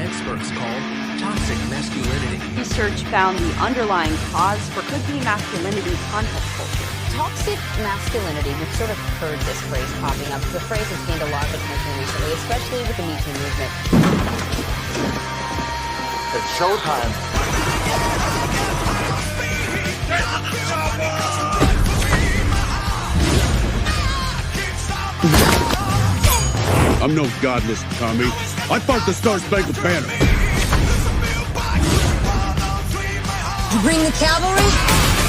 experts call toxic masculinity. Research found the underlying cause for could-be masculinity context culture. Toxic masculinity, we've sort of heard this phrase popping up. The phrase has gained a lot of attention recently, especially with the Me Too movement. It's showtime. I'm no godless commie. I fought the Star-Spangled Banner. You bring the cavalry?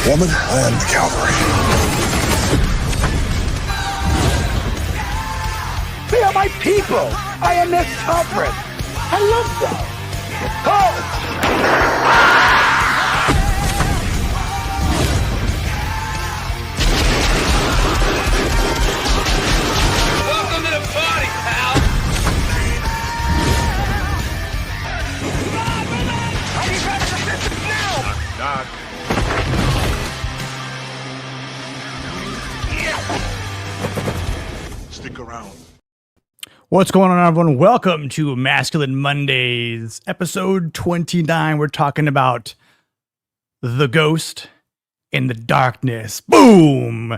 Woman, I am the cavalry. They are my people. I am their sovereign. I love them. Welcome to the party, pal. Knock. Stick around. What's going on, everyone? Welcome to Masculine Mondays, episode 29. We're talking about the ghost in the darkness. Boom!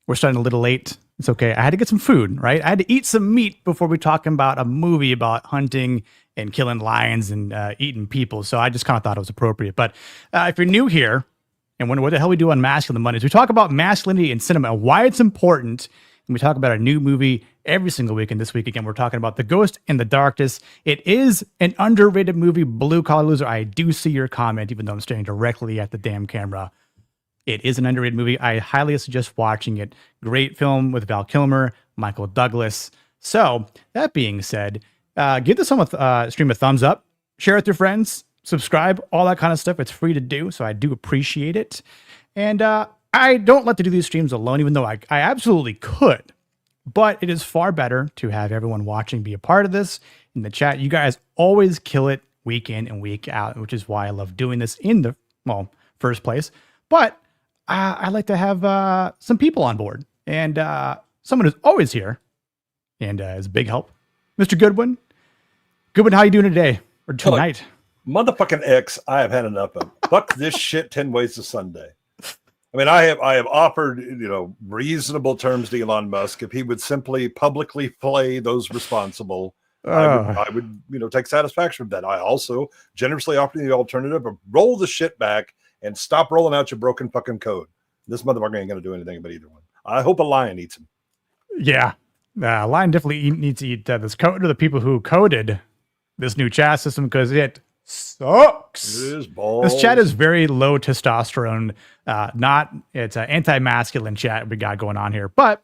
We're starting a little late. It's okay. I had to get some food, right? I had to eat some meat before we talking about a movie about hunting and killing lions and eating people. So I just kind of thought it was appropriate. But if you're new here and wonder what the hell we do on Masculine Mondays, we talk about masculinity in cinema, why it's important, and we talk about a new movie every single week. And this week, again, we're talking about The Ghost in the Darkness. It is an underrated movie, Blue Collar Loser. I do see your comment, even though I'm staring directly at the damn camera. It is an underrated movie. I highly suggest watching it. Great film with Val Kilmer, Michael Douglas. So, that being said, give this stream a thumbs up, share it with your friends, subscribe, all that kind of stuff. It's free to do, so I do appreciate it. And I don't like to do these streams alone, even though I absolutely could. But it is far better to have everyone watching be a part of this in the chat. You guys always kill it week in and week out, which is why I love doing this in the, first place. But I like to have some people on board. And someone who's always here and is a big help, Mr. Goodwin. Goodwin, how you doing today? Or tonight? Motherfucking X, I have had enough of. Fuck this shit 10 ways to Sunday. I mean, I have offered, reasonable terms to Elon Musk if he would simply publicly play those responsible. I would, take satisfaction with that. I also generously offer the alternative of roll the shit back and stop rolling out your broken fucking code. This motherfucker ain't going to do anything about either one. I hope a lion eats him. Yeah. A lion definitely needs to eat this code, or the people who coded this new chat system, because it sucks. It is balls. This chat is very low testosterone. It's an anti-masculine chat we got going on here, but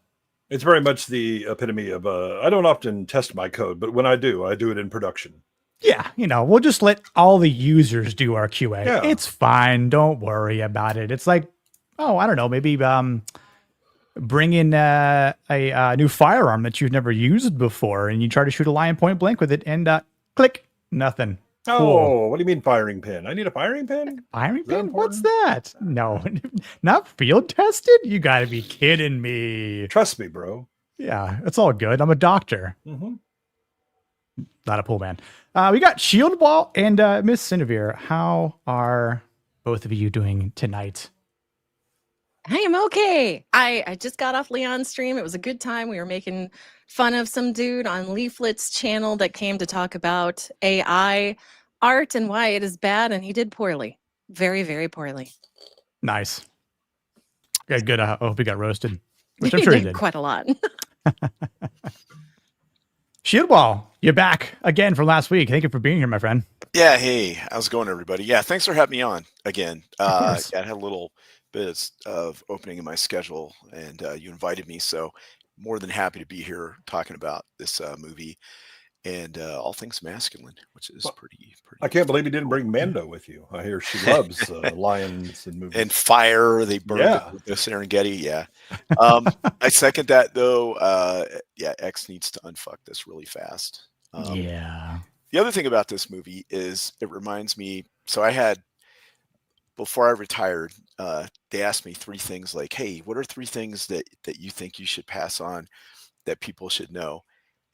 it's very much the epitome of I don't often test my code, but when I do it in production. Yeah, we'll just let all the users do our QA. Yeah. It's fine. Don't worry about it. It's like, I don't know, maybe bring in a new firearm that you've never used before, and you try to shoot a lion point blank with it, and click, nothing. Oh, cool. What do you mean firing pin? I need a firing pin? Firing pin? What's that? No, not field tested? You got to be kidding me. Trust me, bro. Yeah, it's all good. I'm a doctor. Mm-hmm. Not a pool man. We got Shield Wall and Miss Cinevere. How are both of you doing tonight? I am okay. I just got off Leon's stream. It was a good time. We were making fun of some dude on Leaflet's channel that came to talk about AI art and why it is bad, and he did poorly. Very, very poorly. Nice. Okay, good. I hope he got roasted. Which I'm He sure he did did. quite a lot. Shield Wall, you're back again from last week. Thank you for being here, my friend. Yeah, hey, how's it going, everybody? Yeah, thanks for having me on again. I course. had a little bit of opening in my schedule, and you invited me, so more than happy to be here talking about this movie and all things masculine, which is pretty. I can't believe you didn't bring Mando with you. I hear she loves lions and movies. And fire, they burned the Serengeti. Yeah, I second that though. Yeah, X needs to unfuck this really fast. Yeah. The other thing about this movie is it reminds me. So I had, before I retired, they asked me 3 things like, "Hey, what are 3 things that you think you should pass on that people should know?"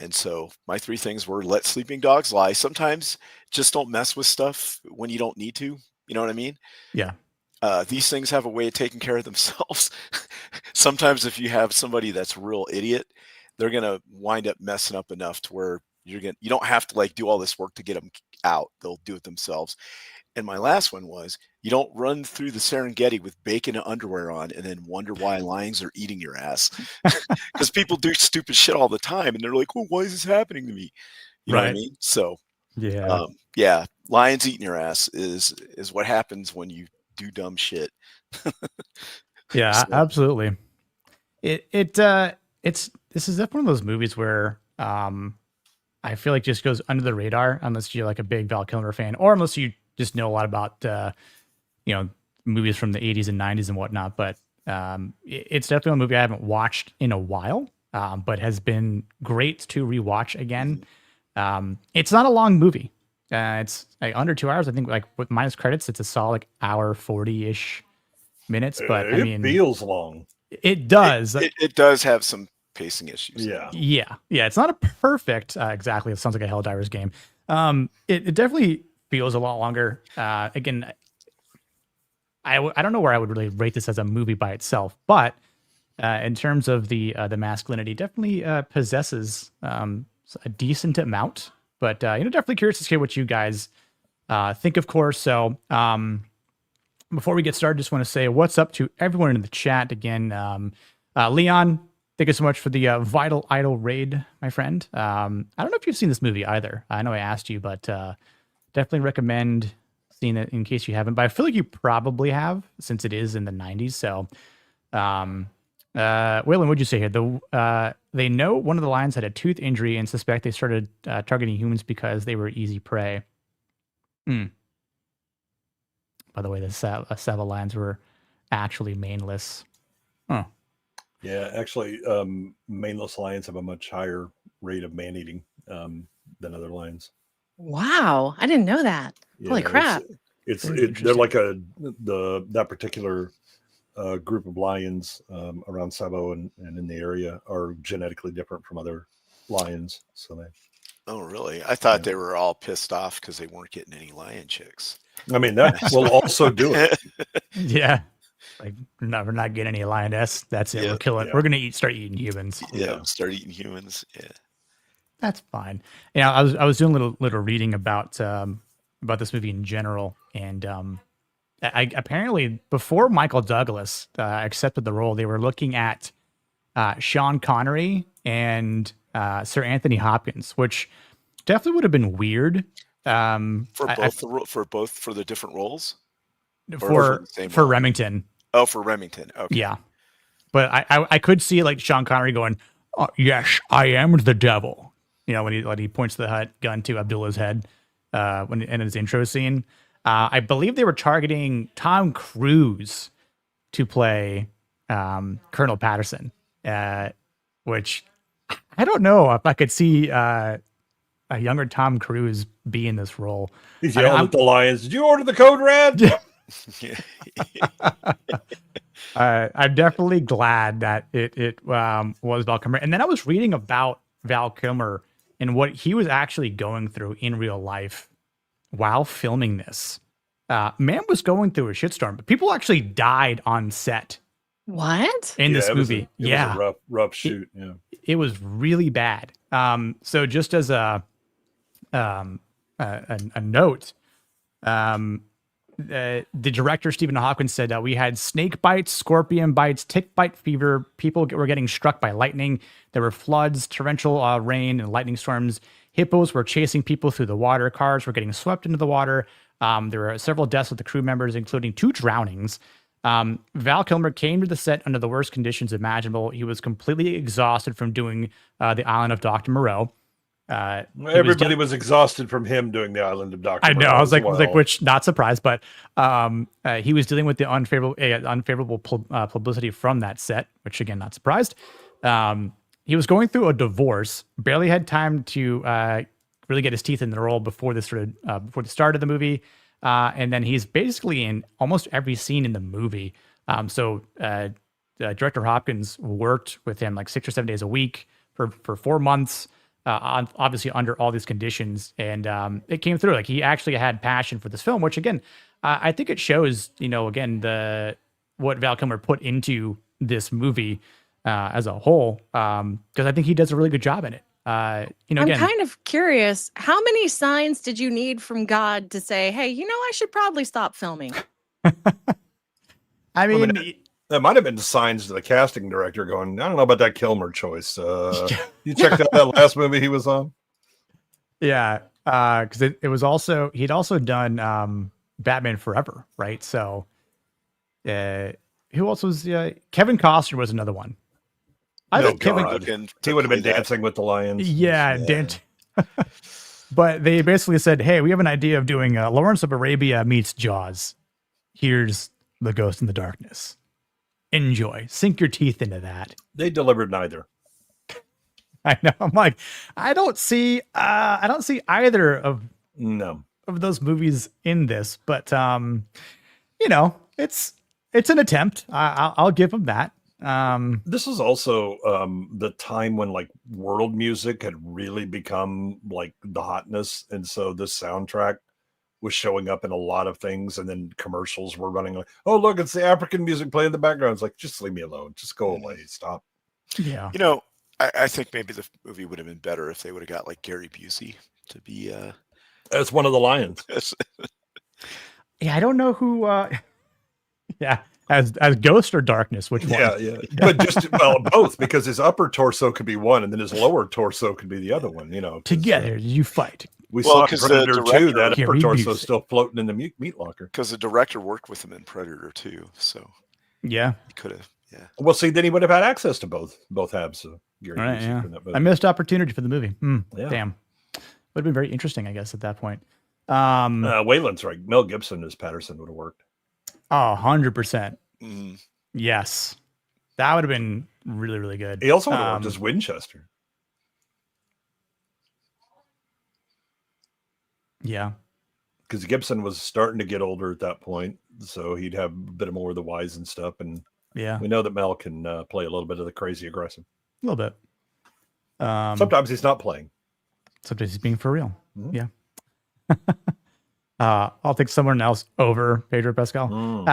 And so my 3 things were: let sleeping dogs lie. Sometimes just don't mess with stuff when you don't need to. You know what I mean? Yeah. These things have a way of taking care of themselves. Sometimes if you have somebody that's a real idiot, they're going to wind up messing up enough to where you don't have to like do all this work to get them out. They'll do it themselves. And my last one was, you don't run through the Serengeti with bacon and underwear on and then wonder why lions are eating your ass. Because people do stupid shit all the time and they're like, oh, why is this happening to me? You know what I mean? So yeah, lions eating your ass is what happens when you do dumb shit. Yeah, absolutely. This is definitely one of those movies where I feel like just goes under the radar unless you're like a big Val Kilmer fan, or unless you just know a lot about movies from the 80s and 90s and whatnot. But it's definitely a movie I haven't watched in a while, but has been great to rewatch again. It's not a long movie. It's like under 2 hours. I think like with minus credits, it's a solid hour 40-ish minutes. But I mean, it feels long. It does. It does have some pacing issues. Yeah. It's not a perfect. Exactly. It sounds like a Helldivers game. It definitely feels a lot longer. Again, I don't know where I would really rate this as a movie by itself, but in terms of the masculinity, definitely possesses a decent amount. But definitely curious to hear what you guys think, of course. So before we get started, just want to say what's up to everyone in the chat again. Leon, thank you so much for the Vital Idol raid, my friend. I don't know if you've seen this movie either. I know I asked you, but definitely recommend seeing it in case you haven't. But I feel like you probably have, since it is in the 90s. So, Waylon, what'd you say here? They know one of the lions had a tooth injury and suspect they started targeting humans because they were easy prey. By the way, the Sava lions were actually maneless. Huh. Yeah, actually, maneless lions have a much higher rate of man-eating than other lions. Wow, I didn't know that. Yeah, Holy crap! They're like that particular group of lions around Savo and in the area are genetically different from other lions. So they. Oh, really? I thought they were all pissed off because they weren't getting any lion chicks. I mean, that will also do it. Yeah. Like, no, we're not getting any lioness. That's it. We're killing. Yeah. We're going to start eating humans. Yeah. Start eating humans. Yeah. That's fine. Yeah. I was doing a little reading about this movie in general. And I apparently before Michael Douglas accepted the role, they were looking at Sean Connery and Sir Anthony Hopkins, which definitely would have been weird. For the different roles, for Remington. Oh, for Remington. Okay. Yeah, but I could see like Sean Connery going, oh, "Yes, I am the devil." When he points the gun to Abdullah's head in his intro scene. I believe they were targeting Tom Cruise to play Colonel Patterson, which I don't know if I could see a younger Tom Cruise be in this role. He's yelling at the lions. Did you order the code red? I'm definitely glad that it was Val Kilmer. And then I was reading about Val Kilmer and what he was actually going through in real life while filming this. Man was going through a shitstorm, but people actually died on set. What? In this movie? It was a rough shoot. It was really bad. So just as a note, the director Stephen Hopkins said that we had snake bites, scorpion bites, tick bite fever. People were getting struck by lightning. There were floods, torrential rain, and lightning storms. Hippos were chasing people through the water. Cars were getting swept into the water. There were several deaths with the crew members, including 2 drownings. Val Kilmer came to the set under the worst conditions imaginable. He was completely exhausted from doing the Island of Dr. Moreau. Everybody was exhausted from him doing the Island of Dr. I know. Moreau I was like, which not surprised, but he was dealing with the unfavorable publicity from that set, which again, not surprised. He was going through a divorce, barely had time to really get his teeth in the role before the start of the movie. And then he's basically in almost every scene in the movie. So Director Hopkins worked with him like 6 or 7 days a week for 4 months. obviously under all these conditions, and it came through. Like he actually had passion for this film, which again, I think it shows, again, what Val Kilmer put into this movie as a whole, because I think he does a really good job in it. I'm Again, kind of curious. How many signs did you need from God to say, "Hey, I should probably stop filming"? I mean, that might have been signs to the casting director going, I don't know about that Kilmer choice. You checked out that last movie he was on? Yeah, because it was also, he'd also done Batman Forever, right? So, who else was? Kevin Costner was another one. I think Kevin. He would have been Dancing with the Lions. Yeah. But they basically said, "Hey, we have an idea of doing Lawrence of Arabia meets Jaws. Here's The Ghost in the Darkness. Enjoy. Sink your teeth into that." They delivered neither. I know. I'm like, I don't see either of those movies in this, but it's an attempt. I'll give them that. This is also the time when like world music had really become like the hotness, and so this soundtrack was showing up in a lot of things, and then commercials were running like, oh look, it's the African music playing in the background. It's like, just leave me alone, just go away, stop. Yeah. I think maybe the movie would have been better if they would have got like Gary Busey to be as one of the lions. Yeah, I don't know who as Ghost or Darkness, which one? Yeah. But just both, because his upper torso could be one and then his lower torso could be the other one, Together you fight. We saw Predator 2, that upper torso still floating in the meat locker. Because the director worked with him in Predator 2, so yeah, he could have. Yeah. Well, see, then he would have had access to both halves of Gary right, Busey yeah. from that movie. I missed opportunity for the movie. Yeah. Damn. Would have been very interesting, I guess, at that point. Wayland's right. Mel Gibson as Patterson would have worked. Oh, 100%. Yes. That would have been really, really good. He also would have worked as Winchester. Yeah. Because Gibson was starting to get older at that point, so he'd have a bit more of the wise and stuff. And yeah, we know that Mel can play a little bit of the crazy aggressive. A little bit. Sometimes he's not playing. Sometimes he's being for real. Yeah. I'll take someone else over Pedro Pascal.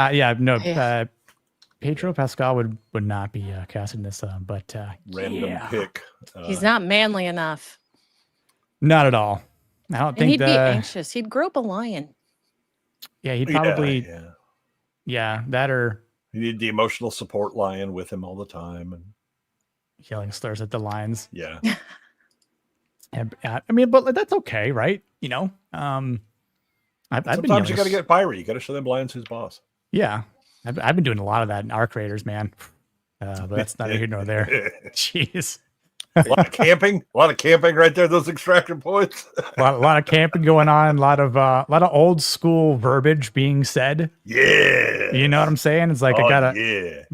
Pedro Pascal would not be cast in this, but random pick. He's not manly enough. Not at all. I don't think he'd be anxious. He'd grope a lion. Yeah, he'd probably. Yeah, that or you need the emotional support lion with him all the time and yelling slurs at the lions. Yeah. I mean, but that's okay, right? Sometimes you got to get fiery. You got to show them lions who's boss. Yeah, I've been doing a lot of that in our creators, man. But that's neither here nor there. Jeez. A lot of camping right there. Those extraction points. a lot of camping going on. A lot of old school verbiage being said. Yeah, you know what I'm saying. It's like I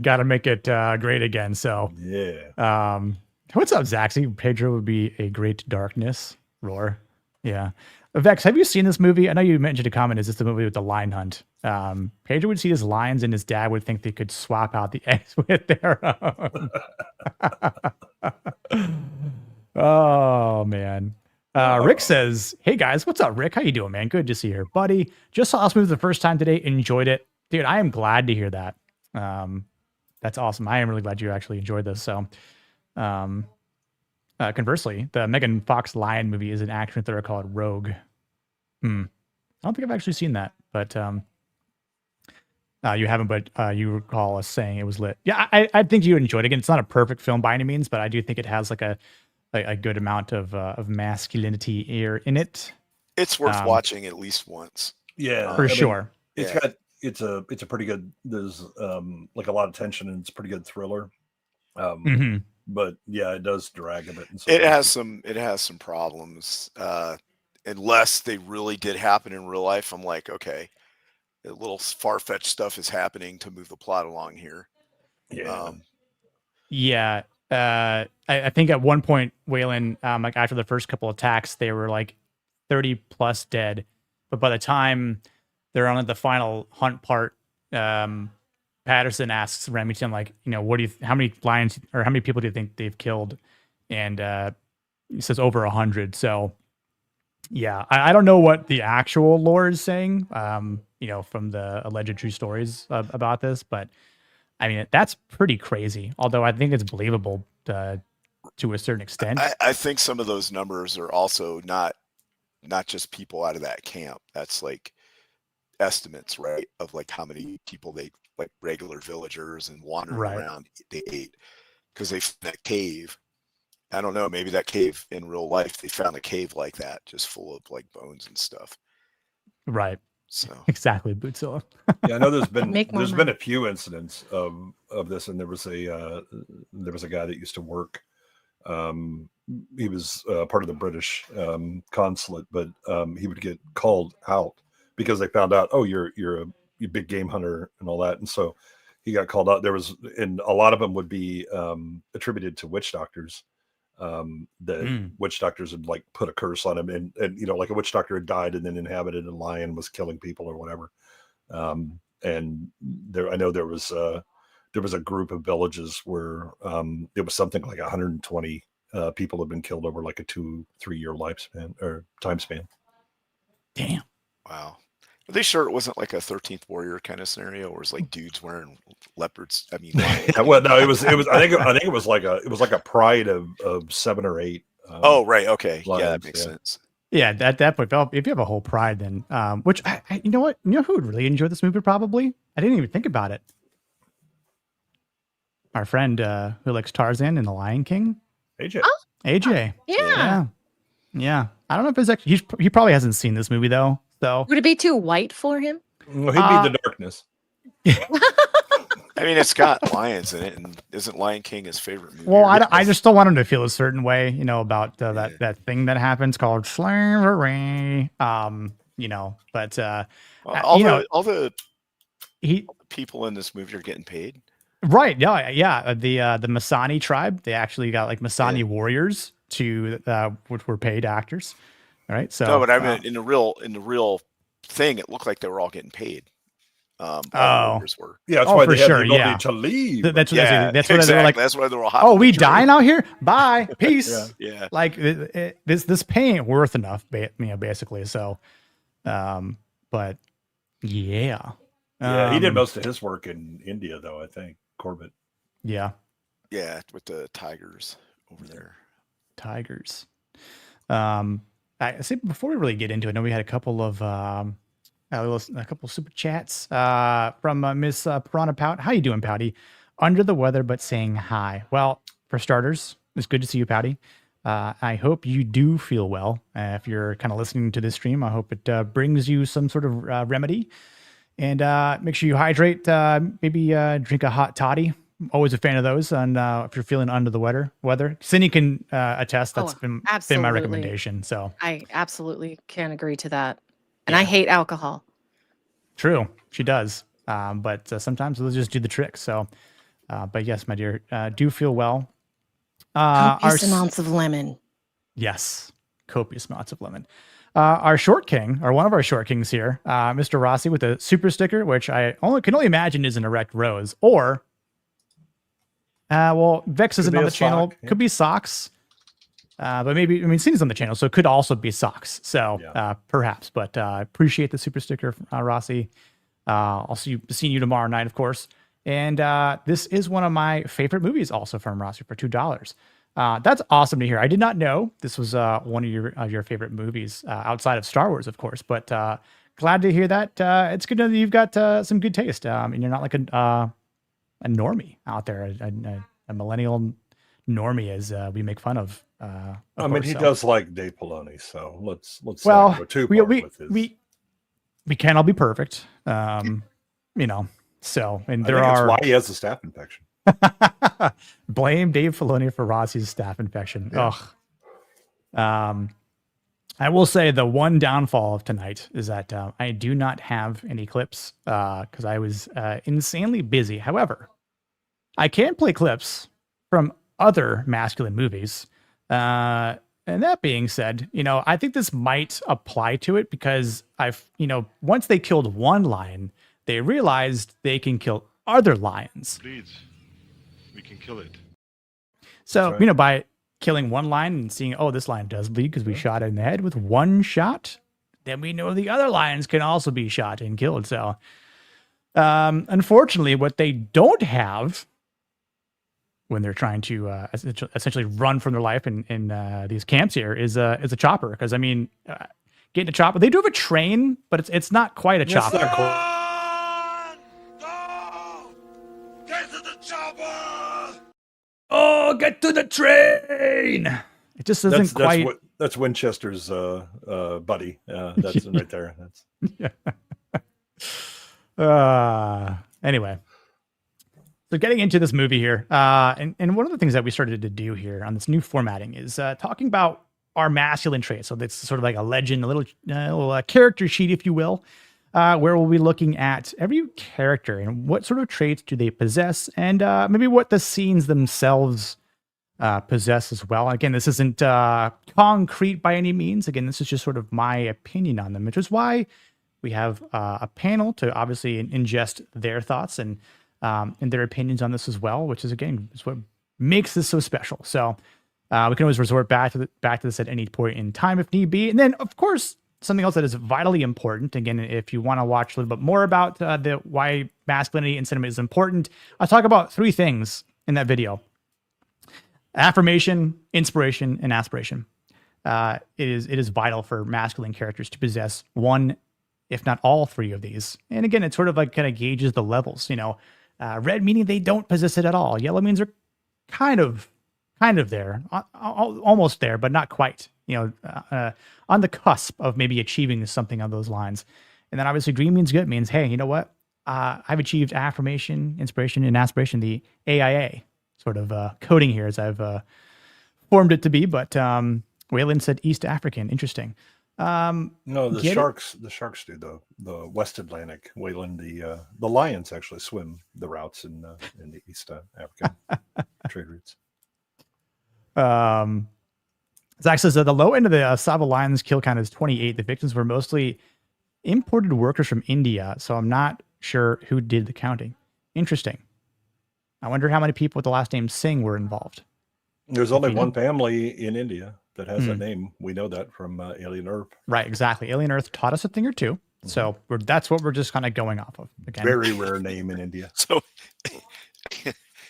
gotta make it great again. So yeah. What's up, Zaxi? Pedro would be a great darkness. Roar. Yeah. Vex, have you seen this movie? I know you mentioned a comment. Is this the movie with the lion hunt? Pedro would see his lions, and his dad would think they could swap out the eggs with their own. Oh man. Rick says, "Hey guys, what's up, Rick? How you doing, man? Good to see you here, buddy. Just saw this movie the first time today. Enjoyed it, dude. I am glad to hear that. That's awesome. I am really glad you actually enjoyed this. So, conversely, the Megan Fox Lion movie is an action thriller called Rogue. I don't think I've actually seen that, but you haven't. But you recall us saying it was lit. Yeah, I think you enjoyed it. Again, it's not a perfect film by any means, but I do think it has like a good amount of masculinity here in it. It's worth watching at least once. Yeah, for sure. It's a pretty good. There's like a lot of tension, and it's a pretty good thriller. But yeah, it does drag a bit. It has some problems. Unless they really did happen in real life, I'm like, okay, a little far-fetched stuff is happening to move the plot along here. Yeah. I think at one point, Waylon, like after the first couple attacks, they were like 30 plus dead. But by the time they're on the final hunt part, Patterson asks Remington, like, how many lions or how many people do you think they've killed? And He says over 100. So yeah, I don't know what the actual lore is saying, from the alleged true stories about this, but I mean, that's pretty crazy. Although I think it's believable to a certain extent. I think some of those numbers are also not just people out of that camp. That's like estimates, right? Of like how many people they like regular villagers and wandering around they ate, because they found that cave. I don't know, maybe that cave in real life, they found a cave like that, just full of like bones and stuff. Right. So exactly, Bootzilla. Yeah, I know there's been a few incidents of this, and there was a guy that used to work. He was part of the British consulate, but he would get called out because they found out, oh, you're a big game hunter and all that, and so he got called out. And a lot of them would be attributed to witch doctors. Witch doctors had like put a curse on him, and like a witch doctor had died and then inhabited a lion, was killing people or whatever. And I know there was a group of villages where it was something like 120 people have been killed over like a 2-3 year lifespan or time span. Damn. Wow. Are they sure it wasn't like a 13th Warrior kind of scenario, or was like dudes wearing leopards? I mean, well, no, it was. I think it was like a pride of 7 or 8. Oh, right. Okay. Lions, yeah, that makes sense. Yeah, at that point, if you have a whole pride, then which you know what, who would really enjoy this movie? Probably. I didn't even think about it. Our friend who likes Tarzan and the Lion King, AJ. Oh, AJ. Yeah. I don't know if it's actually he probably hasn't seen this movie though. So would it be too white for him? Well, he'd be the darkness. I mean, it's got lions in it, and isn't Lion King his favorite movie? Well, I just don't want him to feel a certain way, about that thing that happens called slavery. But all the people in this movie are getting paid. Right. Yeah. The Masani tribe, they actually got like Masani warriors which were paid actors. All right. So no, but I mean, in the real thing, it looked like they were all getting paid. All the workers were. Yeah, that's why for they had sure, the ability to leave. That's what exactly. they were like. That's why they were all oh, we dying out here? Bye, peace. Yeah. Like this pay ain't worth enough, basically. So, but yeah. Yeah, he did most of his work in India, though. I think Corbett. Yeah. Yeah, with the tigers over there. Tigers. I see. Before we really get into it, I know we had a couple of super chats from Miss Piranha Pout. How you doing, Pouty? Under the weather, but saying hi. Well, for starters, it's good to see you, Pouty. I hope you do feel well. If you're kind of listening to this stream, I hope it brings you some sort of remedy. And make sure you hydrate. Maybe drink a hot toddy. Always a fan of those. And if you're feeling under the weather, Cindy can attest. That's been my recommendation. So I absolutely can agree to that. And I hate alcohol. True, she does. But sometimes they'll just do the trick. So, but yes, my dear, do feel well. Copious amounts of lemon. Yes, copious amounts of lemon. Our short king, or one of our short kings here, Mr. Rossi with a super sticker, which I can only imagine is an erect rose, or Vex isn't on the channel. Sock, yeah. Could be socks. But maybe, Cindy's on the channel, so it could also be socks. So perhaps, but appreciate the super sticker, Rossi. I'll see you tomorrow night, of course. And this is one of my favorite movies, also from Rossi, for $2. That's awesome to hear. I did not know this was one of your favorite movies outside of Star Wars, of course. But glad to hear that. It's good to know that you've got some good taste, and you're not like a normie out there, a millennial normie, as we make fun of. I mean, he does like Dave Filoni, so let's well, go too we far with his. We can't all be perfect, So, and there that's are why he has a staph infection. Blame Dave Filoni for Rossi's staph infection. Yeah. Ugh. I will say the one downfall of tonight is that I do not have any clips because I was insanely busy. However, I can play clips from other masculine movies. And that being said, I think this might apply to it because once they killed one lion, they realized they can kill other lions. Bleeds. We can kill it. So, right. by killing one line and seeing, oh, this line does bleed because we shot it in the head with one shot, then we know the other lions can also be shot and killed. So, unfortunately, what they don't have when they're trying to essentially run from their life in these camps here is a chopper. Because I mean, getting a chopper, they do have a train, but it's not quite a chopper. Get to the chopper! Oh, get to the train! It just isn't quite. That's Winchester's buddy. That's right there. That's anyway. So getting into this movie here, and one of the things that we started to do here on this new formatting is talking about our masculine traits. So it's sort of like a legend, a little character sheet, if you will, where we'll be looking at every character and what sort of traits do they possess, and maybe what the scenes themselves possess as well. Again, this isn't concrete by any means. Again, this is just sort of my opinion on them, which is why we have a panel to obviously ingest their thoughts and their opinions on this as well, which is, again, is what makes this so special. So we can always resort back to this at any point in time if need be. And then, of course, something else that is vitally important. Again, if you want to watch a little bit more about why masculinity in cinema is important, I'll talk about 3 things in that video: affirmation, inspiration, and aspiration. It is vital for masculine characters to possess one, if not all 3 of these. And again, it sort of like kind of gauges the levels. Red meaning they don't possess it at all. Yellow means they're kind of there, almost there, but not quite. On the cusp of maybe achieving something on those lines. And then obviously green means good. Means, hey, you know what? I've achieved affirmation, inspiration, and aspiration. The AIA sort of coding here as I've formed it to be. But Waylon said East African. Interesting. No, the sharks do the West Atlantic. Wayland, the lions actually swim the routes in the East African trade routes. Zach says that the low end of the Savo Lions kill count is 28. The victims were mostly imported workers from India, so I'm not sure who did the counting. Interesting. I wonder how many people with the last name Singh were involved. There's only one family in India that has that name. We know that from Alien Earth. Right, exactly. Alien Earth taught us a thing or two. So that's what we're just kind of going off of. Again. Very rare name in India. So,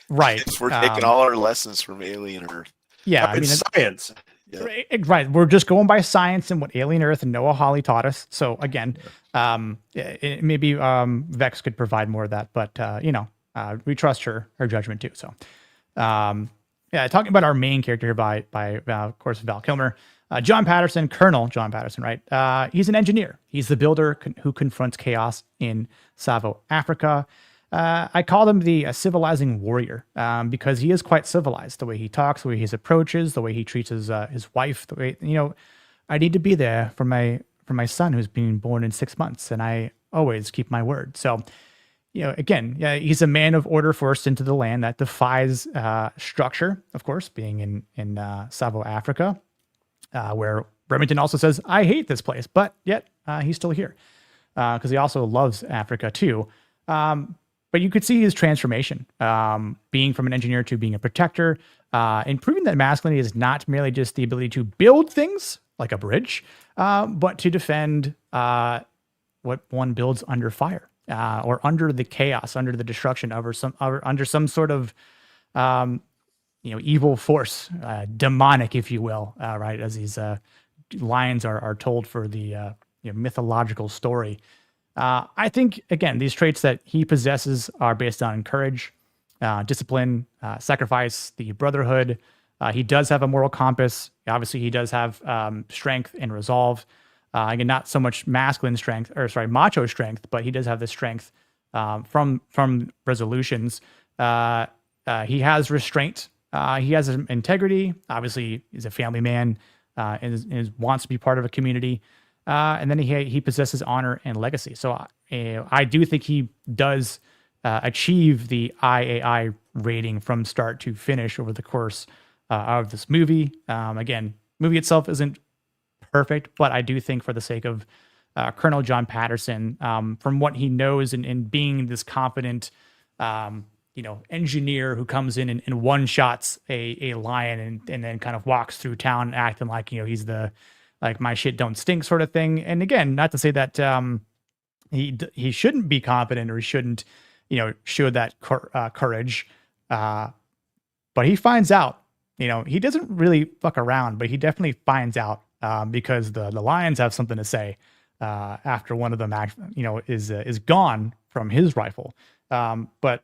right. We're taking all our lessons from Alien Earth. Yeah, I mean, science. Yeah. Right. We're just going by science and what Alien Earth and Noah Hawley taught us. So again, maybe Vex could provide more of that, but we trust her judgment too. So, talking about our main character here by of course, Val Kilmer, John Patterson, Colonel John Patterson, right? He's an engineer. He's the builder who confronts chaos in Savo, Africa. I call him the civilizing warrior because he is quite civilized. The way he talks, the way he approaches, the way he treats his wife. The way I need to be there for my son who's being born in 6 months, and I always keep my word. So, again, he's a man of order forced into the land that defies structure. Of course, being in Savo, Africa, where Remington also says, "I hate this place," but yet he's still here because he also loves Africa too. But you could see his transformation, being from an engineer to being a protector, and proving that masculinity is not merely just the ability to build things like a bridge, but to defend what one builds under fire, or under the chaos, under the destruction, under some sort of evil force, demonic, if you will, right? As these lines are told for the mythological story. I think, again, these traits that he possesses are based on courage, discipline, sacrifice, the brotherhood. He does have a moral compass. Obviously, he does have strength and resolve. Again, not so much macho strength, but he does have the strength from resolutions. He has restraint. He has integrity. Obviously, he's a family man and wants to be part of a community. And then he possesses honor and legacy. So I do think he does achieve the IAI rating from start to finish over the course of this movie. Again, movie itself isn't perfect, but I do think for the sake of Colonel John Patterson, from what he knows and being this confident engineer who comes in and one shots a lion and then kind of walks through town acting like, he's the, like, my shit don't stink sort of thing. And again, not to say that he shouldn't be confident or he shouldn't, show that courage. But he finds out, he doesn't really fuck around, but he definitely finds out because the lions have something to say after one of them, is gone from his rifle. But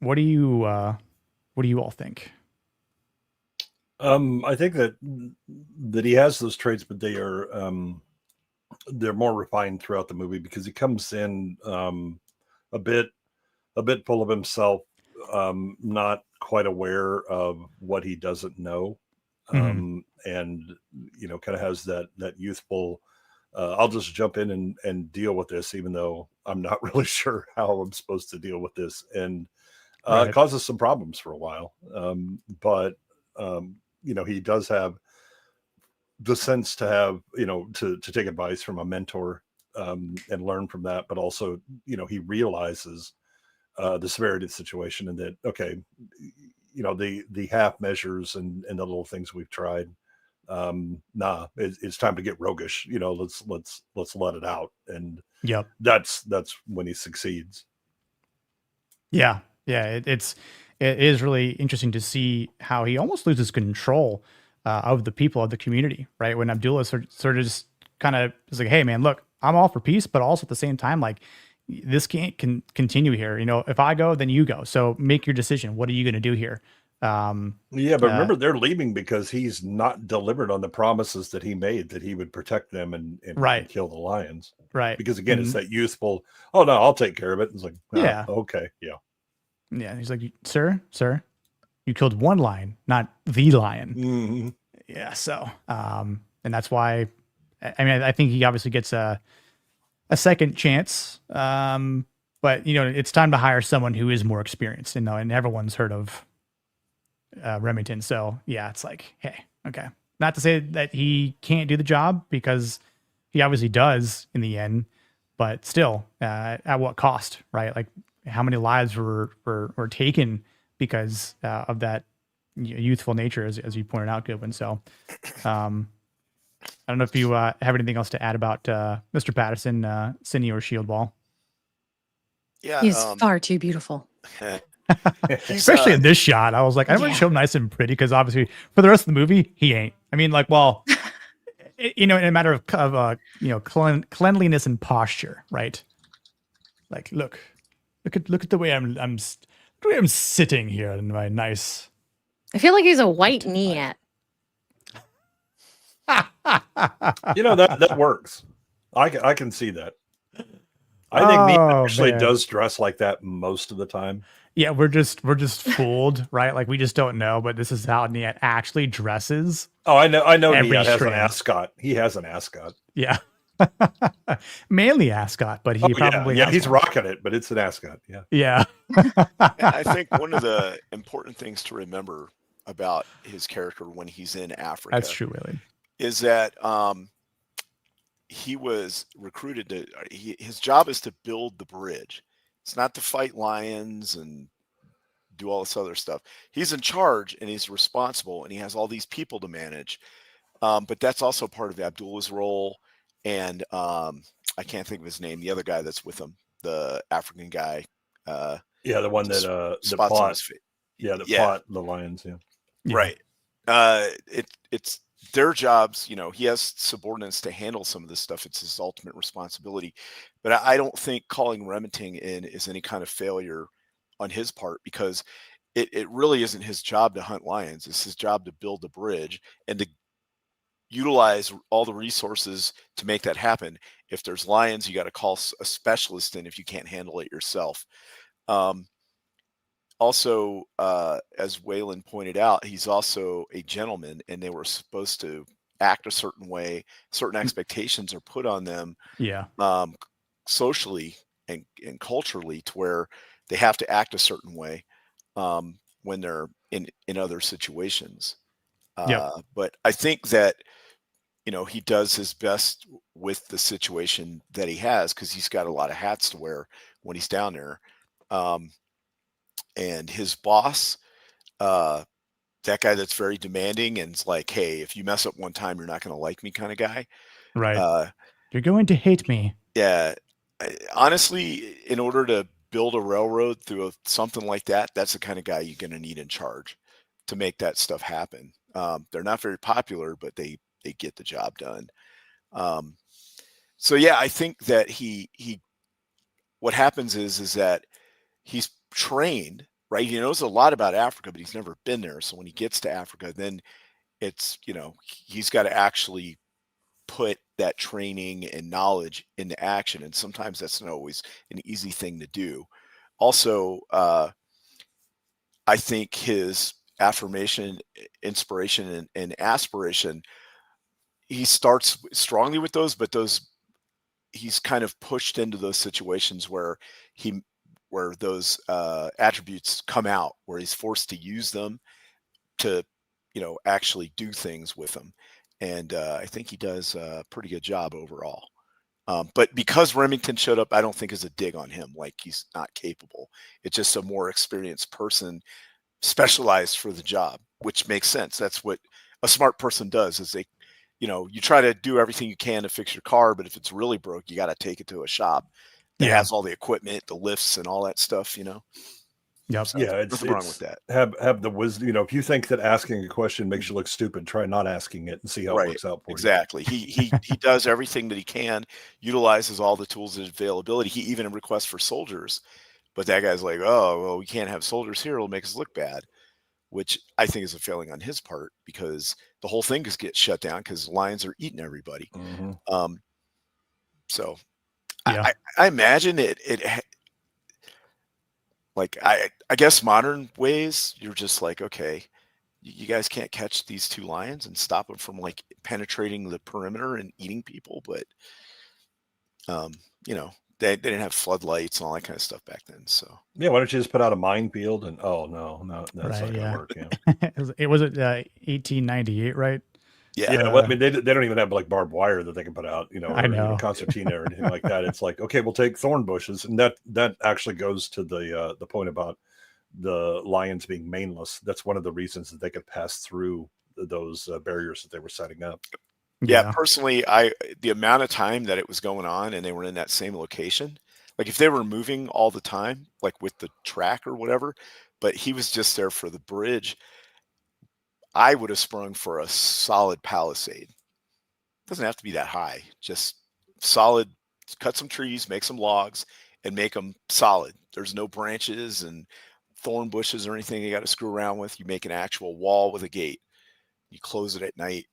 what do you all think? I think that he has those traits, but they are they're more refined throughout the movie because he comes in a bit full of himself, not quite aware of what he doesn't know, and kind of has that youthful. I'll just jump in and deal with this, even though I'm not really sure how I'm supposed to deal with this, and it causes some problems for a while. But he does have the sense to have, to take advice from a mentor and learn from that. But also, he realizes the severity of the situation and that, okay, the half measures and the little things we've tried. It's time to get roguish. Let's let it out. And that's when he succeeds. Yeah. It is really interesting to see how he almost loses control of the people of the community, right? When Abdullah sort of just kind of is like, hey man, look, I'm all for peace, but also at the same time, like, this can't continue here. If I go, then you go. So make your decision. What are you going to do here? But remember, they're leaving because he's not delivered on the promises that he made that he would protect them and kill the lions. Right. Because again, it's that youthful, oh no, I'll take care of it. It's like, yeah, okay. Yeah. Yeah. He's like, sir, you killed one lion, not the lion. Mm-hmm. Yeah. So, and that's why, I think he obviously gets a second chance. But it's time to hire someone who is more experienced, and everyone's heard of Remington. So yeah, it's like, hey, okay. Not to say that he can't do the job, because he obviously does in the end, but still, at what cost, right? Like, how many lives were taken because of that youthful nature, as you pointed out, Goodwin. So, I don't know if you have anything else to add about Mr. Patterson, Cindy, or Shieldwall. Yeah, he's far too beautiful. Especially in this shot, I was like, I want to show him nice and pretty, because obviously for the rest of the movie, he ain't. I mean, like, well, in a matter of cleanliness and posture, right? Like, look at the way I'm sitting here in my nice. I feel like he's a white Niat. That works. I can see that. I think Niat actually does dress like that most of the time. Yeah, we're just fooled, right? Like, we just don't know, but this is how Niat actually dresses. Oh, I know Niat has an ascot. He has an ascot. Yeah. Mainly ascot, but he probably he's rocking it, but it's an ascot. Yeah. I think one of the important things to remember about his character when he's in Africa, that's true, really, is that he was recruited to his job is to build the bridge. It's not to fight lions and do all this other stuff. He's in charge and he's responsible, and he has all these people to manage, but that's also part of Abdullah's role. And I can't think of his name, the other guy that's with him, the African guy. The one that the plot. Plot the lions. Yeah. Right. It's their jobs. He has subordinates to handle some of this stuff. It's his ultimate responsibility. But I don't think calling Remington in is any kind of failure on his part, because it really isn't his job to hunt lions. It's his job to build the bridge and to utilize all the resources to make that happen. If there's lions, you got to call a specialist in if you can't handle it yourself. Also, as Waylon pointed out, he's also a gentleman, and they were supposed to act a certain way. Certain expectations are put on them, socially and culturally, to where they have to act a certain way when they're in other situations. But I think that he does his best with the situation that he has, because he's got a lot of hats to wear when he's down there. and his boss, that guy that's very demanding and it's like, hey, if you mess up one time, you're not going to like me kind of guy. Right. You're going to hate me. Yeah. Honestly, in order to build a railroad through something like that, that's the kind of guy you're going to need in charge to make that stuff happen. They're not very popular, but they get the job done. So yeah, I think that he what happens is that he's trained, right? He knows a lot about Africa, but he's never been there. So when he gets to Africa, then it's, he's got to actually put that training and knowledge into action. And sometimes that's not always an easy thing to do. Also, I think his affirmation, inspiration, and aspiration, he starts strongly with those, but he's kind of pushed into those situations where those attributes come out, where he's forced to use them to, actually do things with them. And I think he does a pretty good job overall. But because Remington showed up, I don't think is a dig on him. Like he's not capable. It's just a more experienced person specialized for the job, which makes sense. That's what a smart person does is they, you try to do everything you can to fix your car, but if it's really broke, you got to take it to a shop that has all the equipment, the lifts and all that stuff, Yep. So Yeah, it's nothing wrong with that. Have the wisdom. If you think that asking a question makes you look stupid, try not asking it and see how it works out for exactly. He does everything that he can, utilizes all the tools at availability. He even requests for soldiers, but that guy's like, oh, well, we can't have soldiers here. It'll make us look bad, which I think is a failing on his part because the whole thing just gets shut down because lions are eating everybody. Mm-hmm. So Yeah. I imagine like I guess modern ways, you're just like, okay, you guys can't catch these two lions and stop them from like penetrating the perimeter and eating people. But, they didn't have floodlights and all that kind of stuff back then. So yeah, why don't you just put out a minefield and no, that's not gonna work. Yeah. It was 1898, right? Yeah. Well, I mean, they don't even have like barbed wire that they can put out, or I know. concertina or anything like that. It's like, okay, we'll take thorn bushes, and that actually goes to the point about the lions being maneless. That's one of the reasons that they could pass through those barriers that they were setting up. Yeah, personally, the amount of time that it was going on and they were in that same location, like if they were moving all the time, like with the track or whatever, but he was just there for the bridge, I would have sprung for a solid palisade. Doesn't have to be that high, just solid, cut some trees, make some logs and make them solid. There's no branches and thorn bushes or anything you got to screw around with. You make an actual wall with a gate. You close it at night.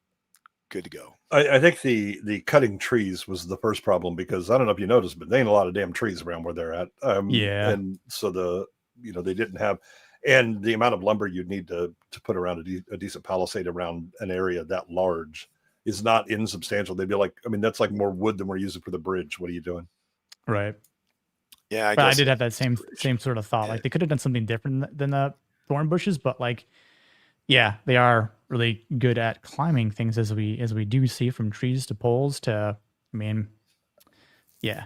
Good to go. I think the cutting trees was the first problem because I don't know if you noticed, but there ain't a lot of damn trees around where they're at. And so they didn't have, and the amount of lumber you'd need to put around a decent palisade around an area that large is not insubstantial. They'd be like, I mean, that's like more wood than we're using for the bridge. What are you doing? Right. Yeah, I did have that same sort of thought. Like they could have done something different than the thorn bushes, but like, yeah, they are really good at climbing things as we do see from trees to poles to, I mean, yeah.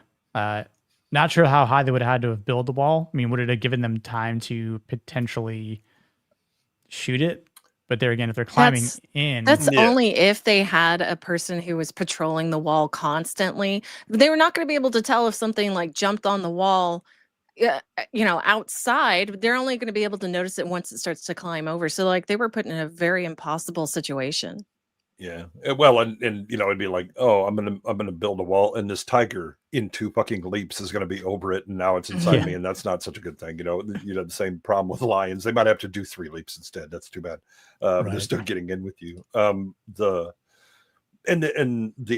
Not sure how high they would have had to have built the wall. I mean, would it have given them time to potentially shoot it? But there again, if they're climbing that's only if they had a person who was patrolling the wall constantly. They were not going to be able to tell if something like jumped on the wall, outside. They're only going to be able to notice it once it starts to climb over. So like they were put in a very impossible situation. Yeah. Well, and it'd be like, oh, I'm gonna build a wall, and this tiger in 2 fucking leaps is gonna be over it, and now it's inside me, and that's not such a good thing. The same problem with lions. They might have to do 3 leaps instead. That's too bad. They're still getting in with you. The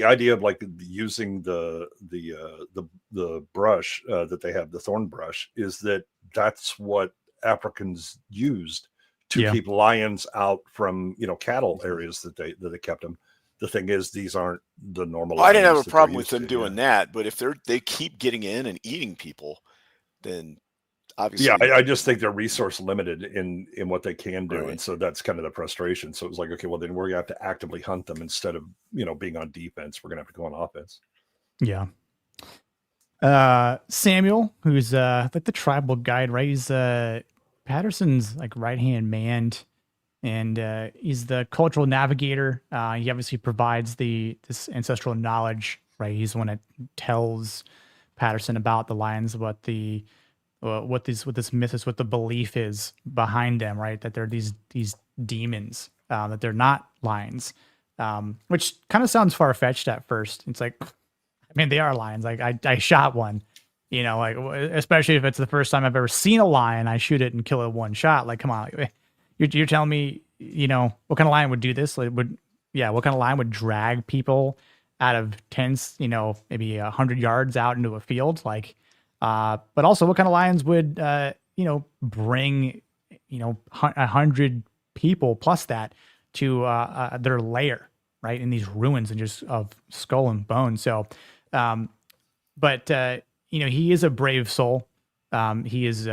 idea of like using the brush that they have, the thorn brush, is that's what Africans used to keep lions out from cattle areas that they kept them. The thing is, these aren't the normal. Well, I didn't have a problem with them doing that, but if they keep getting in and eating people, then obviously, I just think they're resource limited in what they can do, and so that's kind of the frustration. So it was like, okay, well then we're gonna have to actively hunt them instead of being on defense. We're gonna have to go on offense. Yeah. Samuel, who's like the tribal guide, right? He's Patterson's like right-hand man, and he's the cultural navigator. He obviously provides this ancestral knowledge, right? He's the one that tells Patterson about the lions, what this myth is, what the belief is behind them, right? That they're these demons, that they're not lions, which kind of sounds far-fetched at first. It's like, I mean, they are lions. Like I shot one, like especially if it's the first time I've ever seen a lion, I shoot it and kill it one shot. Like, come on, like, you're telling me, what kind of lion would do this? Like, what kind of lion would drag people out of tents, maybe 100 yards out into a field? Like, but also what kind of lions would, bring, 100 people plus that to their lair, right, in these ruins and just of skull and bone. So, but he is a brave soul. He is, he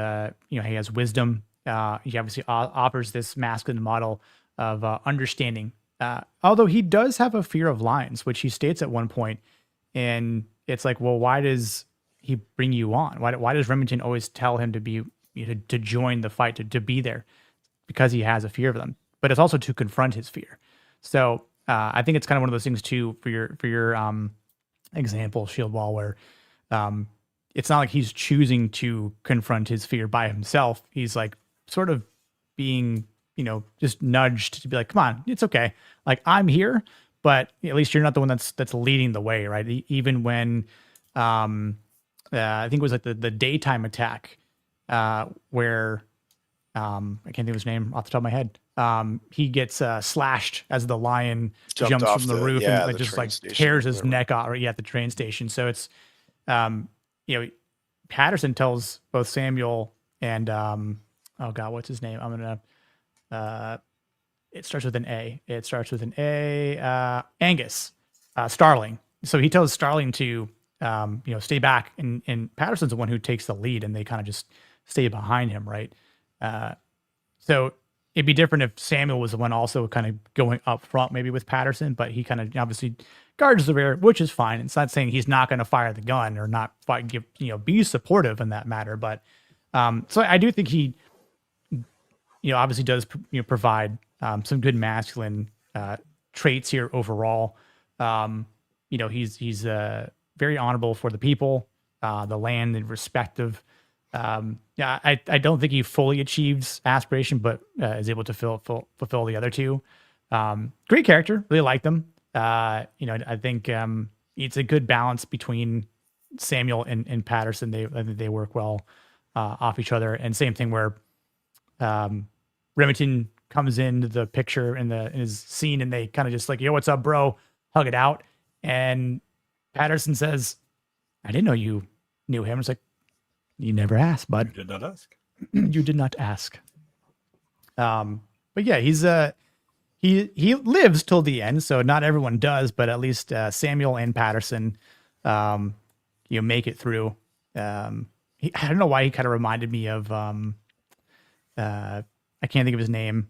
has wisdom. He obviously offers this masculine model of understanding. Although he does have a fear of lions, which he states at one point, and it's like, well, why does he bring you on? Why does Remington always tell him to be to join the fight, to be there? Because he has a fear of them, but it's also to confront his fear. So I think it's kind of one of those things too for your example, Shield Wall, where it's not like he's choosing to confront his fear by himself. He's like sort of being, just nudged to be like, come on, it's okay. Like, I'm here, but at least you're not the one that's leading the way, right? Even when I think it was like the daytime attack where I can't think of his name off the top of my head. He gets slashed as the lion jumps from the roof and just like tears his neck off, at the train station. So it's, Patterson tells both Samuel and, oh God, what's his name? I'm going to, it starts with an A. Angus, Starling. So he tells Starling to, stay back, and Patterson's the one who takes the lead, and they kind of just stay behind him. Right. So it'd be different if Samuel was the one also kind of going up front, maybe with Patterson, but he kind of obviously guards the rear, which is fine. It's not saying he's not going to fire the gun or not be supportive in that matter. But so I do think he, obviously does, provide some good masculine traits here overall. He's very honorable for the people, the land, and respective. I don't think he fully achieves aspiration, but is able to fulfill the other two. Great character, really like them. I think it's a good balance between Samuel and Patterson. I think they work well off each other. And same thing where Remington comes into the picture in his scene, and they kind of just like, yo, what's up, bro? Hug it out. And Patterson says, I didn't know you knew him. It's like, you never asked, bud. You did not ask. You did not ask. But yeah, he's he lives till the end, so not everyone does, but at least Samuel and Patterson, make it through. I don't know why he kind of reminded me of I can't think of his name,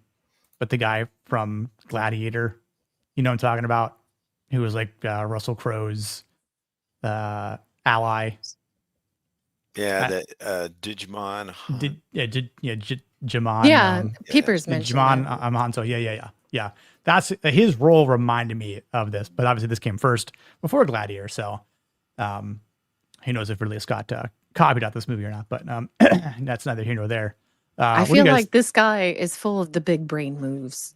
but the guy from Gladiator, what I'm talking about, who was like Russell Crowe's ally. Yeah, Digimon. Jamon. Yeah, Peepers mentioned Jamon that. Amonso. Yeah. That's his role reminded me of this, but obviously this came first before Gladiator, so who knows if Ridley Scott copied out this movie or not? But that's neither here nor there. I feel like this guy is full of the big brain moves.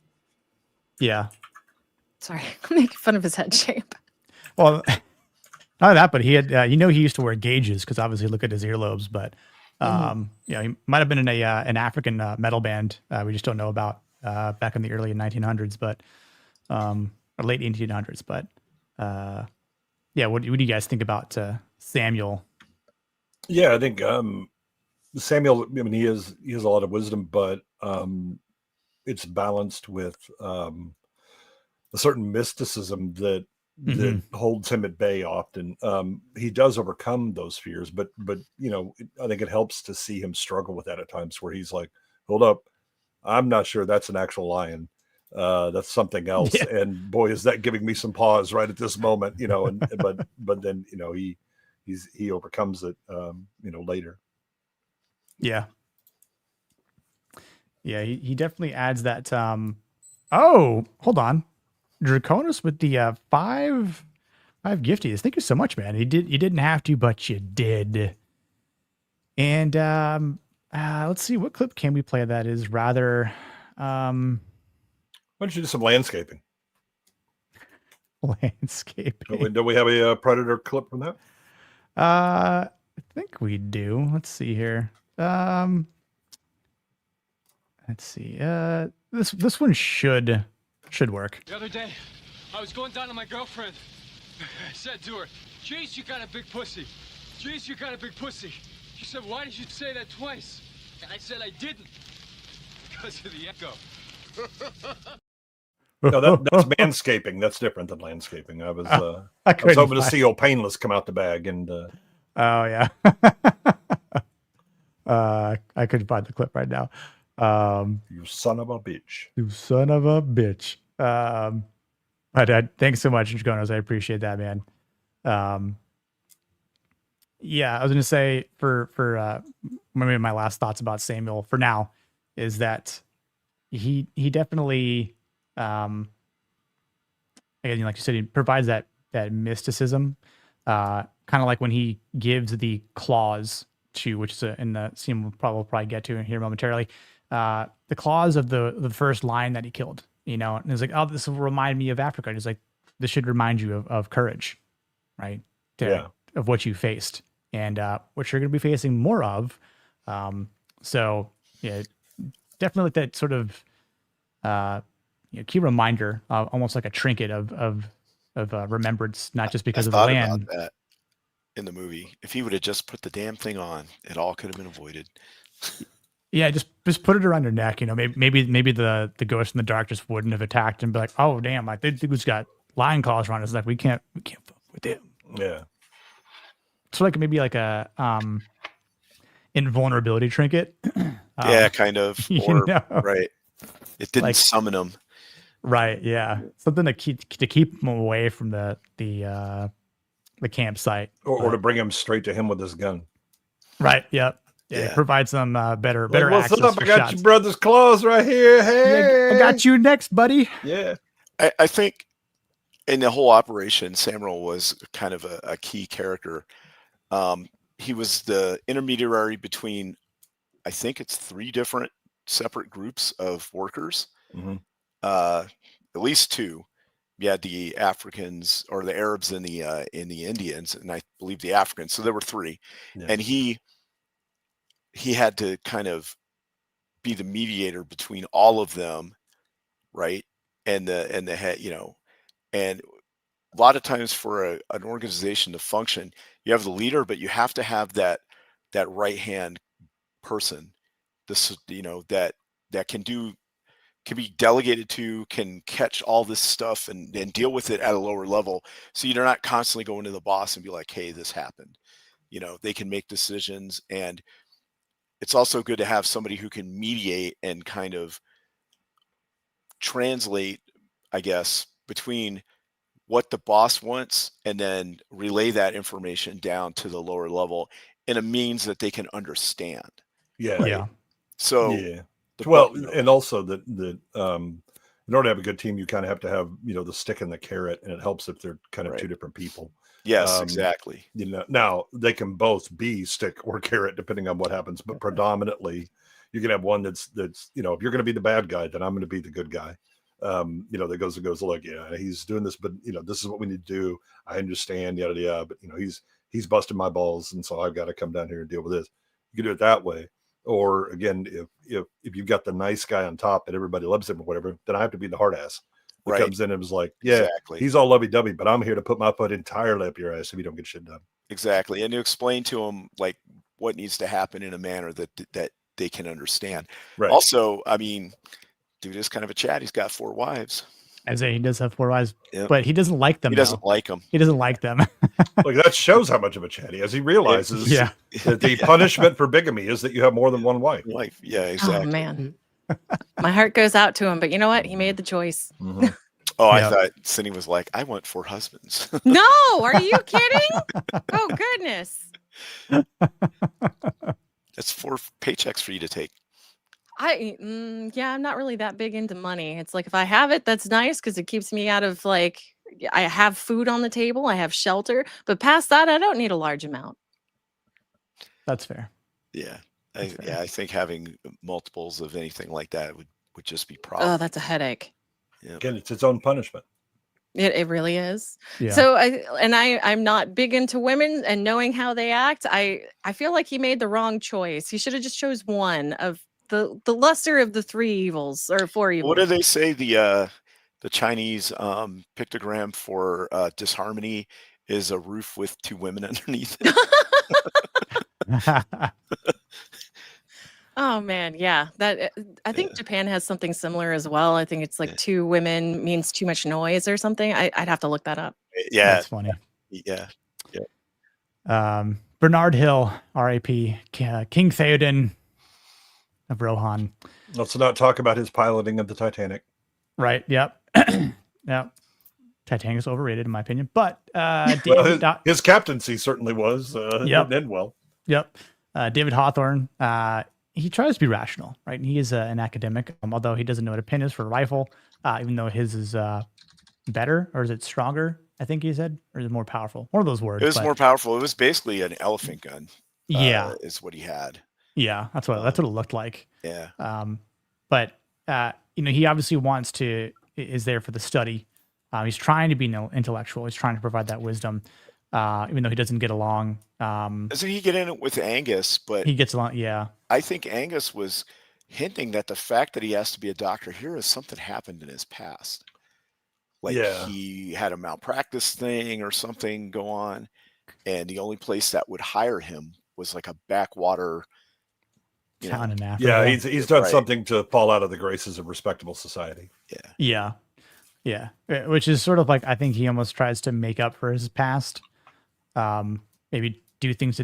Yeah. Sorry, I'm making fun of his head shape. Well, not only that, but he had, he used to wear gauges because obviously look at his earlobes. But he might have been in an African metal band we just don't know about back in the early 1900s, but or late 1800s. But what do you guys think about Samuel? Yeah, I think Samuel. I mean, he has a lot of wisdom, but it's balanced with a certain mysticism that holds him at bay often. He does overcome those fears, but I think it helps to see him struggle with that at times where he's like, hold up, I'm not sure that's an actual lion. That's something else. Yeah. And boy, is that giving me some pause right at this moment, but then, he overcomes it, later. Yeah. Yeah, he definitely adds that. Oh, hold on, Draconis with the five gifties. Thank you so much, man. You didn't have to, but you did. And let's see, what clip can we play that is rather Why don't you do some landscaping? Landscaping. Do we have a Predator clip from that? I think we do. Let's see here. Let's see. This one should work. The other day, I was going down to my girlfriend. I said to her, "Jeez, you got a big pussy. Jeez, you got a big pussy." She said, "Why did you say that twice?" I said I didn't. Because of the echo. No, that's manscaping. That's different than landscaping. I was hoping to see old Painless come out the bag and. Oh yeah. I couldn't find the clip right now. You son of a bitch. You son of a bitch. But thanks so much, Draconos. I appreciate that, man. Yeah, I was gonna say for maybe my last thoughts about Samuel for now is that he definitely again, like you said, he provides that mysticism, kind of like when he gives the claws to, which is in the scene we'll probably get to here momentarily, the claws of the first lion that he killed, and it's like, oh, this will remind me of Africa. And he's like, this should remind you of courage, right? Of what you faced and what you're going to be facing more of. So yeah, definitely like that sort of key reminder, almost like a trinket of remembrance, not just because of the land. About that in the movie, if he would have just put the damn thing on, it all could have been avoided. Yeah, just put it around your neck. Maybe the ghost in the dark just wouldn't have attacked and be like, oh damn, I think he's got lion claws around us. Like we can't fuck with him. Yeah. So like maybe like a invulnerability trinket. Yeah, kind of. Or right. It didn't Like- summon him. Right. Yeah. Something to keep him away from the campsite. Or to bring him straight to him with his gun. Right. Yep. Yeah. It provides some better What's access up? for I got shots. your brother's claws right here. Hey, Yeah, I got you next, buddy. Yeah. I think in the whole operation, Samuel was kind of a key character. He was the intermediary between, I think it's 3 different separate groups of workers. Mm-hmm. At least 2. You had the Africans or the Arabs and the Indians, and I believe the Africans. So there were 3, and he had to kind of be the mediator between all of them, right? And the head, and a lot of times for an organization to function, you have the leader, but you have to have that right hand person, that can be delegated to, can catch all this stuff and deal with it at a lower level. So you're not constantly going to the boss and be like, hey, this happened. They can make decisions, and it's also good to have somebody who can mediate and kind of translate, I guess, between what the boss wants and then relay that information down to the lower level in a means that they can understand. Yeah. Right? Yeah. So and also that in order to have a good team, you kind of have to have the stick and the carrot, and it helps if they're kind of 2 different people. Yes, exactly. Now they can both be stick or carrot depending on what happens, but predominantly you can have one that's if you're going to be the bad guy, then I'm going to be the good guy. That goes like, yeah, he's doing this, but this is what we need to do. I understand, yada yada, but he's busting my balls, and so I've got to come down here and deal with this. You can do it that way. Or again, if you've got the nice guy on top and everybody loves him or whatever, then I have to be the hard ass that comes in and was like, yeah, exactly. He's all lovey dovey, but I'm here to put my foot entirely up your ass if you don't get shit done. Exactly. And to explain to them like what needs to happen in a manner that they can understand. Right. Also, I mean, dude is kind of a chat. He's got 4 wives. I say he does have 4 wives, but he doesn't like them. He doesn't like them. He doesn't like them. Like that shows how much of a chat he is. He realizes that the punishment for bigamy is that you have more than one wife. Yeah, exactly. Oh man, my heart goes out to him. But you know what? He made the choice. Mm-hmm. I thought Cindy was like, I want 4 husbands. No, are you kidding? Oh goodness. That's 4 paychecks for you to take. Yeah, I'm not really that big into money. It's like if I have it, that's nice because it keeps me out of like I have food on the table, I have shelter, but past that, I don't need a large amount. That's fair. Yeah. That's fair. I think having multiples of anything like that would just be Oh, problem. that's a headache. Yeah. Again, it's its own punishment. It really is. Yeah. So I'm not big into women and knowing how they act. I feel like he made the wrong choice. He should have just chose one of the lesser of the three evils or four evils. What do they say the Chinese pictogram for disharmony is a roof with two women underneath it? Oh man, yeah. That I think Japan has something similar as well. I think it's like two women means too much noise or something. I'd have to look that up. Yeah. That's funny. Yeah. Bernard Hill, R.I.P. King Theoden of Rohan. Let's not talk about his piloting of the Titanic. Right. Yep. Yep. Titanic is overrated in my opinion, but his captaincy certainly was. Yep. Didn't end well. Yep. David Hawthorne. He tries to be rational, right? And he is an academic, although he doesn't know what a pin is for a rifle, even though his is better, or is it stronger? I think he said, or is it more powerful? One of those words. It was more powerful. It was basically an elephant gun. Yeah, is what he had. Yeah, that's what it looked like. Yeah. But he obviously is there for the study. He's trying to be intellectual. He's trying to provide that wisdom, even though he doesn't get along. Doesn't he get in it with Angus? But he gets along. Yeah. I think Angus was hinting that the fact that he has to be a doctor here is something happened in his past. Like he had a malpractice thing or something go on, and the only place that would hire him was like a backwater town in Africa. Yeah, he's done something to fall out of the graces of respectable society. Yeah. Which is sort of like, I think he almost tries to make up for his past. Maybe do things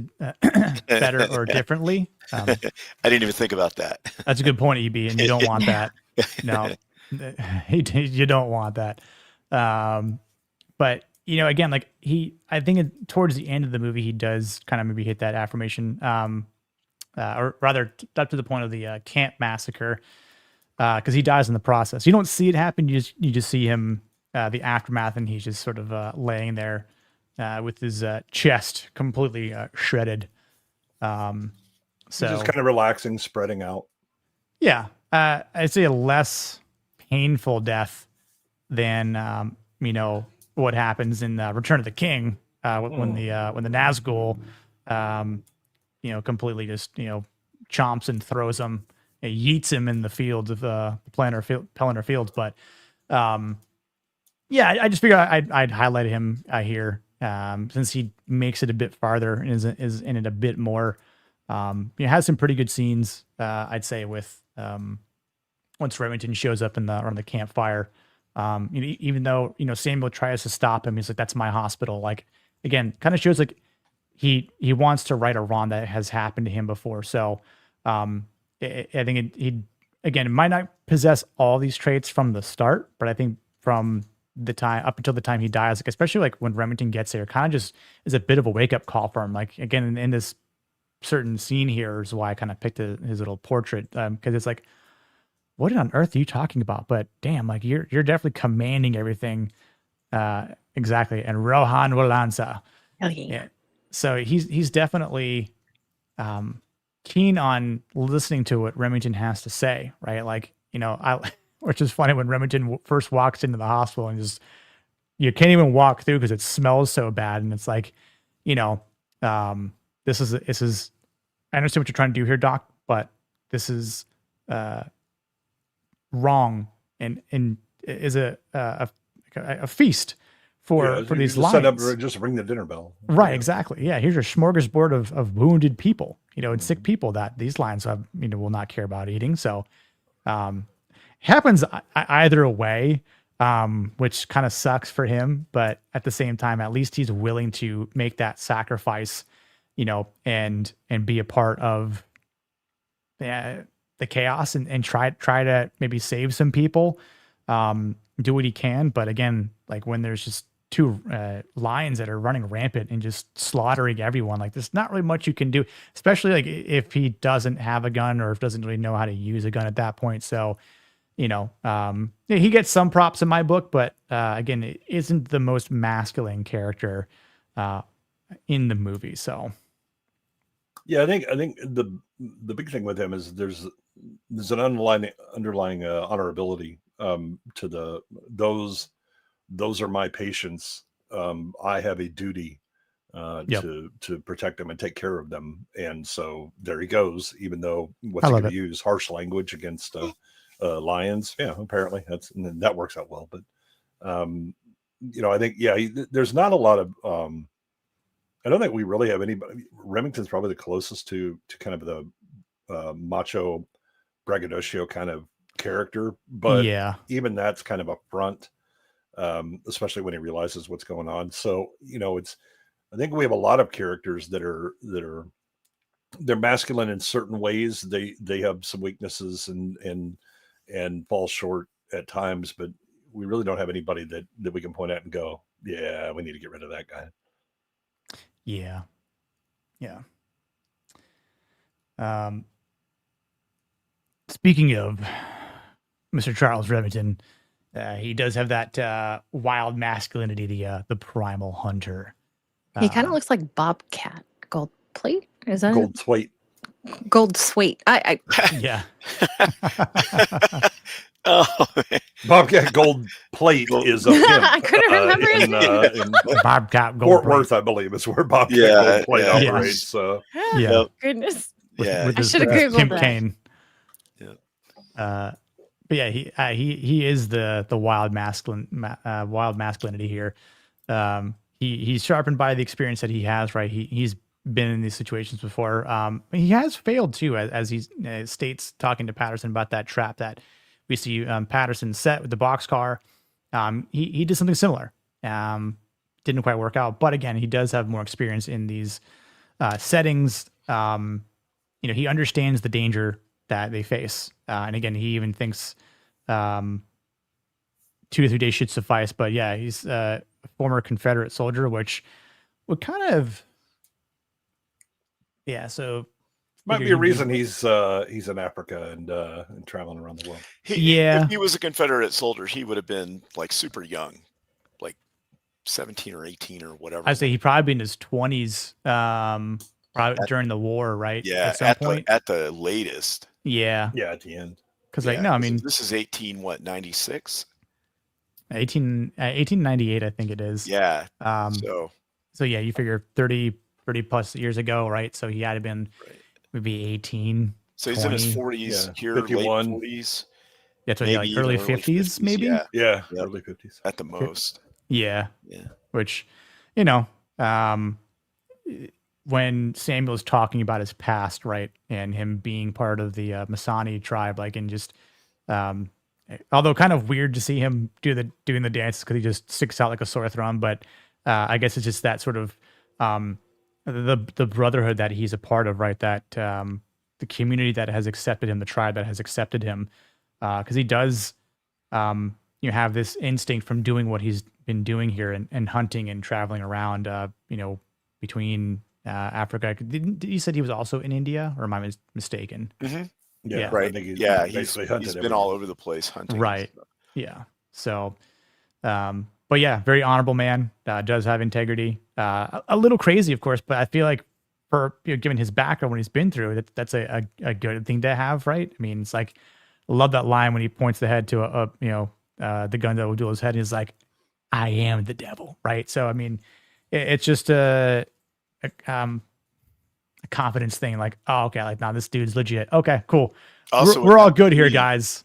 better or differently. I didn't even think about that. That's a good point, EB, and you don't want that. No, you don't want that. But again, like I think towards the end of the movie, he does kind of maybe hit that affirmation, or rather up to the point of the camp massacre, because he dies in the process. You don't see it happen. You just see him, the aftermath, and he's just sort of laying there with his chest completely shredded. So just kind of relaxing, spreading out. Yeah, I'd say a less painful death than what happens in Return of the King when the Nazgul completely just chomps and throws him, and yeets him in the fields of Pelennor Fields. But I just figure I'd highlight him here since he makes it a bit farther and is in it a bit more. Has some pretty good scenes, I'd say, with once Remington shows up around the campfire. Even though Samuel tries to stop him, he's like, "That's my hospital." Like, again, kind of shows like he wants to right a wrong that has happened to him before. So I think he might not possess all these traits from the start, but I think from the time up until the time he dies, like especially like when Remington gets there, kind of just is a bit of a wake up call for him. Like, again, in this certain scene here is why I kind of picked his little portrait, because it's like, what on earth are you talking about? But damn, like you're definitely commanding everything exactly. And Rohan Walanza. Yeah. So he's definitely keen on listening to what Remington has to say, right? Like, which is funny when Remington first walks into the hospital and just you can't even walk through because it smells so bad, and it's like, this is I understand what you're trying to do here, Doc, but this is wrong and is a feast for these lines. Set up, just ring the dinner bell. Right, exactly. Yeah, here's your smorgasbord of wounded people, and sick people that these lines have, will not care about eating. So happens either way, which kind of sucks for him, but at the same time, at least he's willing to make that sacrifice, and be a part of the chaos and try to maybe save some people, do what he can. But again, like when there's just two lions that are running rampant and just slaughtering everyone. Like there's not really much you can do, especially like if he doesn't have a gun or if doesn't really know how to use a gun at that point. So, he gets some props in my book, but again, it isn't the most masculine character in the movie. So, yeah, I think the big thing with him is there's an underlying honorability to those are my patients. I have a duty to protect them and take care of them, and so there he goes. Even though what's he going to use harsh language against lions? Yeah, apparently that works out well. But I think there's not a lot of. I don't think we really have anybody. Remington's probably the closest to kind of the macho braggadocio kind of character, but even that's kind of a front, especially when he realizes what's going on. So I think we have a lot of characters that are they're masculine in certain ways. They have some weaknesses and fall short at times, but we really don't have anybody that we can point at and go, yeah, we need to get rid of that guy. Yeah. Speaking of Mr. Charles Remington, he does have that wild masculinity, the primal hunter. He kind of looks like Bobcat Gold Plate. Is that Gold Sweat? Gold Sweat. I yeah. Oh, man. Bobcat Gold Plate is a pimp. I couldn't remember in Bobcat Gold Fort Plate. Worth, I believe, is where Bobcat Gold Plate operates. So yeah, goodness. Yeah, I should have googled Kim that. Kane. But yeah, he is the wild masculinity here. He's sharpened by the experience that he has. Right, he's been in these situations before. He has failed too, as he states talking to Patterson about that trap that we see Patterson set with the boxcar. He did something similar. Didn't quite work out, but again, he does have more experience in these settings. He understands the danger that they face. And again, he even thinks 2 or 3 days should suffice. But yeah, he's a former Confederate soldier, which would kind of, so might be a reason he's in Africa and traveling around the world. If he was a Confederate soldier, he would have been like super young, like 17 or 18 or whatever. I'd say he probably been in his 20s, probably during the war, right? Yeah, at some point. At the latest. Yeah, at the end. Because no, I mean, this is 96? 1898, I think it is. Yeah. So yeah, you figure 30 plus years ago, right? So he had to been maybe 18. So he's 20. in his 40s here, 51. late 40s. Yeah, so like early 50s, maybe. Yeah, early 50s at the most. Yeah. Which, when Samuel's talking about his past, right, and him being part of the Masani tribe, like, and just, although kind of weird to see him doing the dances because he just sticks out like a sore thumb, but I guess it's just that sort of the brotherhood that he's a part of, right? That the community that has accepted him, the tribe that has accepted him, because he does, have this instinct from doing what he's been doing here and hunting and traveling around, between Africa. You said he was also in India, or am I mistaken? Mm-hmm. Yeah, right. I think he's been all over the place hunting. Right. Yeah. So, but yeah, very honorable man. Does have integrity. A little crazy, of course, but I feel like for given his background, what he's been through, that's a good thing to have, right? I mean, it's like, I love that line when he points the head to the gun that will duel his head. And he's like, "I am the devil," right? So I mean, it's just a confidence thing. Like, oh, okay, like, now this dude's legit. Okay, cool. Also, we're all good here, guys.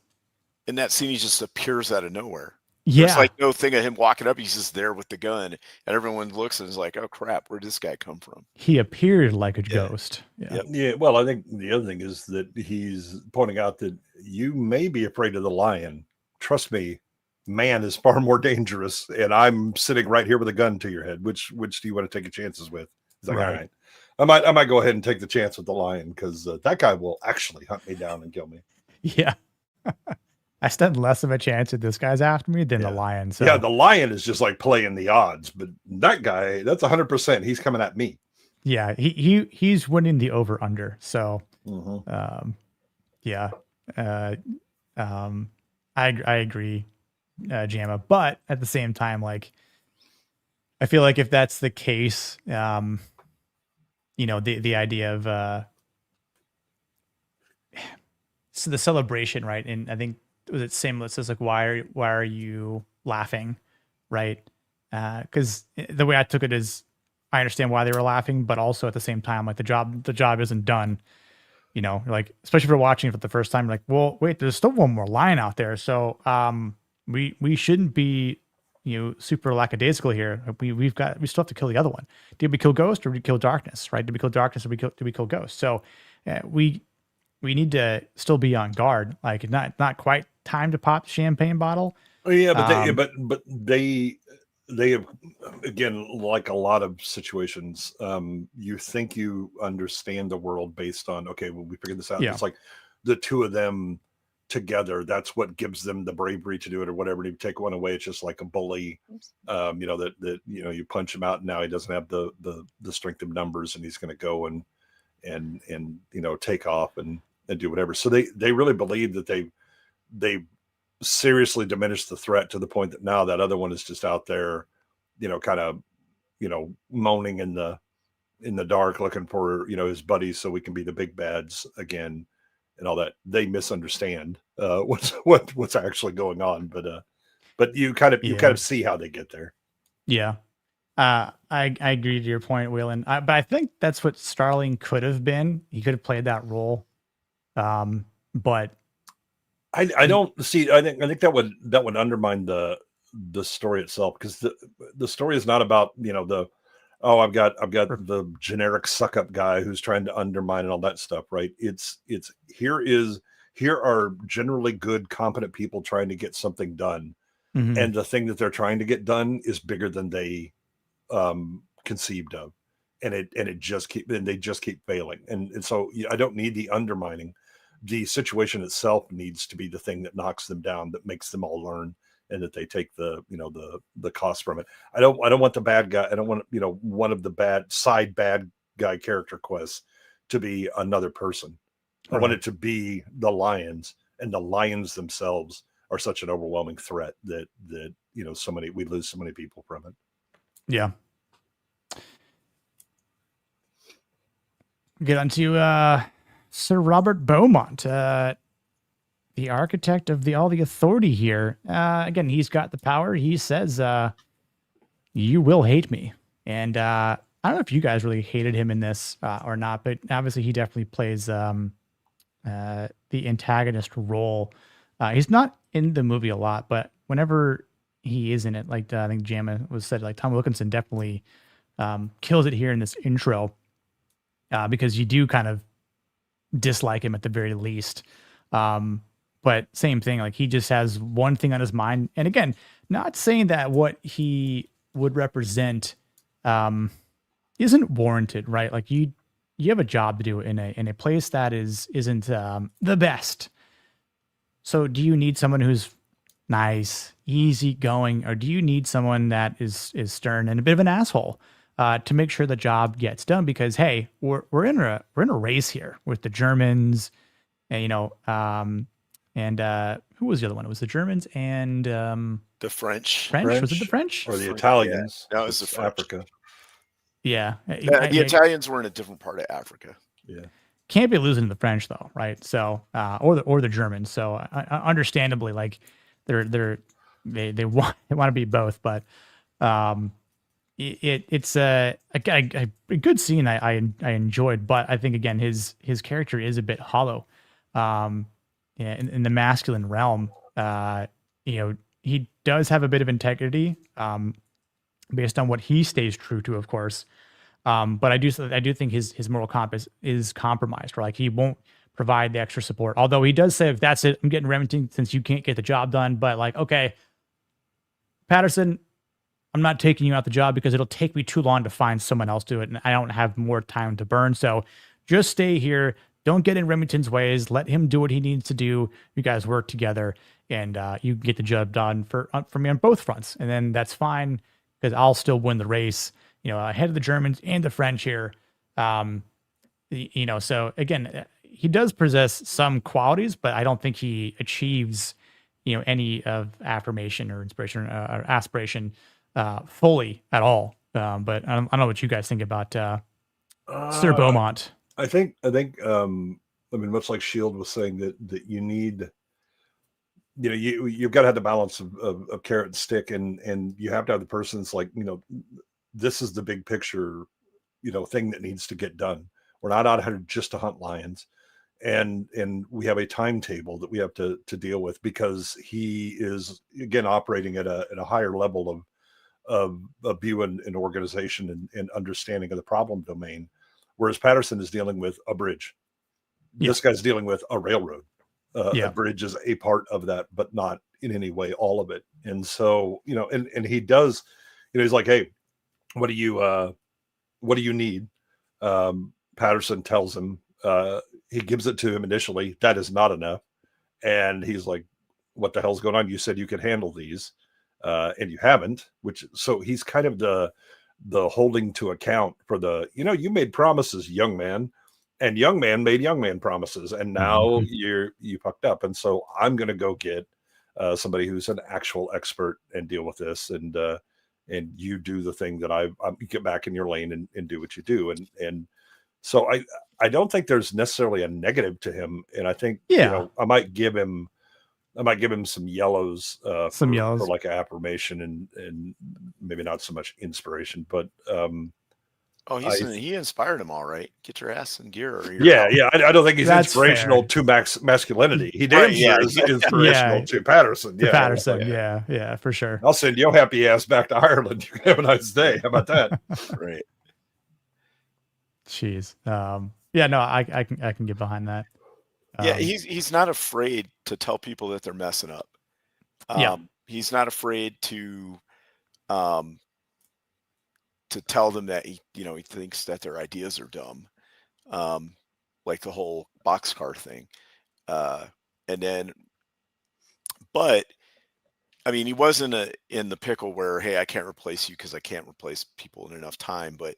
In that scene, he just appears out of nowhere. Yeah. There's like no thing of him walking up. He's just there with the gun, and everyone looks and is like, "Oh crap, where'd this guy come from?" He appeared like a ghost. Yeah. Yeah. Well, I think the other thing is that he's pointing out that you may be afraid of the lion. Trust me, man is far more dangerous, and I'm sitting right here with a gun to your head. Which do you want to take your chances with? He's like, Right. all right, I might go ahead and take the chance with the lion because that guy will actually hunt me down and kill me. Yeah. I stand less of a chance that this guy's after me than the lion. So yeah, the lion is just like playing the odds, but that guy, that's 100%. He's coming at me. Yeah, he's winning the over under. So yeah, I agree, Jamma. But at the same time, like I feel like if that's the case, the idea of so the celebration, right? And I think was it Simless says like why are you laughing, right? Because the way I took it is I understand why they were laughing, but also at the same time, like the job isn't done. Like especially if you're watching it for the first time, like, well, wait, there's still one more line out there, so we shouldn't be super lackadaisical here. We still have to kill the other one. Did we kill Ghost or did we kill Darkness? Right? Did we kill Darkness or did we kill Ghost? So we need to still be on guard. Like not quite time to pop the champagne bottle. Oh, yeah, but they have, again, like a lot of situations, you think you understand the world based on, okay, well, we figured this out. Yeah. It's like the two of them together, that's what gives them the bravery to do it or whatever. To take one away, it's just like a bully, that you punch him out and now he doesn't have the strength of numbers and he's going to go and take off and do whatever. So they really believe that they seriously diminished the threat to the point that now that other one is just out there, kind of, moaning in the dark, looking for, his buddies so we can be the big bads again and all that. They misunderstand what's actually going on. But you kind of see how they get there. Yeah. I agree to your point, Waylon. But I think that's what Starling could have been. He could have played that role. But I don't see. I think that would undermine the story itself, because the story is not about I've got the generic suck up guy who's trying to undermine and all that stuff, right? It's here are generally good, competent people trying to get something done, and the thing that they're trying to get done is bigger than they conceived of, and they just keep failing, and so I don't need the undermining. The situation itself needs to be the thing that knocks them down, that makes them all learn, and that they take the cost from it. I don't want the bad guy. I don't want one of the bad guy character quests to be another person. Right. I want it to be the lions, and the lions themselves are such an overwhelming threat that we lose so many people from it. Yeah. Get on to Sir Robert Beaumont, the architect of all the authority here. Again, he's got the power. He says, you will hate me. And I don't know if you guys really hated him in this or not, but obviously he definitely plays the antagonist role. He's not in the movie a lot, but whenever he is in it, like I think Jamma was said, like Tom Wilkinson definitely kills it here in this intro, because you do kind of dislike him at the very least. But same thing, like he just has one thing on his mind. And again, not saying that what he would represent isn't warranted, right? Like you have a job to do in a place that isn't the best. So do you need someone who's nice, easygoing, or do you need someone that is stern and a bit of an asshole to make sure the job gets done? Because hey, we're in a race here with the Germans, and who was the other one? It was the Germans and the French. Was it the French or the Italians? Yeah, that was the French. Africa. Yeah, the Italians were in a different part of Africa. Yeah, can't be losing to the French though, right? So or the Germans. So understandably, like they want to be both, but it's a good scene. I enjoyed, but I think again his character is a bit hollow. In the masculine realm, he does have a bit of integrity, based on what he stays true to, of course. But I do think his moral compass is compromised, or like he won't provide the extra support. Although he does say, if that's it, I'm getting Remington since you can't get the job done. But like, okay, Patterson, I'm not taking you out the job because it'll take me too long to find someone else to do it, and I don't have more time to burn. So just stay here. Don't get in Remington's ways. Let him do what he needs to do. You guys work together. and you get the job done for me on both fronts, and then that's fine because I'll still win the race, ahead of the Germans and the French here. So again, he does possess some qualities, but I don't think he achieves, any of affirmation or inspiration or aspiration fully at all. But I don't know what you guys think about Sir Beaumont. I think much like Shield was saying that you need, you've got to have the balance of carrot and stick, and you have to have the person that's like, this is the big picture, thing that needs to get done. We're not out here just to hunt lions, and we have a timetable that we have to deal with, because he is again operating at a higher level of view and organization and understanding of the problem domain, whereas Patterson is dealing with a bridge. Yeah. This guy's dealing with a railroad. Yeah. A bridge is a part of that, but not in any way all of it. And so, and he does, he's like, hey, what do you need? Patterson tells him, he gives it to him initially. That is not enough. And he's like, what the hell's going on? You said you could handle these, and you haven't, so he's kind of the holding to account for you made promises, young man, and young man made young man promises. And now you fucked up. And so I'm going to go get somebody who's an actual expert and deal with this. And you do the thing that I get back in your lane and do what you do. And so I don't think there's necessarily a negative to him. And I think, I might give him some yellows, for like affirmation and maybe not so much inspiration, but, he inspired him all right. Get your ass in gear. I don't think he's That's inspirational fair. to masculinity. He damn sure is inspirational to Patterson. To Patterson, yeah, for sure. I'll send your happy ass back to Ireland. You can have a nice day. How about that? Right. Jeez. I can get behind that. He's not afraid to tell people that they're messing up. He's not afraid to tell them that he thinks that their ideas are dumb, like the whole boxcar thing. But I mean, he wasn't in the pickle where, hey, I can't replace you because I can't replace people in enough time. But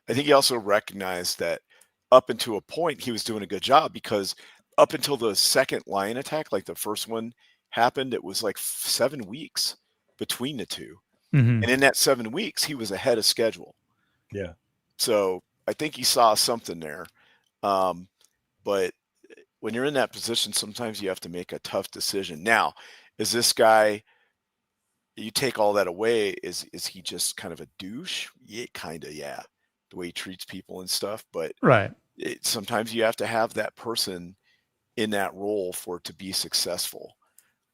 I think he also recognized that up until a point, he was doing a good job, because up until the second lion attack, like the first one happened, it was like 7 weeks between the two. Mm-hmm. And in that 7 weeks, he was ahead of schedule. Yeah. So I think he saw something there. But when you're in that position, sometimes you have to make a tough decision. Now, is this guy, you take all that away, is he just kind of a douche? Yeah, kind of, yeah. The way he treats people and stuff. But right. Sometimes you have to have that person in that role for it to be successful.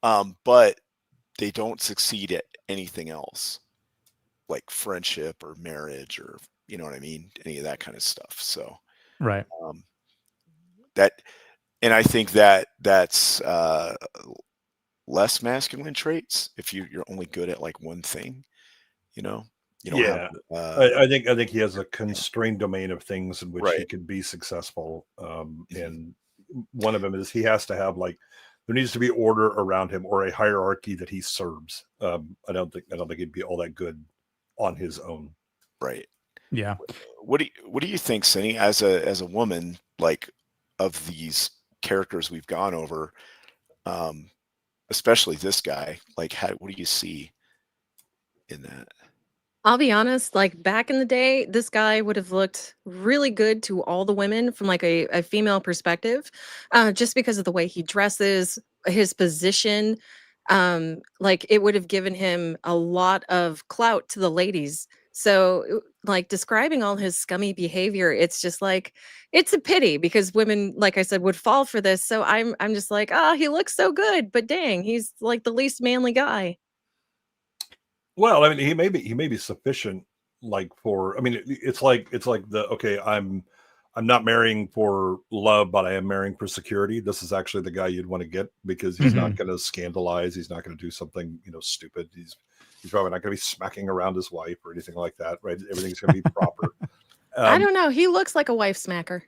But they don't succeed at anything else, like friendship or marriage or, you know what I mean? Any of that kind of stuff. So, right. And I think that's less masculine traits if you're only good at like one thing, you don't have, I think he has a constrained domain of things in which right. he can be successful. And one of them is he has to have there needs to be order around him, or a hierarchy that he serves. I don't think he'd be all that good on his own. Right. Yeah. What do you think, Cindy, as a woman, like, of these characters we've gone over, especially this guy, like, what do you see in that? I'll be honest, like back in the day, this guy would have looked really good to all the women from like a female perspective, just because of the way he dresses, his position. Like it would have given him a lot of clout to the ladies. So like describing all his scummy behavior, it's just like, it's a pity because women, like I said, would fall for this. So I'm just like, he looks so good, but dang, he's like the least manly guy. Well, I mean, he may be sufficient, it's like okay, I'm not marrying for love, but I am marrying for security. This is actually the guy you'd want to get, because he's not going to scandalize. He's not going to do something, stupid. He's probably not going to be smacking around his wife or anything like that, right? Everything's going to be proper. I don't know. He looks like a wife smacker.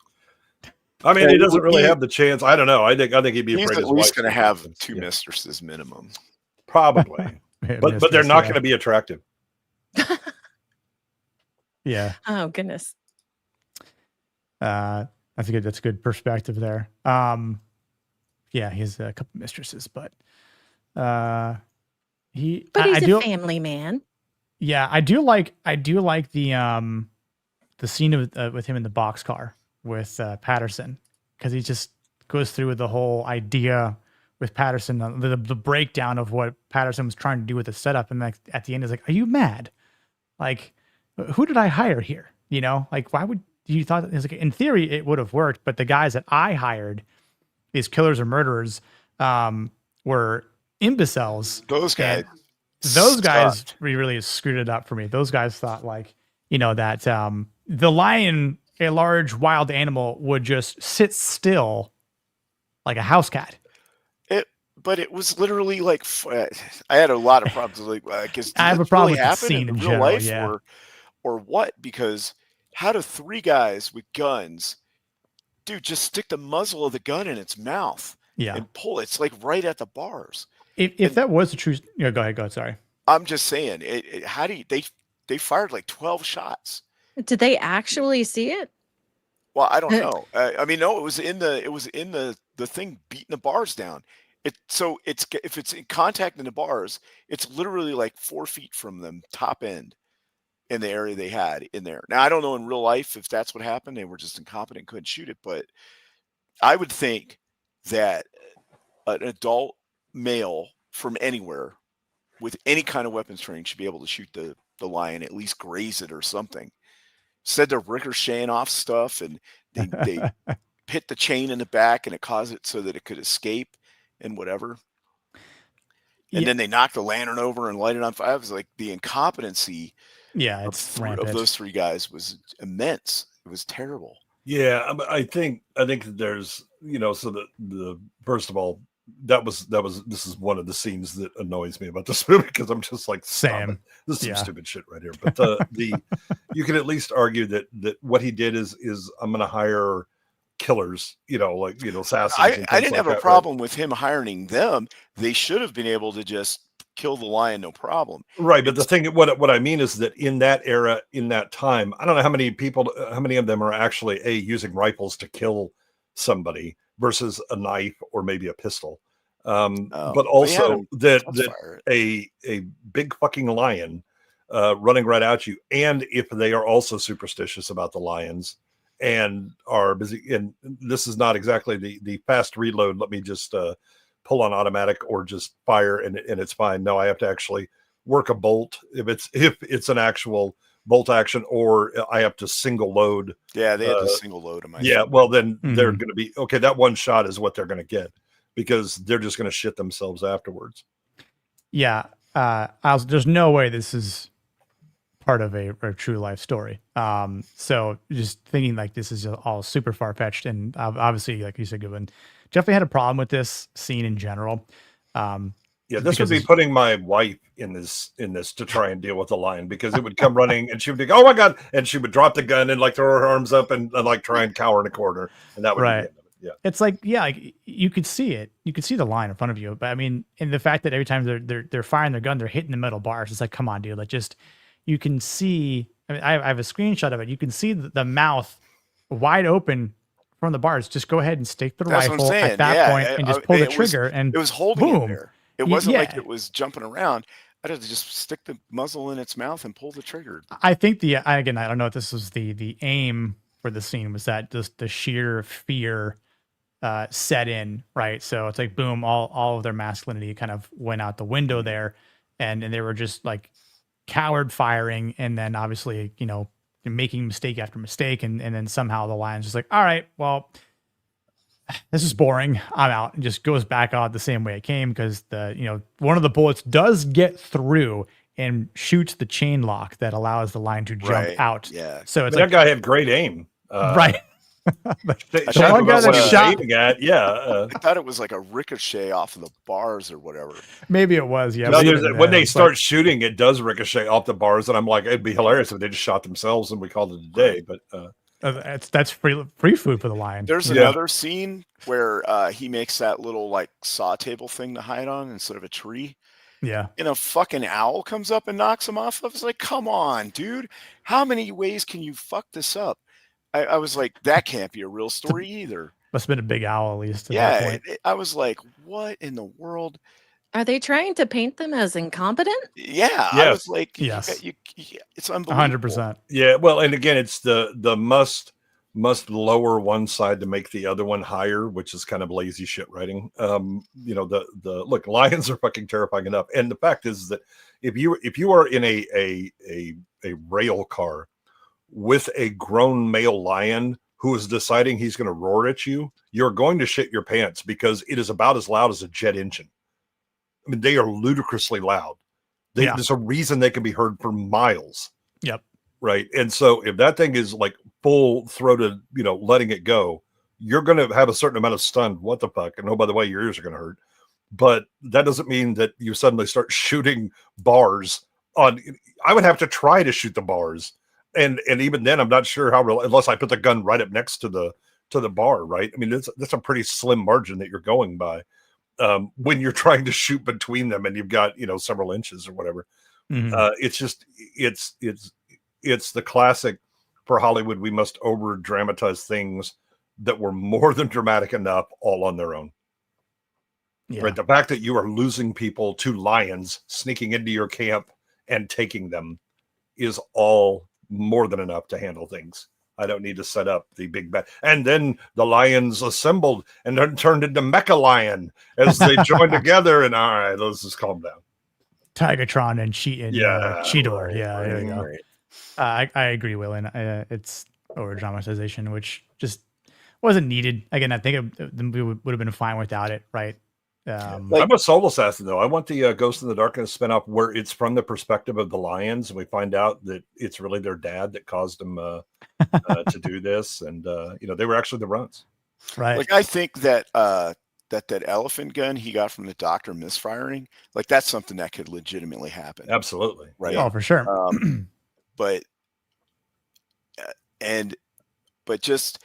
I mean, Yeah, he doesn't really he- have the chance. I don't know. I think he'd be He's afraid at his least wife's going to gonna have get this. two Yeah. mistresses minimum. Probably, but they're Mistress, not yeah. going to be attractive. Yeah. Oh goodness. That's a good perspective there. Yeah, he has a couple mistresses, but he's a family man. Yeah, I do like the scene with him in the boxcar with Patterson, because he just goes through with the whole idea with Patterson, the breakdown of what Patterson was trying to do with the setup, and like at the end is like, are you mad? Like, who did I hire here? You know, like, why would you thought it was like, in theory it would have worked, but the guys that I hired, these killers or murderers, were imbeciles. Those guys. Those guys really screwed it up for me. Those guys thought, like, you know, that the lion, a large wild animal, would just sit still like a house cat. But it was literally like, I had a lot of problems. Like, because I have a problem with the scene in real general, life, yeah. or what? Because how do three guys with guns, dude, just stick the muzzle of the gun in its mouth, and pull? It's like right at the bars. If that was the truth, go ahead. Sorry. I'm just saying, how do you, they fired like 12 shots. Did they actually see it? Well, I don't know. I mean, no, it was in the thing beating the bars down. If it's in contact in the bars, it's literally like 4 feet from them, top end, in the area they had in there. Now, I don't know in real life if that's what happened. They were just incompetent, couldn't shoot it. But I would think that an adult male from anywhere with any kind of weapons training should be able to shoot the lion, at least graze it or something. Said they're ricocheting off stuff, and they hit the chain in the back, and it caused it so that it could escape and whatever. And then they knocked the lantern over and light it on fire. It was like the incompetency of those three guys was immense. It was terrible. Yeah, I think that there's, you know, so the first of all, this is one of the scenes that annoys me about this movie, because I'm just like, Sam, this is some stupid shit right here. But the you can at least argue that what he did is I'm going to hire killers, you know, like, you know, assassins. I didn't have a problem with him hiring them. They should have been able to just kill the lion, no problem. Right, but the thing, what I mean is that in that era, in that time, I don't know how many of them are actually using rifles to kill somebody versus a knife or maybe a pistol. But also that a big fucking lion running right at you, and if they are also superstitious about the lions and are busy, and this is not exactly the fast reload, let me just pull on automatic or just fire and it's fine. No, I have to actually work a bolt if it's an actual bolt action, or I have to single load. Yeah, they had to single load them. Well, then they're going to be okay. That one shot is what they're going to get, because they're just going to shit themselves afterwards. Yeah, there's no way this is part of a true life story. So just thinking like this is all super far fetched, and obviously, like you said, Goodwin definitely had a problem with this scene in general. This would be putting my wife in this to try and deal with the lion, because it would come running and she would be, oh my God, and she would drop the gun and like throw her arms up and like try and cower in a corner, and that would be the end of it. Yeah, it's like like you could see it, you could see the line in front of you, but I mean, and the fact that every time they're firing their gun, they're hitting the metal bars. It's like, come on, dude, like just you can see. I mean, I have a screenshot of it. You can see the mouth wide open from the bars. Just go ahead and stick the rifle at that point and just pull the trigger, and it was holding boom. it there. It wasn't like it was jumping around. I'd have to just stick the muzzle in its mouth and pull the trigger. I think again, I don't know if this was the aim for the scene, was that just the sheer fear set in, right? So it's like, boom, all of their masculinity kind of went out the window there, and they were just like coward firing, and then obviously, you know, making mistake after mistake, and then somehow the lion's just like, all right, well, this is boring, I'm out, and just goes back out the same way it came, because one of the bullets does get through and shoots the chain lock that allows the lion to jump out. Yeah, so it's that guy had great aim, right? The one guy that shot at, I thought it was like a ricochet off of the bars or whatever. Maybe it was, yeah. No, when they start shooting, it does ricochet off the bars, and I'm like, it'd be hilarious if they just shot themselves and we called it a day. But That's free food for the lion. There's another scene where he makes that little like saw table thing to hide on instead of a tree. Yeah. And a fucking owl comes up and knocks him off. I was like, come on, dude. How many ways can you fuck this up? I was like, that can't be a real story either. Must have been a big owl at least. Yeah. I was like, what in the world? Are they trying to paint them as incompetent? Yeah. Yes. I was like, yes. It's unbelievable. 100%. Yeah. Well, and again, it's the must lower one side to make the other one higher, which is kind of lazy shit writing. The look, lions are fucking terrifying enough. And the fact is that if you are in a rail car with a grown male lion who is deciding he's going to roar at you, you're going to shit your pants because it is about as loud as a jet engine. I mean, they are ludicrously loud. There's a reason they can be heard for miles. Yep. Right. And so if that thing is like full throated, letting it go, you're going to have a certain amount of stunned. What the fuck? And oh, by the way, your ears are going to hurt. But that doesn't mean that you suddenly start shooting bars on. I would have to try to shoot the bars. And even then, I'm not sure how real, unless I put the gun right up next to the bar. Right. I mean, that's a pretty slim margin that you're going by when you're trying to shoot between them and you've got, several inches or whatever. Mm-hmm. It's the classic for Hollywood. We must over dramatize things that were more than dramatic enough all on their own. Yeah. Right. The fact that you are losing people to lions sneaking into your camp and taking them is all more than enough to handle things. I don't need to set up the big bad. And then the lions assembled and then turned into Mecha Lion as they joined together. And all right, let's just calm down. Tigatron and Cheetor. Right, yeah, there you go. right. I agree, Willen. It's over dramatization, which just wasn't needed. Again, I think the movie would have been fine without it, right? I'm a soul assassin, though. I want the Ghost in the Darkness spinoff where it's from the perspective of the lions, and we find out that it's really their dad that caused them to do this, and they were actually the runs. Right. Like I think that that elephant gun he got from the doctor misfiring, like that's something that could legitimately happen. Absolutely. Right. Oh, for sure. But just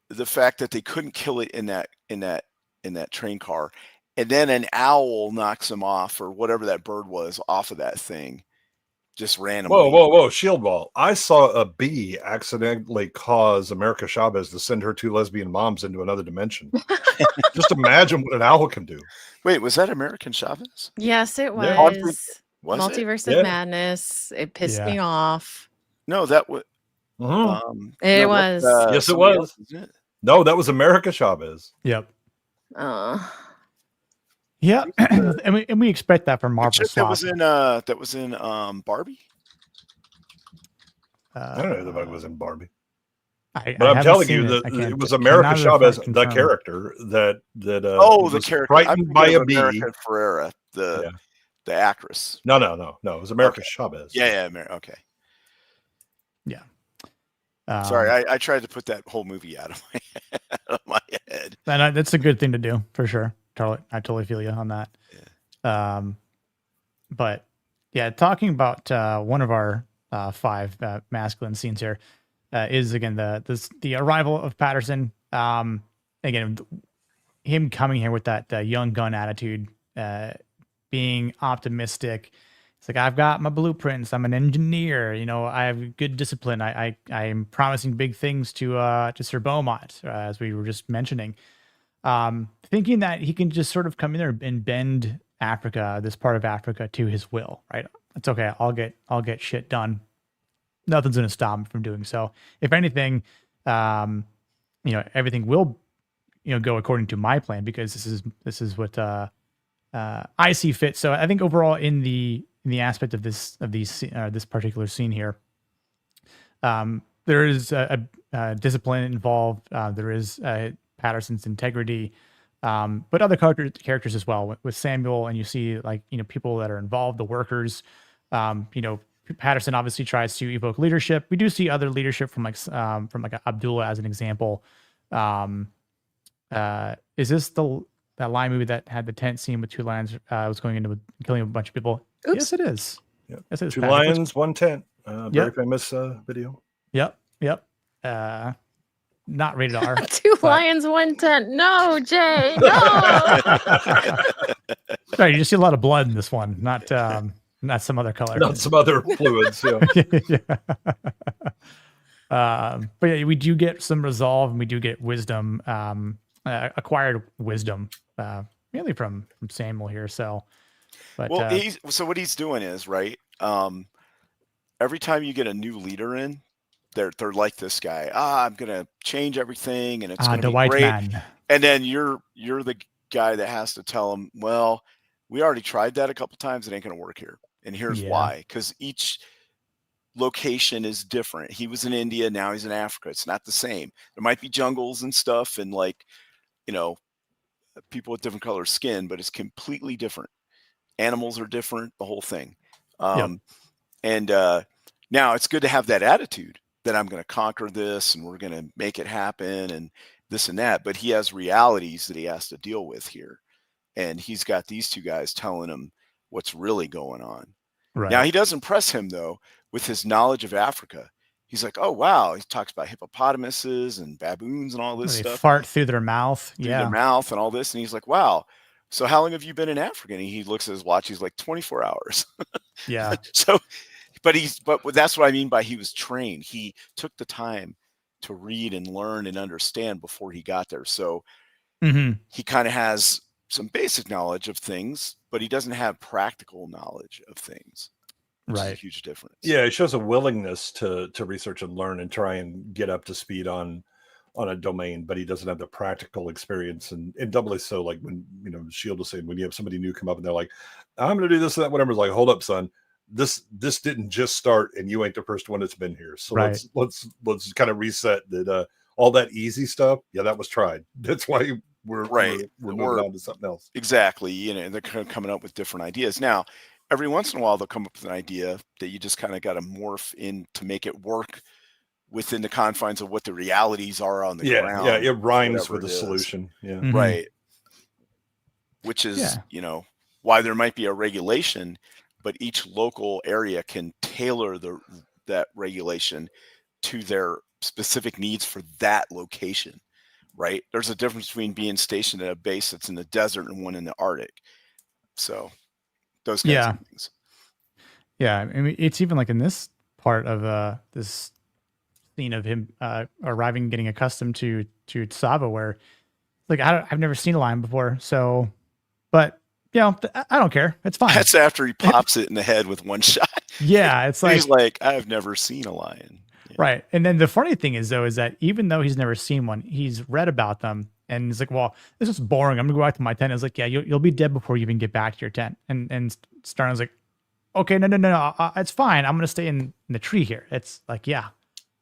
the fact that they couldn't kill it in that train car, and then an owl knocks him off, or whatever that bird was, off of that thing, just randomly. Whoa! Shield wall. I saw a bee accidentally cause America Chavez to send her 2 lesbian moms into another dimension. Just imagine what an owl can do. Wait, was that American Chavez? Yes, it was. Yeah. Was Multiverse it? of Madness. It pissed me off. No, that was. It was. Yes, it was. No, that was America Chavez. Yep. Yeah, and we expect that from Marvel. That was in Barbie. I don't know who the fuck was in Barbie. But I'm telling you that it was America Chavez, the character that the character frightened by a bee. America Ferrera, the actress. No. It was America Chavez. Yeah. Okay. Yeah. Sorry, I tried to put that whole movie out of my head. And that's a good thing to do for sure. I totally feel you on that. Yeah. But yeah, talking about one of our 5 masculine scenes here is again the arrival of Patterson. Again, him coming here with that young gun attitude, being optimistic. It's like, I've got my blueprints. I'm an engineer. I have good discipline. I am promising big things to Sir Beaumont, as we were just mentioning. Thinking that he can just sort of come in there and bend Africa, this part of Africa, to his will. Right? It's okay. I'll get shit done. Nothing's going to stop him from doing so. If anything, everything will, go according to my plan, because this is what I see fit. So I think overall in the aspect of this particular scene here, there is a discipline involved. There is Patterson's integrity, but other characters as well. With Samuel, and you see people that are involved, the workers. Patterson obviously tries to evoke leadership. We do see other leadership from Abdullah as an example. Is this that lion movie that had the tent scene with 2 lions was going into killing a bunch of people? Oops. Yes, it is. Yep. Yes, it is. 2 lions, 1 tent. Very famous video. Yep. not rated R. Two lions, one tent. No, Jay, no. Right, you just see a lot of blood in this one, not some other color. Not some other fluids. Yeah. But yeah, we do get some resolve, and we do get wisdom, acquired wisdom, mainly from Samuel here. So, but so what he's doing is right. Every time you get a new leader in, they're like this guy. I'm gonna change everything, and it's gonna the be white great. man. And then you're the guy that has to tell them, well, we already tried that a couple times. It ain't gonna work here, and here's why. Because each location is different. He was in India, now he's in Africa. It's not the same. There might be jungles and stuff, and people with different color skin, but it's completely different. Animals are different, the whole thing. And now it's good to have that attitude that I'm going to conquer this and we're going to make it happen and this and that. But he has realities that he has to deal with here. And he's got these two guys telling him what's really going on. Right. Now, he does impress him, though, with his knowledge of Africa. He's like, oh, wow. He talks about hippopotamuses and baboons and all this They stuff. fart through their mouth. Through their mouth and all this. And he's like, wow. So how long have you been in Africa? And he looks at his watch. He's like, 24 hours. Yeah. So, but that's what I mean by he was trained. He took the time to read and learn and understand before he got there. So he kind of has some basic knowledge of things, but he doesn't have practical knowledge of things. Which is a huge difference. Yeah, it shows a willingness to research and learn and try and get up to speed on a domain, but he doesn't have the practical experience, and doubly so, like when Shield was saying, when you have somebody new come up and they're like, I'm gonna do this and that, whatever. It's like, hold up, son, this didn't just start and you ain't the first one that's been here. So let's kind of reset that. All that easy stuff, that was tried. That's why we're moving on to something else. Exactly. They're kind of coming up with different ideas. Now, every once in a while, they'll come up with an idea that you just kind of got to morph in to make it work within the confines of what the realities are on the ground. Yeah, it rhymes with the solution. Yeah. Right. Which is, why there might be a regulation, but each local area can tailor that regulation to their specific needs for that location, right? There's a difference between being stationed at a base that's in the desert and one in the Arctic. So those kinds of things. Yeah, I mean, it's even like in this part of this scene of him arriving, getting accustomed to Tsava, where like I've never seen a lion before, so but I don't care. It's fine. That's after he pops it in the head with one shot. Yeah, it's like he's like, I've never seen a lion. Yeah. Right. And then the funny thing is that even though he's never seen one, he's read about them. And he's like, well, this is boring. I'm gonna go back to my tent. I was like, yeah, you'll be dead before you even get back to your tent. And Starling's like, okay, no, it's fine. I'm gonna stay in the tree here. It's like,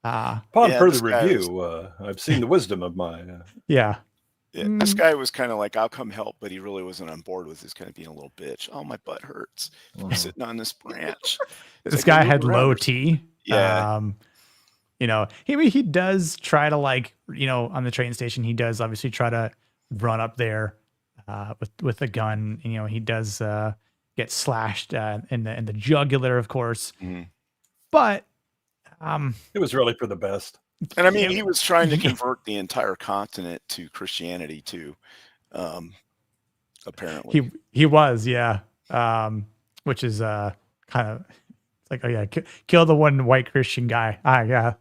upon further review, I've seen the wisdom of my. This guy was kind of like, I'll come help, but he really wasn't on board with this, kind of being a little bitch. Oh, my butt hurts. I'm sitting on this branch. This guy had low T. Yeah. He does try to on the train station, he does obviously try to run up there with a gun. He does get slashed in the jugular, of course. But it was really for the best. And I mean, he was trying to convert the entire continent to Christianity too. Apparently, he was, which is kind of like, oh yeah, kill the one white Christian guy. Yeah,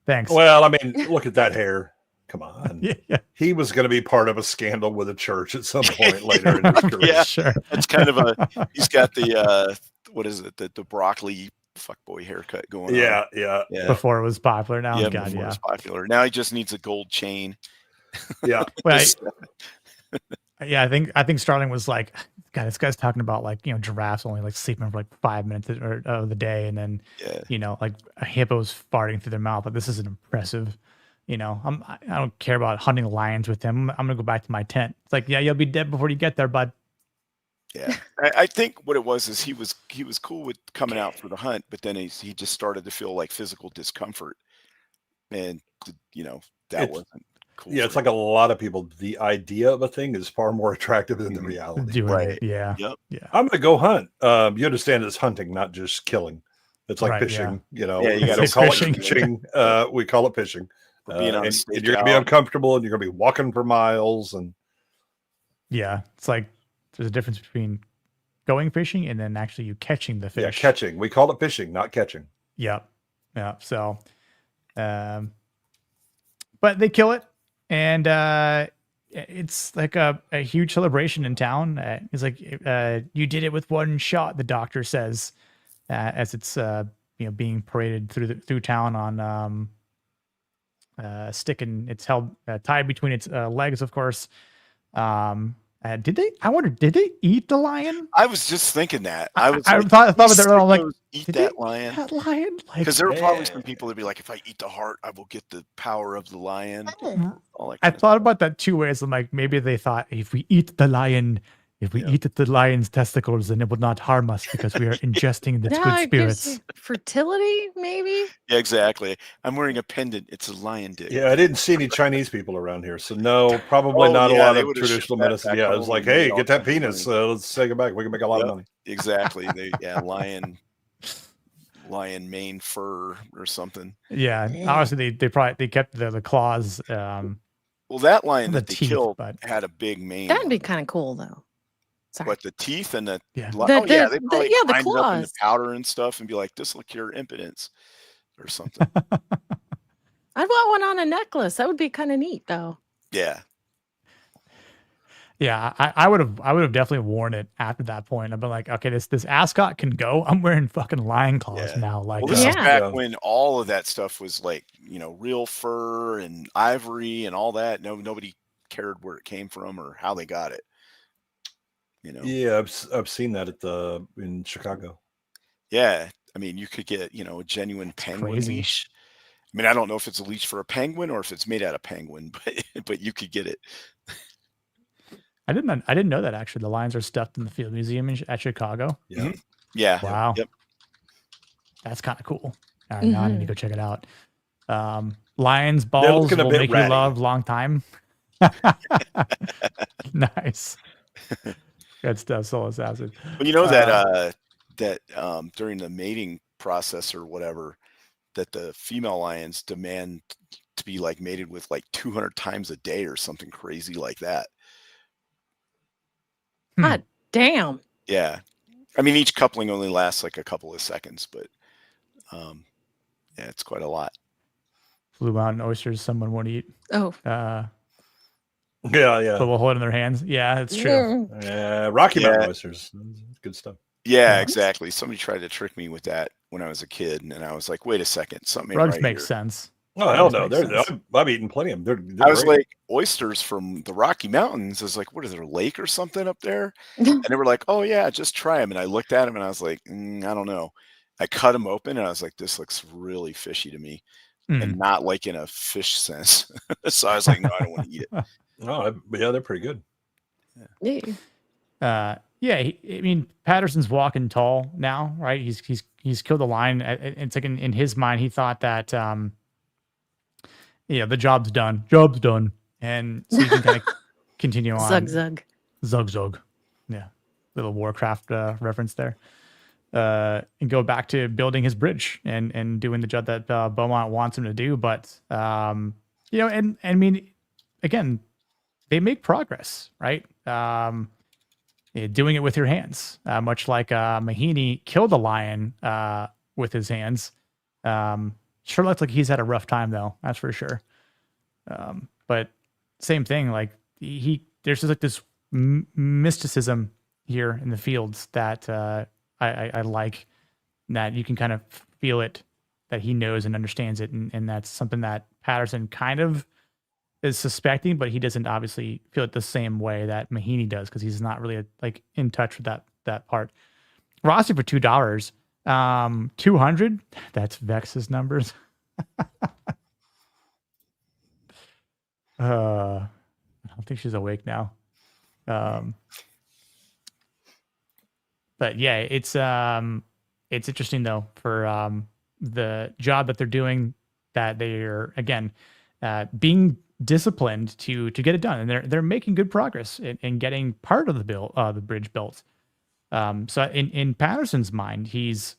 thanks. Well, I mean, look at that hair. Come on. Yeah. He was going to be part of a scandal with a church at some point later in his career. Yeah, sure. It's kind of he's got the what is it? The broccoli fuckboy haircut going on. Yeah. Before it was popular. Now, before it was popular. Now he just needs a gold chain. Yeah. I think Starling was like, God, this guy's talking about giraffes only sleeping for 5 minutes of the day, and then hippos farting through their mouth. Like, this isn't impressive. I don't care about hunting lions with him. I'm gonna go back to my tent. It's like, yeah, you'll be dead before you get there, bud. Yeah, I think what it was is he was cool with coming out for the hunt, but then he just started to feel physical discomfort, and that wasn't cool. Yeah, it's like a lot of people. The idea of a thing is far more attractive than the reality. Right? Yeah. Yep. Yeah. I'm gonna go hunt. You understand it's hunting, not just killing. It's like Right, fishing, you know. Yeah, you we gotta don't call fishing. it fishing. We call it fishing. Or being on a And you're gonna be stakeout. uncomfortable, and you're gonna be walking for miles, and Yeah, it's like there's a difference between going fishing and then actually you catching the fish. yeah, catching. We call it fishing, not catching. Yep. Yeah. So, but they kill it, and it's like a huge celebration in town. It's like you did it with one shot. The doctor says, as it's being paraded through town on stick, and it's held tied between its legs, of course. Did they eat the lion? I was just thinking that. I was. I like, thought "These they were all like, sickos eat did that they lion." eat that lion? Like, Because there were probably some Yeah. people that'd be like, if I eat the heart, I will get the power of the lion. All that I kind of thought about that two ways. I'm like, maybe they thought if we eat the lion, if we eat the lion's testicles, then it will not harm us because we are ingesting its No, good it gives spirits. you fertility, maybe. Yeah, exactly. I'm wearing a pendant. It's a lion dick. Yeah, I didn't see any Chinese people around here, so no, probably Oh, not a yeah, lot they of would've shipped traditional that medicine. back Yeah, it home was like, and made hey, all get that kinds of penis. money. Let's take it back. We can make a lot Yep. of money. Exactly. Lion mane fur or something. Yeah, honestly, they kept the claws. Well, that lion The that they teeth, killed but- had a big mane. That'd be kind of cool, though. Sorry. But the teeth and the Yeah. The- oh yeah, the- they the- probably yeah, the grind it up into claws. powder and stuff and be like, "This will cure impotence," or something. I'd want one on a necklace. That would be kind of neat, though. Yeah. Yeah, I would have definitely worn it after that point. I've been like, okay, this ascot can go. I'm wearing fucking lion claws Yeah. now. Like, Well, this is Yeah. back Yeah. when all of that stuff was like, real fur and ivory and all that. Nobody cared where it came from or how they got it. Yeah, I've seen that in Chicago. Yeah. I mean, you could get, a genuine penguin crazy. leash. I mean, I don't know if it's a leash for a penguin or if it's made out of penguin, but you could get it. I didn't know that actually. The lions are stuffed in the Field Museum at Chicago. Yeah. Mhm. Yeah. Wow. Yep. That's kind of cool. All right, now I need to Mhm. go check it out. Lions balls looking a will bit make you ratty. love long time. Nice. Good stuff, Soul Assassin. But you know that during the mating process or whatever, that the female lions demand to be like mated with like 200 times a day or something crazy like that. God damn. Yeah. I mean, each coupling only lasts like a couple of seconds, but yeah, it's quite a lot. Blue Mountain oysters, someone won't eat. Oh. Yeah, But will hold in their hands. Yeah, it's true. Rocky Mountain Yeah. oysters, good stuff. Yeah, Yeah. exactly. Somebody tried to trick me with that when I was a kid, and I was like, wait a second, something ain't Rugs right make here. sense. Oh hell Rugs no, make sense. I've eaten plenty of them. They're I was great. like, oysters from the Rocky Mountains. I was like, what is there, a lake or something up there? And they were like, oh yeah, just try them. And I looked at them and I was like, I don't know. I cut them open and I was like, this looks really fishy to me, and not like in a fish sense. So I was like, no, I don't want to eat it. But yeah, they're pretty good. Yeah. I mean, Patterson's walking tall now, right? He's killed a lion. It's like in his mind, he thought that, the job's done. Job's done, and so you can kind of continue on. Zug zug. Zug zug. Yeah, little Warcraft reference there. And go back to building his bridge and doing the job that Beaumont wants him to do. But and I mean, again, they make progress, right? Doing it with your hands, much like Mahaney killed a lion with his hands. Sure looks like he's had a rough time though, that's for sure. But same thing, like there's just like this mysticism here in the fields that I like, that you can kind of feel it, that he knows and understands it, and that's something that Patterson kind of is suspecting, but he doesn't obviously feel it the same way that Mahaney does, because he's not really like in touch with that part. Rossi for $2, 200. That's Vex's numbers. I don't think she's awake now. But yeah, it's interesting though for the job that they're doing, that they're again being disciplined to get it done, and they're making good progress in getting part of the bridge built. So in Patterson's mind, he's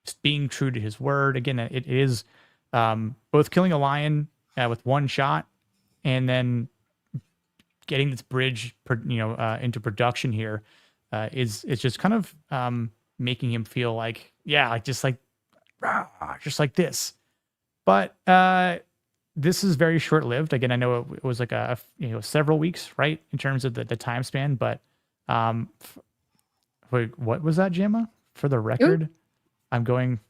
just being true to his word. Again, it is both killing a lion with one shot and then getting this bridge, into production here is just kind of making him feel like, just like this. But this is very short-lived. Again, I know it was like several weeks, right, in terms of the time span. But wait, what was that, Gemma? For the record, I'm going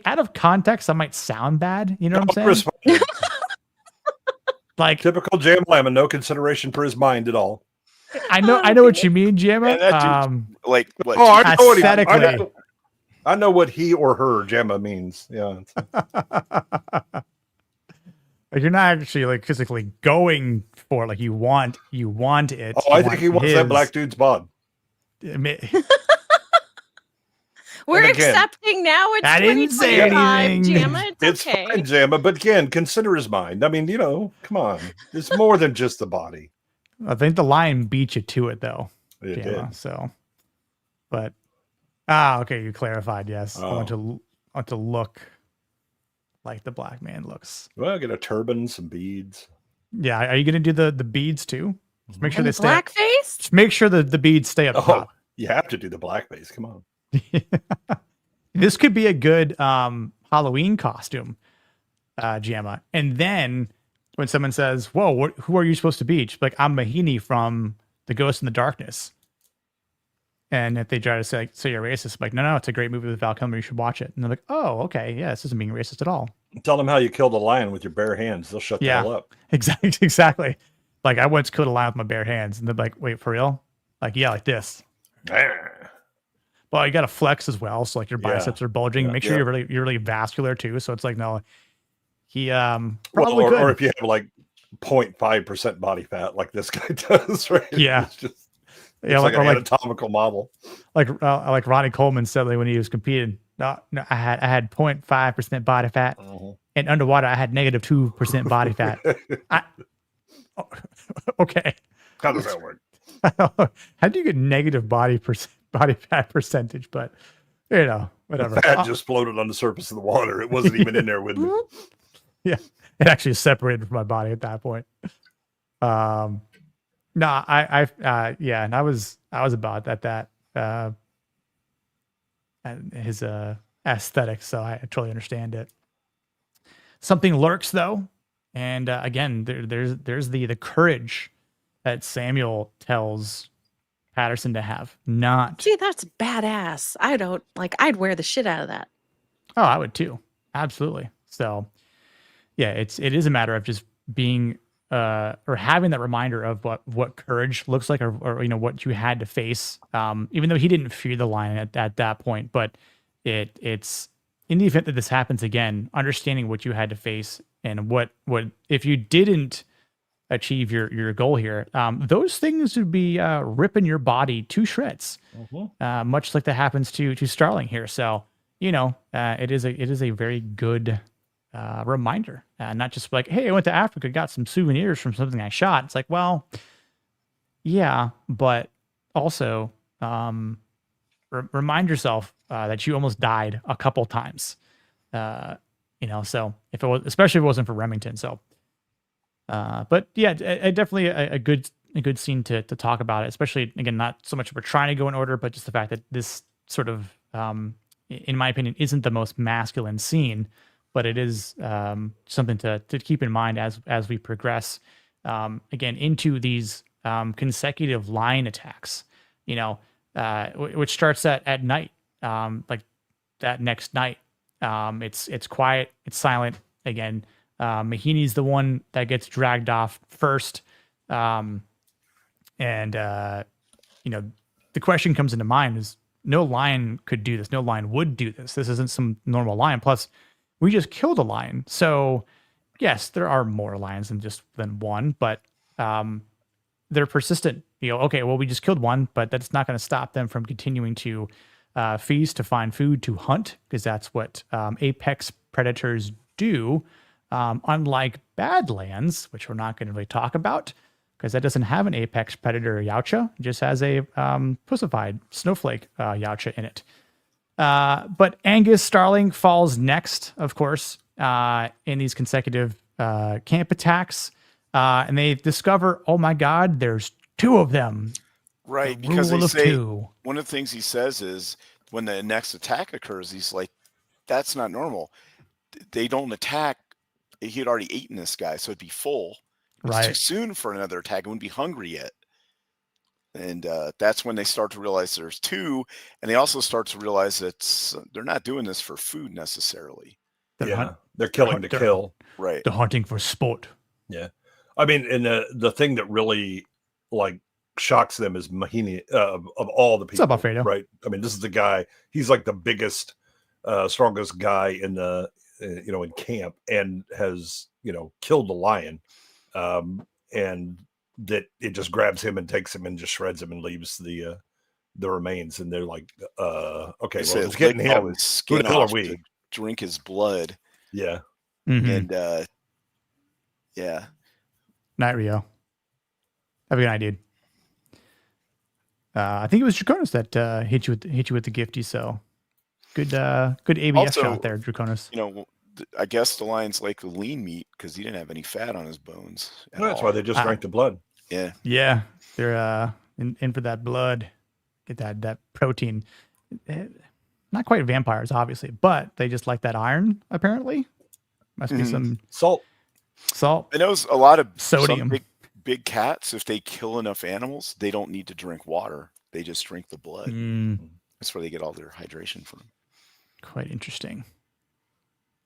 out of context. I might sound bad. You know what I'm saying? Like typical Jam Lemon, no consideration for his mind at all. I know what you mean, Gemma. Like what? Oh, I know aesthetically. I know what he or her Gemma means. Yeah. Like you're not actually like physically going for like you want it. Oh, I think he wants that black dude's bod. We're accepting now. It's I didn't say 2025, anything. Jamma. It's okay. fine, Jamma, but again, consider his mind. I mean, come on. It's more than just the body. I think the lion beat you to it, though. It Jamma, did. So, but okay, you clarified. Yes, I want to look like the black man looks. Well, get a turban, some beads. Yeah, are you going to do the beads too? Just make sure And they the stay. blackface? Just make sure the beads stay up top. You have to do the blackface. Come on. This could be a good Halloween costume, Gemma. And then when someone says, "Whoa, who are you supposed to be?" Just be like, "I'm Mahini from The Ghost in the Darkness." And if they try to say you're racist, like, no, it's a great movie with Val Kilmer. You should watch it. And they're like, "Oh, okay, yeah, this isn't being racist at all." Tell them how you killed a lion with your bare hands. They'll shut the hell up. Exactly. Like I once killed a lion with my bare hands, and they're like, "Wait, for real?" Like, yeah, like this. Well, you got to flex as well, so like your biceps are bulging. Make sure you're really vascular too. So it's like, no, he probably or if you have like 0.5% body fat, like this guy does, right? Yeah, it's like an anatomical model. Like Ronnie Coleman said when he was competing. No, I had 0.5% body fat, and underwater I had -2% body fat. Okay, how does that work? How do you get negative body fat percentage? But whatever. The fat just floated on the surface of the water. It wasn't even in there with me. Yeah, it actually separated from my body at that point. And I was about that his aesthetic, so I totally understand it. Something lurks though, and again, there's the courage that Samuel tells Patterson to have. See, that's badass. I'd wear the shit out of that. Oh, I would too. Absolutely. So yeah, it is a matter of just being or having that reminder of what courage looks like, or what you had to face. Even though he didn't fear the lion at that point, but it's in the event that this happens again, understanding what you had to face and what if you didn't achieve your goal here, those things would be ripping your body to shreds, much like that happens to Starling here. So it is a very good reminder, not just like, hey, I went to Africa, got some souvenirs from something I shot. It's like, well, yeah, but also remind yourself that you almost died a couple times. So if it was, especially if it wasn't for Remington. So, but yeah, definitely a good scene to talk about it, especially again, not so much we're trying to go in order, but just the fact that this sort of, in my opinion, isn't the most masculine scene, but it is something to keep in mind as we progress again into these consecutive line attacks, which starts at night, like that next night. It's quiet, it's silent again. Mahini's the one that gets dragged off first. The question comes into mind is no lion could do this. No lion would do this. This isn't some normal lion. Plus, we just killed a lion. So yes, there are more lions than one, but they're persistent. Okay, well, we just killed one, but that's not going to stop them from continuing to feast, to find food, to hunt, because that's what apex predators do. Unlike Badlands, which we're not going to really talk about, because that doesn't have an apex predator Yautja, it just has a pussified snowflake Yautja in it. But Angus Starling falls next, of course, in these consecutive camp attacks. And they discover, oh my God, there's 2 of them. Right, The because they rule of say 2. one of the things he says is when the next attack occurs, he's like, "That's not normal. They don't attack." He had already eaten this guy, so it'd be full. It's too Right. soon for another attack. It wouldn't be hungry yet. And that's when they start to realize there's 2, and they also start to realize that they're not doing this for food necessarily. They're killing to kill. Right. They're hunting for sport. Yeah. I mean, and the thing that really like shocks them is Mahini of all the people. What's up, Alfredo? Right. I mean, this is the guy, he's like the biggest, strongest guy in the, in camp, and has, killed the lion. And that it just grabs him and takes him and just shreds him and leaves the remains. And they're like, okay, well, it's getting him. Who the hell are we? Drink his blood. Yeah. Mm-hmm. And yeah. Night, Rio. Have a good night, dude. I think it was Draconis that hit you with the gifty. So good ABS Also, shot there, Draconis. I guess the lion's like the lean meat because he didn't have any fat on his bones. That's why they just drank the blood. Yeah. Yeah, they're in for that blood. Get that protein. Not quite vampires, obviously, but they just like that iron. Apparently, must be some salt. I know a lot of sodium. Some big cats, if they kill enough animals, they don't need to drink water. They just drink the blood. That's where they get all their hydration from. Quite interesting.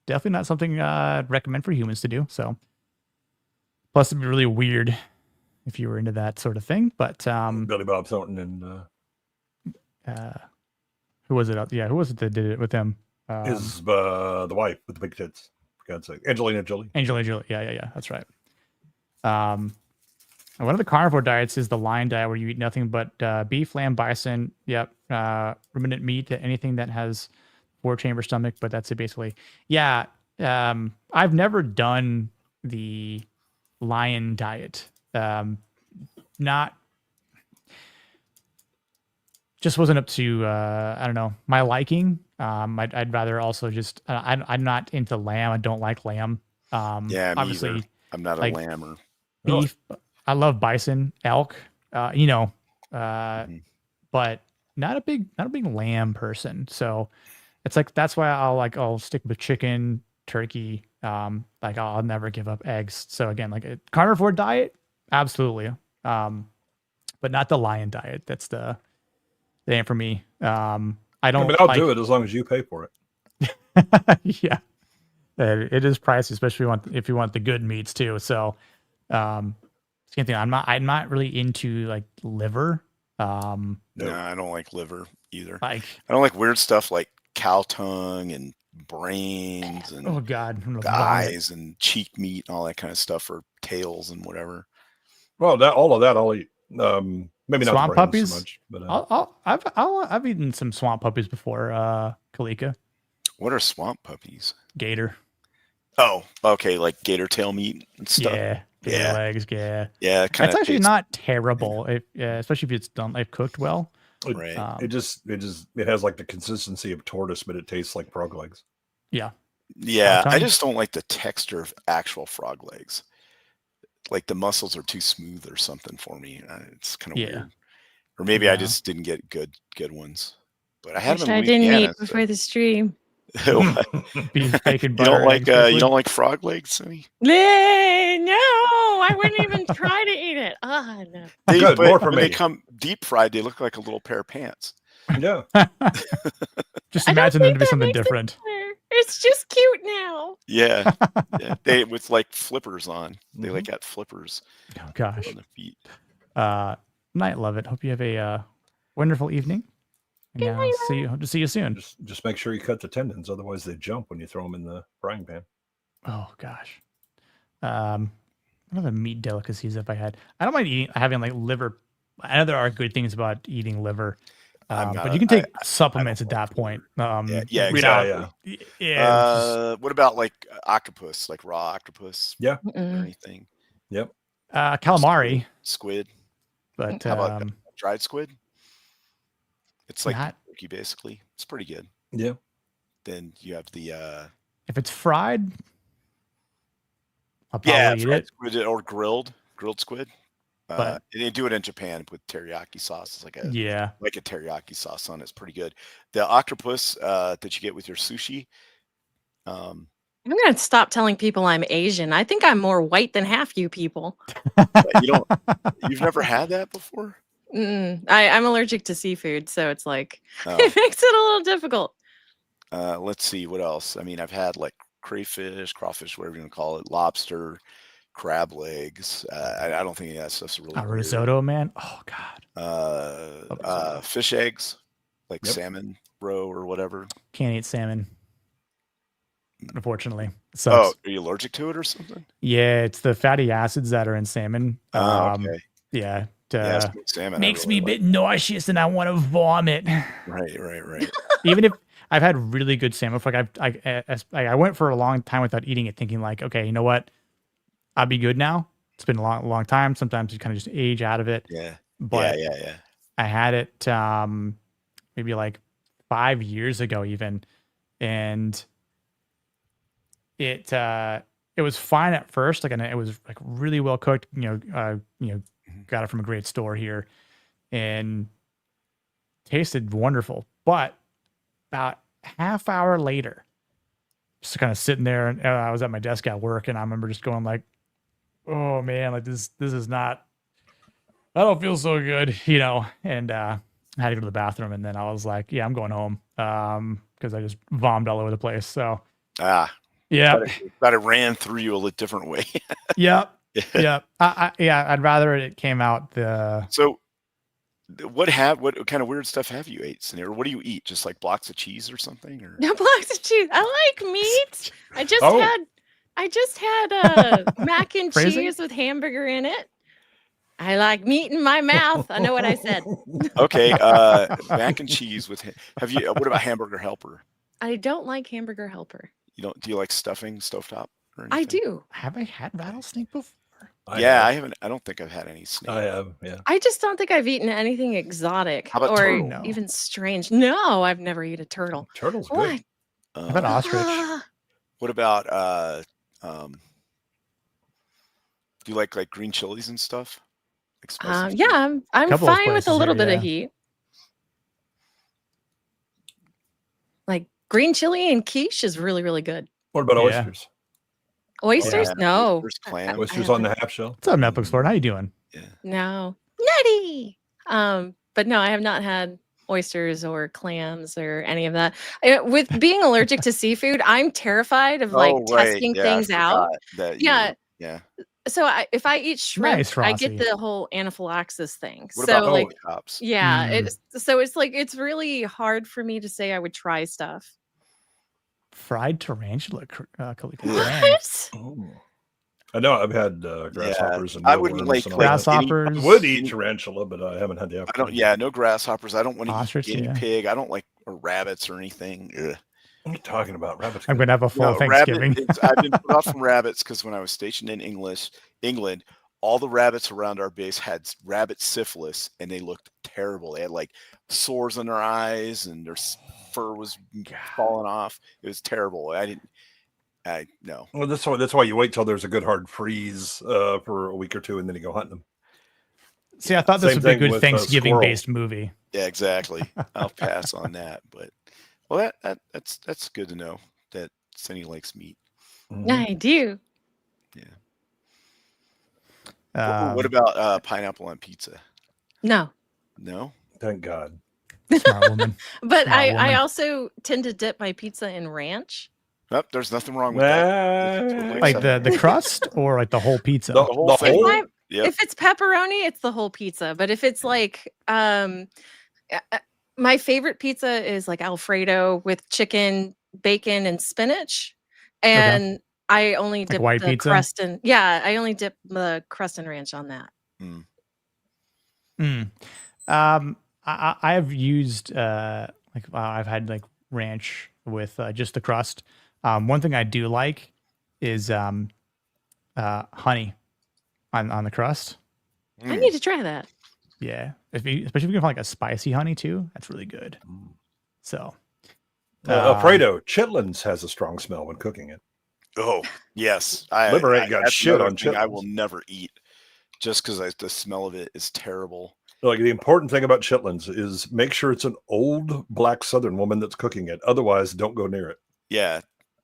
Definitely not something I'd recommend for humans to do. So, plus it'd be really weird if you were into that sort of thing. But Billy Bob Thornton and who was it? Yeah, who was it that did it with him? His the wife with the big tits. For God's sake, Angelina Jolie. Angelina Jolie. Yeah. That's right. One of the carnivore diets is the lion diet, where you eat nothing but beef, lamb, bison. Yep. Ruminant meat, anything that has 4-chamber stomach, but that's it basically. Yeah. I've never done the lion diet. Not just wasn't up to I don't know, my liking. I'd rather also just I'm not into lamb. I don't like lamb. Yeah, obviously either. I'm not a like lamb or beef. I love bison, elk. But not a big lamb person. So it's like that's why I'll stick with chicken, turkey. I'll never give up eggs. So again, like a carnivore diet, absolutely. But not the lion diet. That's the aim for me. I don't. I'll do it as long as you pay for it. Yeah, it is pricey, especially if you want the good meats too. So, same thing. I'm not really into like liver. No, I don't like liver either. Like I don't like weird stuff like cow tongue and brains and oh god, eyes and cheek meat and all that kind of stuff, or tails and whatever. Well, all of that I'll eat. Maybe not swamp puppies. So much, but I've eaten some swamp puppies before. Kalika. What are swamp puppies? Gator. Oh, okay, like gator tail meat and stuff. Yeah, gator legs. Yeah, yeah. It's actually not terrible, especially if it's done cooked well. Right. It has like the consistency of tortoise, but it tastes like frog legs. Yeah. Yeah, I just don't like the texture of actual frog legs. Like the muscles are too smooth or something for me. It's kind of weird. Or maybe I just didn't get good ones. But I had them. I didn't eat before the stream. Beef, bacon, butter. You don't like frog legs, Sonny? No, I wouldn't even try to eat it. Oh no. Good, more for me. They come deep fried. They look like a little pair of pants. Yeah. Just imagine them to be something different. It's just cute now. Yeah. They with like flippers on. They like got flippers. Oh gosh. On the feet. Night, love it. Hope you have a wonderful evening. Yeah, hope to see you soon. Just make sure you cut the tendons, otherwise they jump when you throw them in the frying pan. Oh gosh. What other meat delicacies have I had? I don't mind having like liver. I know there are good things about eating liver. But you can take supplements at that point. Yeah. What about like octopus, like raw octopus? Yeah. Or anything? Yep. Calamari. Squid. But how about dried squid? It's like not, turkey, basically. It's pretty good. Yeah. Then you have the If it's fried, I'll probably eat fried it. squid or grilled squid. But they do it in Japan with teriyaki sauce. It's like a yeah, teriyaki sauce on it. It's pretty good. The octopus that you get with your sushi. I'm gonna stop telling people I'm Asian. I think I'm more white than half you people. You've never had that before? I'm allergic to seafood, so it's like Oh. it makes it a little difficult. Let's see what else. I mean, I've had like crayfish, crawfish, whatever you want to call it, lobster, crab legs. I don't think any of that stuff's really weird. risotto, man. Oh God. Fish eggs, like salmon roe or whatever. Can't eat salmon, unfortunately. Are you allergic to it or something? Yeah, it's the fatty acids that are in salmon. Okay. Yeah. Salmon Makes me a bit nauseous and I want to vomit. Right. Even if I've had really good salmon, I went for a long time without eating it, thinking like, okay, you know what, I'll be good now. It's been a long time. Sometimes you kind of just age out of it. Yeah. But yeah. I had it maybe like 5 years ago even, and it was fine at first, and it was like really well cooked. Got it from a great store here, and tasted wonderful. But about half hour later, just kind of sitting there, and I was at my desk at work, and I remember just going like, "Oh man, like this is not. I don't feel so good," And I had to go to the bathroom, and then I was like, "Yeah, I'm going home," because I just vomited all over the place. So, yeah, but it ran through you a different way. Yep. Yeah. I'd rather it came out So what kind of weird stuff have you ate, Sunny? Or what do you eat? Just like blocks of cheese or something? Or No, blocks of cheese. I like meat. I just had mac and cheese with hamburger in it. I like meat in my mouth. I know what I said. Okay, mac and cheese with. Have you? What about hamburger helper? I don't like hamburger helper. You don't? Do you like stuffing, stovetop? I do. Have I had rattlesnake before? I haven't. I don't think I've had any snake. I have. Yeah. I just don't think I've eaten anything exotic How about or turtle? No. even strange. No, I've never eaten a turtle. Turtle's What? good. How about ostrich? What about do you like green chilies and stuff? Like spicy food? Yeah, I'm Couple of fine with a places little here, bit yeah. of heat. Like green chili and quiche is really, really good. What about Yeah. oysters? Oysters? Yeah, No. oysters, clams. Oysters on the half shell? What's up, Netflix Florida? How you doing? No. Nutty. But no, I have not had oysters or clams or any of that. With being allergic to seafood, I'm terrified of like testing things out. Yeah. So if I eat shrimp, Nice, I get Rossi. the whole anaphylaxis thing. What so about like, lollipops? yeah, it's like it's really hard for me to say I would try stuff. Fried tarantula. What? I know I've had grasshoppers and I wouldn't mealworms like and all that. grasshoppers. I would eat tarantula, but I haven't had the I opportunity. don't. No grasshoppers. I don't want to Ostrich, eat guinea yeah. pig. I don't like or rabbits or anything. Ugh. What are you talking about? Rabbits. I'm gonna have a full Thanksgiving. I've been put off from rabbits because when I was stationed in England, all the rabbits around our base had rabbit syphilis, and they looked terrible. They had like sores on their eyes, and their fur was falling off. It was terrible. No. Well, that's why you wait till there's a good hard freeze for a week or two, and then you go hunting them. See, I thought this Same would be a thing good with, Thanksgiving-based movie. Yeah, exactly. I'll pass on that. But well, that's good to know that Cindy likes meat. I do. What about pineapple on pizza? No. No. Thank God. Smart woman. But Smart I woman. also tend to dip my pizza in ranch. Nope, there's nothing wrong with that. That's totally Like acceptable. the crust or like the whole pizza? The whole thing. whole? Yep. If it's pepperoni, it's the whole pizza. But if it's like my favorite pizza is like Alfredo with chicken, bacon, and spinach. And I only dip white the pizza? crust in. Yeah, I only dip the crust and ranch on that. I have used I've had like ranch with just the crust. One thing I do like is honey on the crust. I need to try that. Yeah, especially if you can find like a spicy honey too, that's really good. So Alfredo, chitlins has a strong smell when cooking it. Oh, yes. Liver ain't got that's shit another on thing I chitlins. will never eat just because the smell of it is terrible. Like, the important thing about chitlins is make sure it's an old black Southern woman that's cooking it. Otherwise, don't go near it. Yeah.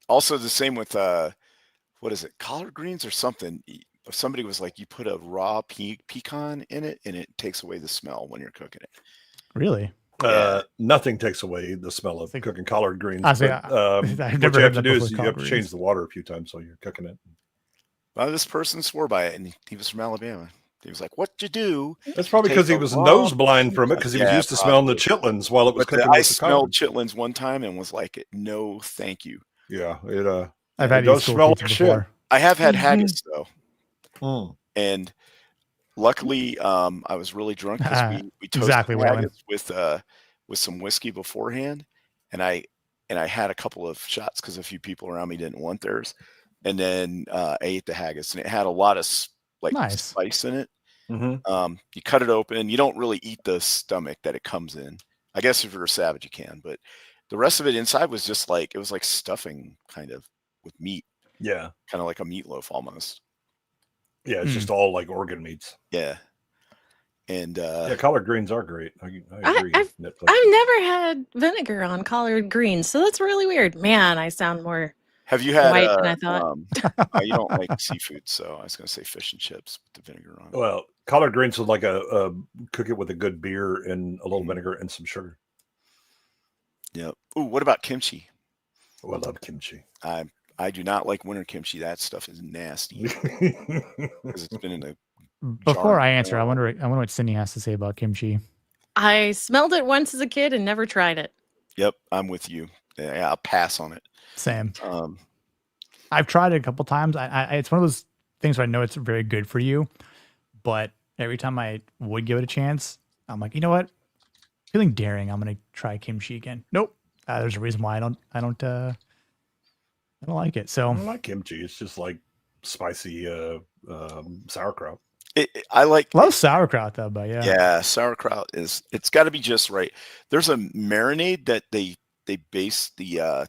Also, the same with what is it, collard greens or something? Somebody was like, you put a raw pecan in it, and it takes away the smell when you're cooking it. Really? Yeah. Nothing takes away the smell of cooking collard greens. I've What never you heard have to that do before is you with have to collard change greens. the water a few times while you're cooking it. Well, this person swore by it, and he was from Alabama. He was like, "What'd you do?" That's probably because he was nose blind from it because he was used to smelling the chitlins while it was cooking. I with the smelled collard. chitlins one time and was like, "No, thank you." Yeah, I've it had does school smell pizza like shit. before. I have had haggis though, Mm. and luckily, I was really drunk because we toasted Exactly, Waylon. haggis with some whiskey beforehand, and I had a couple of shots because a few people around me didn't want theirs, and then I ate the haggis, and it had a lot of Nice. spice in it. Mm-hmm. You cut it open. You don't really eat the stomach that it comes in. I guess if you're a savage, you can, but the rest of it inside was just like, it was like stuffing kind of with meat. Yeah. Kind of like a meatloaf almost. Yeah, it's just all like organ meats. Yeah. And yeah, collard greens are great. I agree. I've never had vinegar on collard greens, so that's really weird. Man, I sound more have you had white than I thought. you don't like seafood, so I was going to say fish and chips with the vinegar on it. Well, collard greens is like a cook it with a good beer and a little vinegar and some sugar. Yeah. Ooh, what about kimchi? Oh, I love kimchi. I do not like winter kimchi. That stuff is nasty because it's been in a. Before I answer, I wonder what Sydney has to say about kimchi. I smelled it once as a kid and never tried it. Yep, I'm with you. Yeah, I'll pass on it. Same. I've tried it a couple times. It's one of those things where I know it's very good for you, but every time I would give it a chance, I'm like, you know what? Feeling daring, I'm gonna try kimchi again. Nope. There's a reason why I don't like it. So I don't like kimchi. It's just like spicy sauerkraut. I love sauerkraut though, but yeah, sauerkraut it's got to be just right. There's a marinade that they base the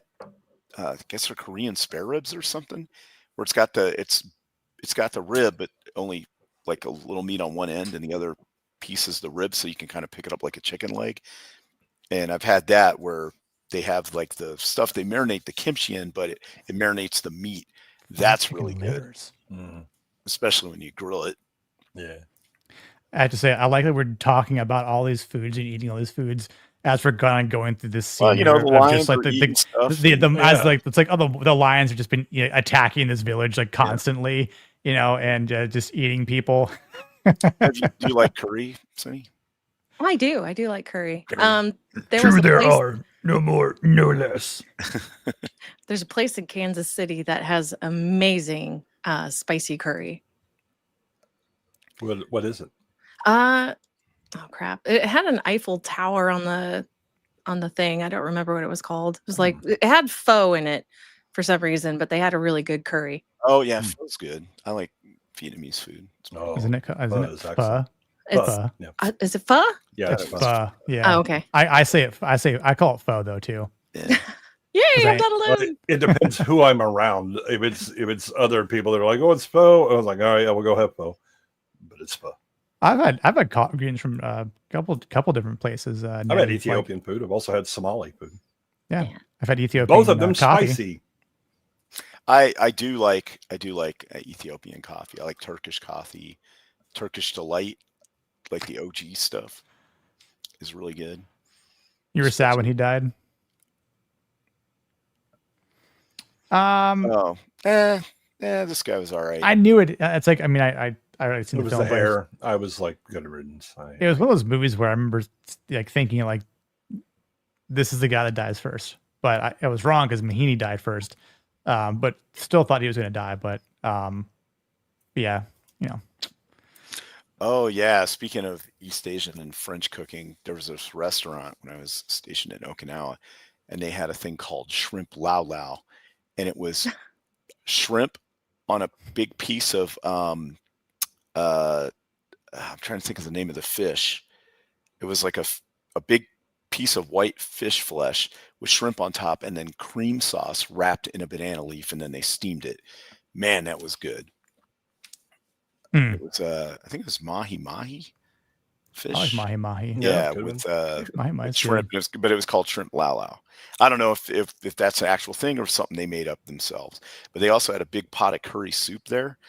I guess they're Korean spare ribs or something, where it's got the rib, but only like a little meat on one end, and the other piece is the rib, so you can kind of pick it up like a chicken leg. And I've had that where they have like the stuff they marinate the kimchi in, but it marinates the meat. That's really good, especially when you grill it. Yeah. I have to say, I like that we're talking about all these foods and eating all these foods as we're going through this scene. Well, you know, the lions just like are eating stuff. as like it's like the lions have just been attacking this village like constantly, and just eating people. Do you like curry, Sunny? I do like curry. There are no more, no less. There's a place in Kansas City that has amazing spicy curry. What is it? Oh crap! It had an Eiffel Tower on the thing. I don't remember what it was called. It was like it had pho in it for some reason, but they had a really good curry. Oh yeah, pho's good. I like Vietnamese food. Oh, isn't it pho? Is it pho? Yeah, it's pho. Yeah. Oh, okay. I call it pho though too. Yeah. Yay! I'm not alone. It depends who I'm around. If it's other people that are like, oh, it's pho, I was like, all right, yeah, we'll go have pho. But it's pho. I've had collard greens from a couple different places. I've had Ethiopian food. I've also had Somali food. Yeah. I've had Ethiopian. Both of them coffee. spicy. I do like Ethiopian coffee. I like Turkish coffee. Turkish Delight, like the OG stuff, is really good. You were sad when he died. This guy was all right. I knew it. It's like, I mean, I already seen It the was film. the hair. I was like, good riddance. It was one of those movies where I remember like thinking like, this is the guy that dies first. But I was wrong because Mahini died first. But still thought he was going to die. But yeah, Oh yeah. Speaking of East Asian and French cooking, there was this restaurant when I was stationed in Okinawa, and they had a thing called shrimp lao lao, and it was shrimp on a big piece of I'm trying to think of the name of the fish. It was like a big piece of white fish flesh with shrimp on top, and then cream sauce wrapped in a banana leaf, and then they steamed it. Man, that was good. It was I think it was mahi fish. I like mahi. Yeah, with shrimp, but it was called shrimp lao. I don't know if that's an actual thing or something they made up themselves. But they also had a big pot of curry soup there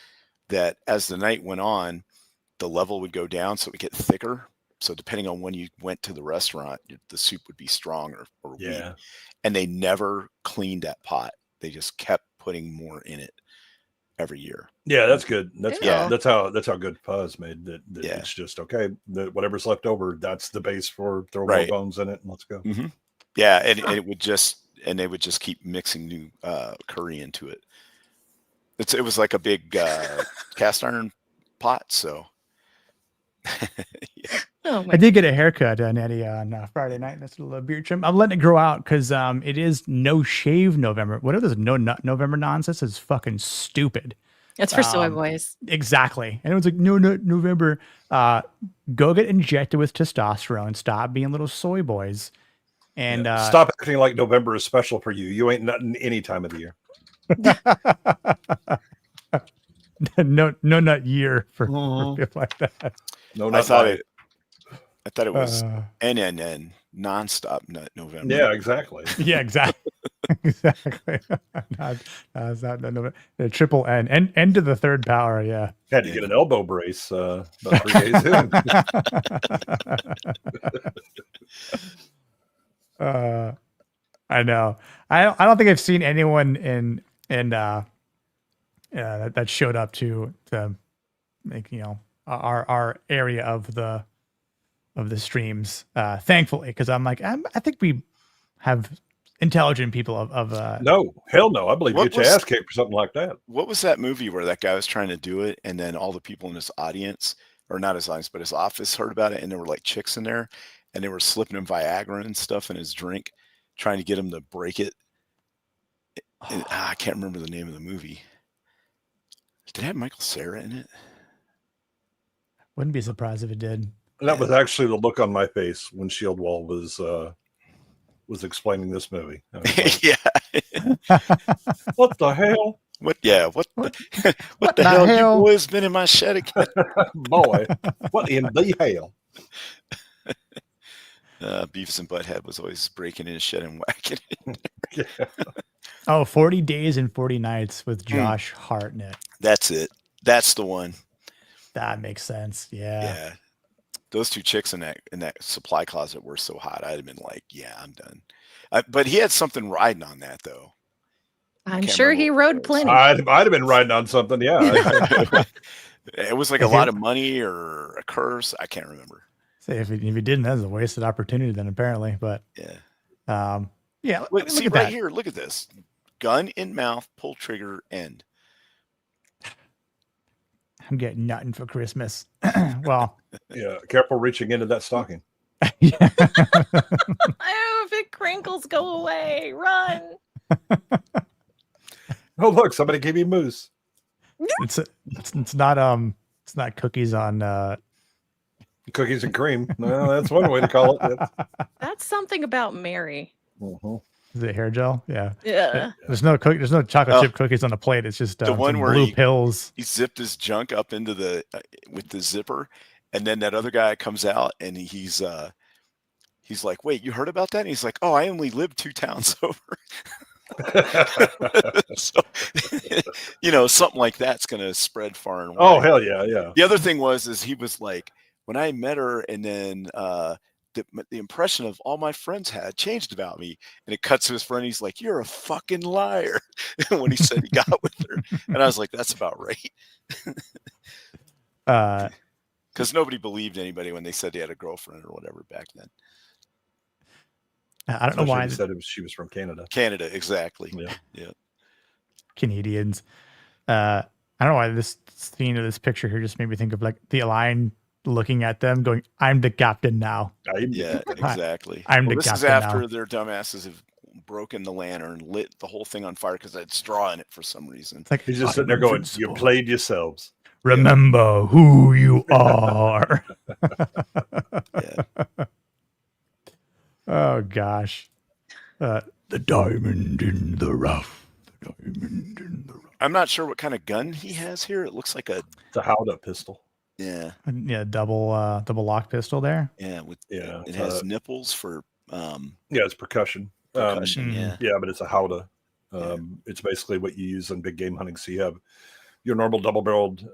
that, as the night went on, the level would go down, so it would get thicker. So depending on when you went to the restaurant, the soup would be strong or weak. And they never cleaned that pot. They just kept putting more in it every year. Yeah, that's good. That's how good pho is made. That it's just okay. Whatever's left over, that's the base for throw more bones in it and let's go. Yeah, and they would just keep mixing new curry into it. It was like a big cast iron pot. So I did get a haircut, Nettie, on Friday night. That's a little beard trim. I'm letting it grow out because it is no shave November. Whatever this November nonsense is fucking stupid. It's for soy boys. Exactly. And it was like, no, November. Go get injected with testosterone. Stop being little soy boys. And stop acting like November is special for you. You ain't nothing any time of the year. no nut year for people like that. No, I thought it was NNN, nonstop nut November. Yeah, exactly. Yeah, exactly. Exactly. The triple N. N to the third power. Yeah. Had to get an elbow brace about 3 days in. I know. I don't think I've seen anyone in that showed up to make our area of the streams. Thankfully, because I'm like I think we have intelligent people of no, hell no. I believe you get your ass kicked for something like that. What was that movie where that guy was trying to do it, and then all the people in his audience, or not his audience, but his office, heard about it, and there were like chicks in there, and they were slipping him Viagra and stuff in his drink, trying to get him to break it. And, I can't remember the name of the movie. Did it have Michael Cera in it? Wouldn't be surprised if it did. That was actually the look on my face when Shieldwall was explaining this movie. Yeah. What the hell? What the hell? You boys been in my shed again? Boy, what in the hell? Beavis and Butthead was always breaking in his shed and whacking it. Oh, 40 Days and 40 Nights with Josh Hartnett. That's it. That's the one. That makes sense. Yeah. Those two chicks in that supply closet were so hot. I'd have been like, yeah, I'm done. But he had something riding on that, though. I'm sure he rode plenty. I'd have been riding on something. Yeah. It was like a lot of money or a curse. I can't remember. Say if he didn't, that's a wasted opportunity then, apparently. But yeah. Look see at right that. here. Look at this. Gun in mouth, pull trigger, end. I'm getting nothing for Christmas. Well, yeah. Careful reaching into that stocking. Yeah. Oh, if it crinkles, go away. Run. Oh, look, somebody gave me moose. It's not cookies on cookies and cream. No, that's one way to call it. That's something about Mary. Is it hair gel? Yeah. Yeah. There's no chocolate chip cookies on the plate. It's just the one where blue pills. He zipped his junk up into the with the zipper, and then that other guy comes out and he's like, "Wait, you heard about that?" And he's like, "Oh, I only live 2 towns over." So, something like that's gonna spread far and wide. Oh hell yeah, yeah. The other thing is he was like, when I met her, and then the impression of all my friends had changed about me, and it cuts to his friend. He's like, "You're a fucking liar," when he said he got with her, and I was like, "That's about right." Because nobody believed anybody when they said they had a girlfriend or whatever back then. I don't know why he said she was from Canada. Canada, exactly. Yeah. Canadians. I don't know why this scene of this picture here just made me think of like the line looking at them going, "I'm the captain now." Yeah, exactly. I'm the this captain is after now. their dumbasses have broken the lantern, lit the whole thing on fire because it had straw in it for some reason. It's like he's just sitting there going, "You played yourselves. Remember who you are." gosh. The diamond in the rough. The diamond in the rough. I'm not sure what kind of gun he has here. It looks like it's a Howdah pistol. yeah, Double lock pistol there. It has nipples for it's percussion. Percussion, Yeah, but it's a Howdah. It's basically what you use in big game hunting. So you have your normal double-barreled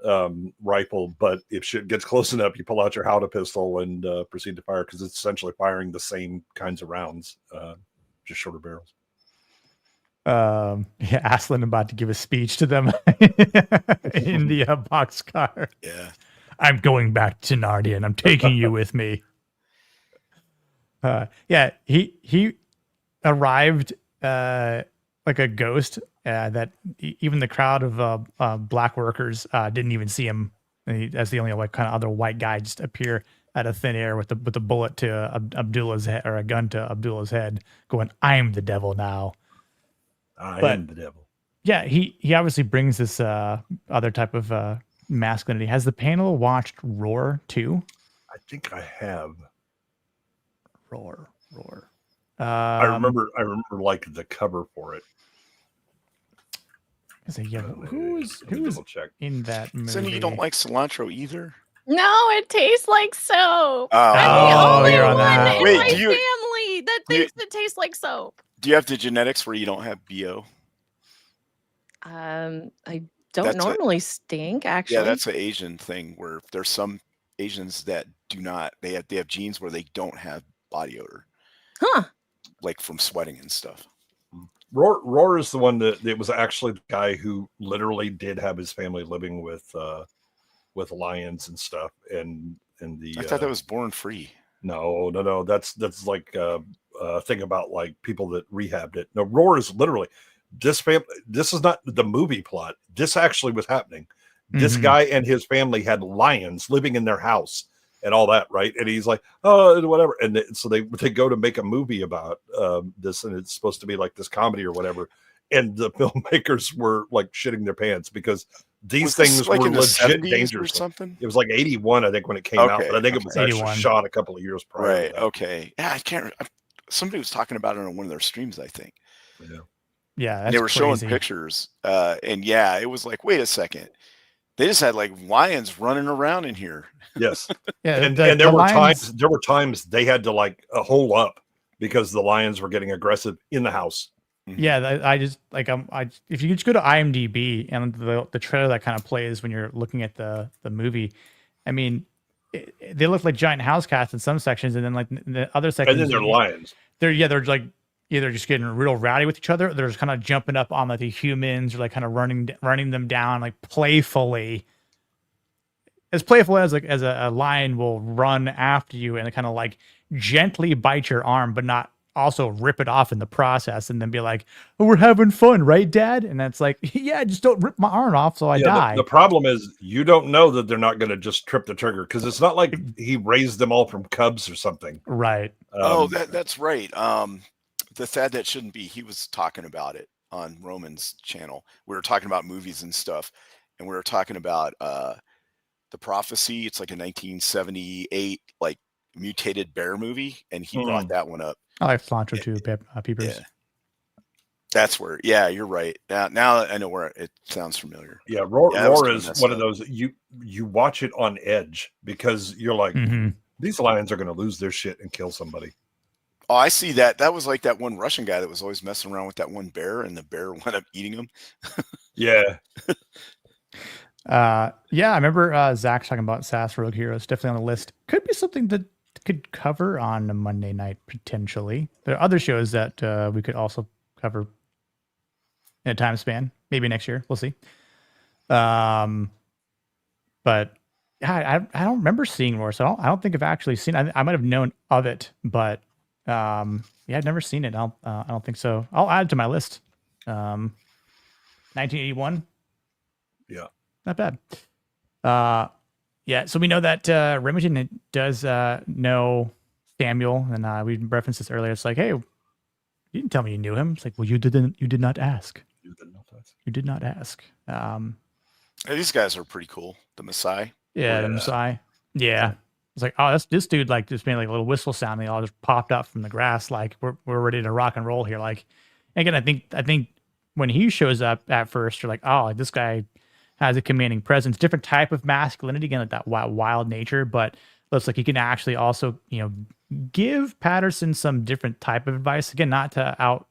rifle, but if shit gets close enough, you pull out your Howdah pistol and proceed to fire because it's essentially firing the same kinds of rounds, just shorter barrels. Aslan about to give a speech to them in the boxcar. Yeah. I'm going back to Narnia and I'm taking you with me. He arrived like a ghost that even the crowd of black workers didn't even see him. As the only kind of other white guy just appear out of thin air with a bullet to Abdullah's head, or a gun to Abdullah's head, going, "I'm the devil now." I am the devil. Yeah, he obviously brings this other type of masculinity. Has the panel watched Roar 2? I think I have. Roar. I remember like the cover for it. So who's in that movie? So you don't like cilantro either? No, it tastes like soap. Oh, I'm the only you're on one that. in Wait, my do you- family that thinks it tastes like soap. Do you have the genetics where you don't have BO? I don't That's normally stink, actually. Yeah, that's an Asian thing where there's some Asians that do not. They have genes where they don't have body odor. Huh. Like from sweating and stuff. Roar is the one that it was actually the guy who literally did have his family living with lions and stuff. And I thought that was Born Free. No. That's like a thing about like people that rehabbed it. No, Roar is literally this family. This is not the movie plot. This actually was happening. This guy and his family had lions living in their house and all that, right? And he's like, oh, whatever. And so they go to make a movie about this, and it's supposed to be like this comedy or whatever. And the filmmakers were like shitting their pants because these things like were in the legit 70s dangerous. or something? It was like 81, I think, when it came out. But I think it was actually 81. shot a couple of years prior. Right. to that. Okay. Yeah, I can't. Somebody was talking about it on one of their streams, I think. Yeah, And they were showing pictures. And yeah, it was like, wait a second. They just had like lions running around in here. Yes. Yeah, and the there were lions- times they had to like hole up because the lions were getting aggressive in the house. Yeah, I just like if you just go to IMDb and the trailer that kind of plays when you're looking at the movie, I mean, they look like giant house cats in some sections, and then like in the other sections, And then they're lions. They're like either just getting real rowdy with each other, or they're just kind of jumping up on like the humans, or like kind of running them down like playfully, as playful as a lion will run after you and kind of like gently bite your arm, but not also rip it off in the process, and then be like, "Oh, we're having fun, right, Dad?" And that's like, "Yeah, just don't rip my arm off, so I die." The problem is you don't know that they're not going to just trip the trigger because it's not like he raised them all from cubs or something. Right. That's right. The Thad That Shouldn't Be, he was talking about it on Roman's channel. We were talking about movies and stuff, and we were talking about The Prophecy. It's like a 1978 like mutated bear movie, and he brought that one up. I like cilantro too, peepers. Yeah. That's where, yeah, you're right. Now I know where it sounds familiar. Yeah, Roar is one of up. those you watch it on edge because you're like, these lions are going to lose their shit and kill somebody. Oh, I see that. That was like that one Russian guy that was always messing around with that one bear, and the bear wound up eating him. Yeah. Yeah, I remember Zach talking about SAS Rogue Heroes. Definitely on the list. Could be something that could cover on a Monday night, potentially. There are other shows that we could also cover in a time span. Maybe next year. We'll see. But yeah, I don't remember seeing Roar, so I don't think I've actually seen it. I might have known of it, but yeah, I've never seen it. I don't think so. I'll add it to my list. 1981. Yeah. Not bad. Yeah, so we know that Remington does know Samuel, and we referenced this earlier. It's like, hey, you didn't tell me you knew him. It's like, well, you did not ask. You did not ask. Hey, these guys are pretty cool. The Maasai. Yeah, the Maasai. Yeah. It's like, oh, this dude like just made like a little whistle sound. They all just popped up from the grass. Like we're ready to rock and roll here. Like again, I think when he shows up at first, you're like, oh, this guy has a commanding presence, different type of masculinity, again, like that wild nature. But looks like he can actually also, give Patterson some different type of advice. Again, not to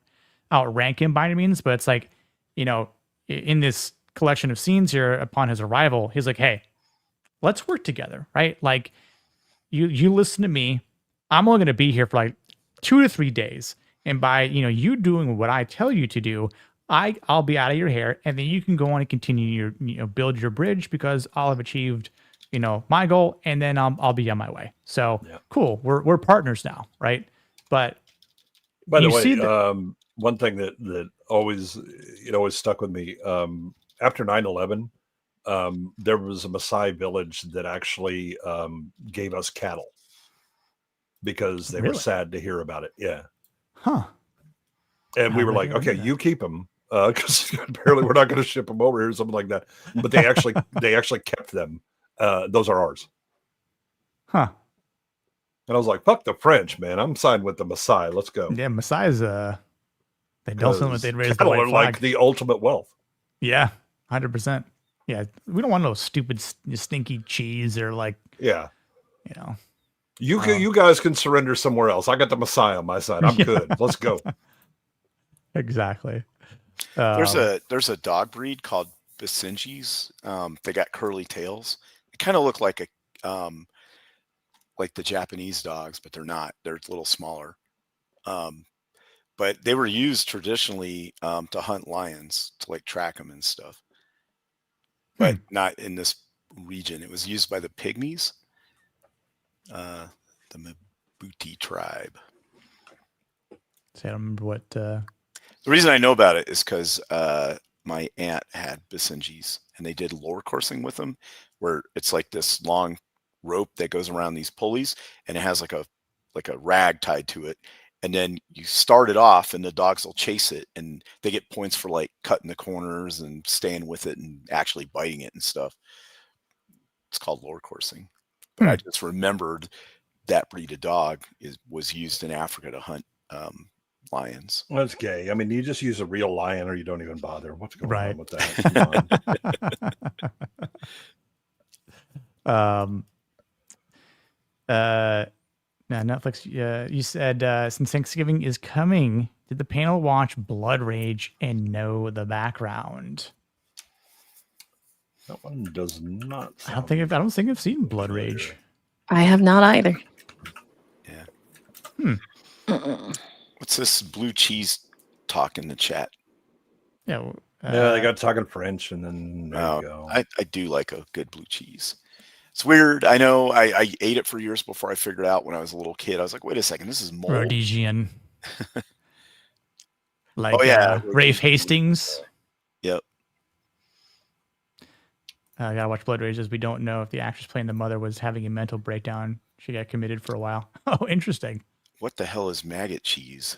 outrank him by any means, but it's like, in this collection of scenes here upon his arrival, he's like, hey, let's work together, right? Like you listen to me. I'm only going to be here for like 2 to 3 days. And by, you doing what I tell you to do, I'll be out of your hair, and then you can go on and continue your, build your bridge, because I'll have achieved, my goal, and then I'll be on my way. So cool. We're partners now. Right. But by the way, one thing that always stuck with me, after 9/11, there was a Maasai village that actually gave us cattle because they were sad to hear about it. Yeah. Huh. And we were like, okay, you keep them, because apparently we're not going to ship them over here or something like that. But they actually kept them. Those are ours. Huh. And I was like, fuck the French, man. I'm signed with the Maasai. Let's go. Yeah, Maasai's they don't sound like they'd raise the cattle white are flag. like the ultimate wealth. Yeah, 100%. Yeah, we don't want no stupid stinky cheese or like. Yeah. You guys can surrender somewhere else. I got the Maasai on my side. I'm good. Let's go. Exactly. There's a dog breed called Basenjis. They got curly tails. They kind of look like the Japanese dogs, but they're not. They're a little smaller. But they were used traditionally to hunt lions, to like track them and stuff. But not in this region. It was used by the Pygmies, the Mabuti tribe. See, I don't remember what. The reason I know about it is because my aunt had Basenjis, and they did lure coursing with them, where it's like this long rope that goes around these pulleys, and it has like a rag tied to it. And then you start it off, and the dogs will chase it, and they get points for like cutting the corners and staying with it and actually biting it and stuff. It's called lure coursing. But I just remembered that breed of dog was used in Africa to hunt lions. Well, that's gay. I mean, you just use a real lion, or you don't even bother. What's going on with that? Now, Netflix, you said since Thanksgiving is coming, did the panel watch Blood Rage and know the background? That one does not. I don't think I've seen Blood Rage. I have not either. Yeah. What's this blue cheese talk in the chat? Yeah. They got talking French, and then there you go. I do like a good blue cheese. It's weird. I know I ate it for years before I figured out when I was a little kid. I was like, wait a second, this is mold. Rhodesian. Like Rafe Hastings. Yep. I gotta watch Blood Rage, as we don't know if the actress playing the mother was having a mental breakdown. She got committed for a while. Oh, interesting. What the hell is maggot cheese?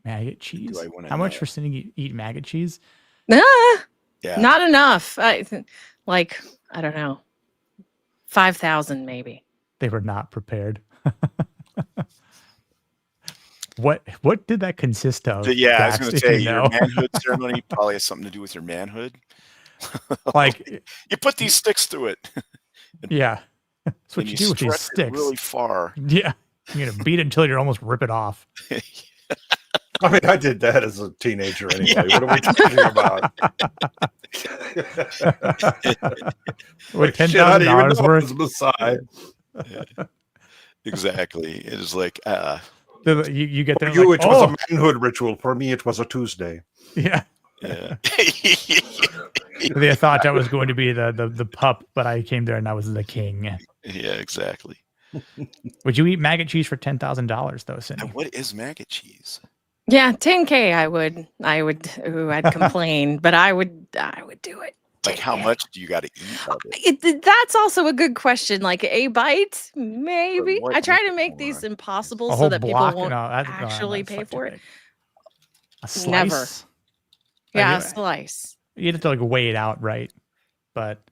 Maggot cheese? How know? much for sitting eat maggot cheese? Yeah. Not enough. I don't know. 5,000 maybe. They were not prepared. What did that consist of? Yeah, I was going to say your manhood ceremony probably has something to do with your manhood. Like you put these sticks through it. Yeah, that's what you do with these sticks. Really far. Yeah, you're gonna beat it until you almost rip it off. I mean, I did that as a teenager anyway. Yeah. What are we talking about? With $10,000 worth. Yeah. Exactly. It is like you get there. For you, like, it was a manhood ritual. For me, it was a Tuesday. Yeah. Yeah. They thought I was going to be the pup, but I came there and I was the king. Yeah, exactly. Would you eat maggot cheese for $10,000 though, Cindy? What is maggot cheese? Yeah, 10K. I'd complain, but I would do it. Like, how much do you got to eat of it? That's also a good question. Like a bite, maybe. I try to make these impossible so that people won't actually pay for it. A slice? Never. Yeah, a slice. You have to weigh it out, right? But,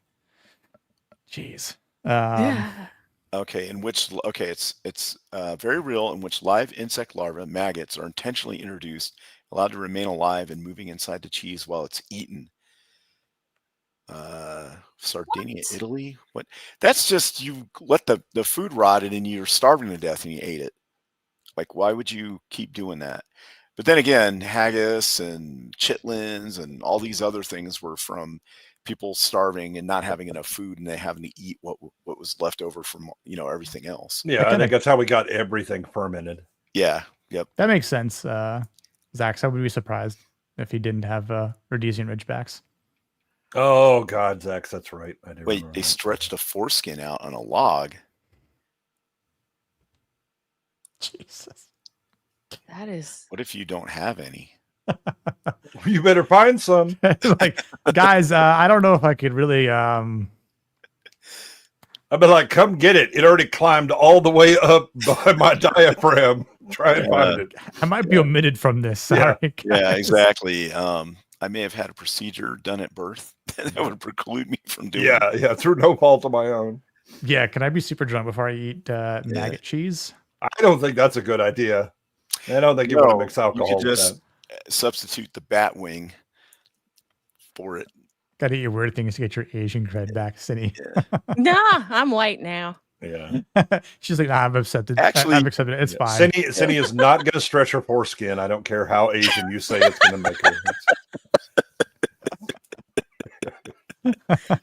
geez. Yeah. Okay, it's very real, in which live insect larvae, maggots, are intentionally introduced, allowed to remain alive and moving inside the cheese while it's eaten. Sardinia, What? Italy. What? That's just, you let the food rotted and you're starving to death and you ate it. Like, why would you keep doing that? But then again, haggis and chitlins and all these other things were from people starving and not having enough food, and they having to eat what was left over from everything else. Yeah, I think that's how we got everything fermented. Yeah. Yep. That makes sense. Zach, I would be surprised if he didn't have Rhodesian Ridgebacks. Oh God, Zach, that's right. I do. Wait, they stretched a foreskin out on a log. Jesus. That is. What if you don't have any? You better find some. Like, guys, I don't know if I could really. I'd be like, come get it. It already climbed all the way up by my diaphragm. Try and find it. I might be omitted from this. Sorry. Yeah, exactly. I may have had a procedure done at birth that would preclude me from doing it. Yeah, through no fault of my own. Yeah, can I be super drunk before I eat maggot cheese? I don't think that's a good idea. I don't think you want to mix alcohol You could with just substitute the bat wing for it. Gotta eat your weird things to get your Asian cred back, Cindy. Nah, I'm white now. that. Yeah. She's like, nah, I've accepted. Actually, I've accepted it. It's fine. Cindy is not going to stretch her foreskin. I don't care how Asian you say it's going to make her.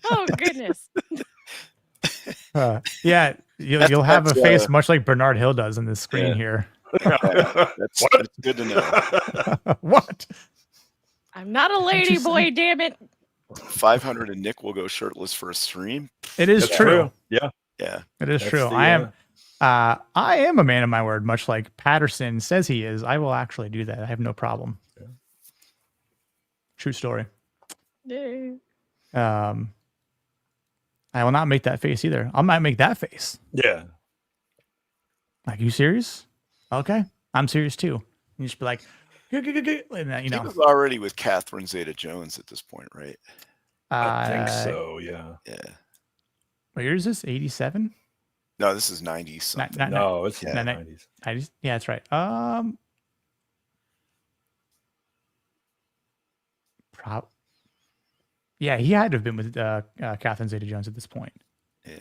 Oh goodness. Yeah, you'll have a face much like Bernard Hill does on this screen here. That's good to know. What? I'm not a lady boy, damn it. 500 and Nick will go shirtless for a stream. It is true. Yeah. Yeah. It is true. I am a man of my word, much like Patterson says he is. I will actually do that. I have no problem. Yeah. True story. Yeah. I will not make that face either. I might make that face. Yeah. Like, you serious? Okay. I'm serious too. You just be like, and that, He was already with Catherine Zeta-Jones at this point, right? I think so, yeah. Yeah. What year is this? 87? No, this is 90s something. No, it's 90s. 90s? Yeah, that's right. Yeah, he had to have been with Catherine Zeta-Jones at this point. Yeah.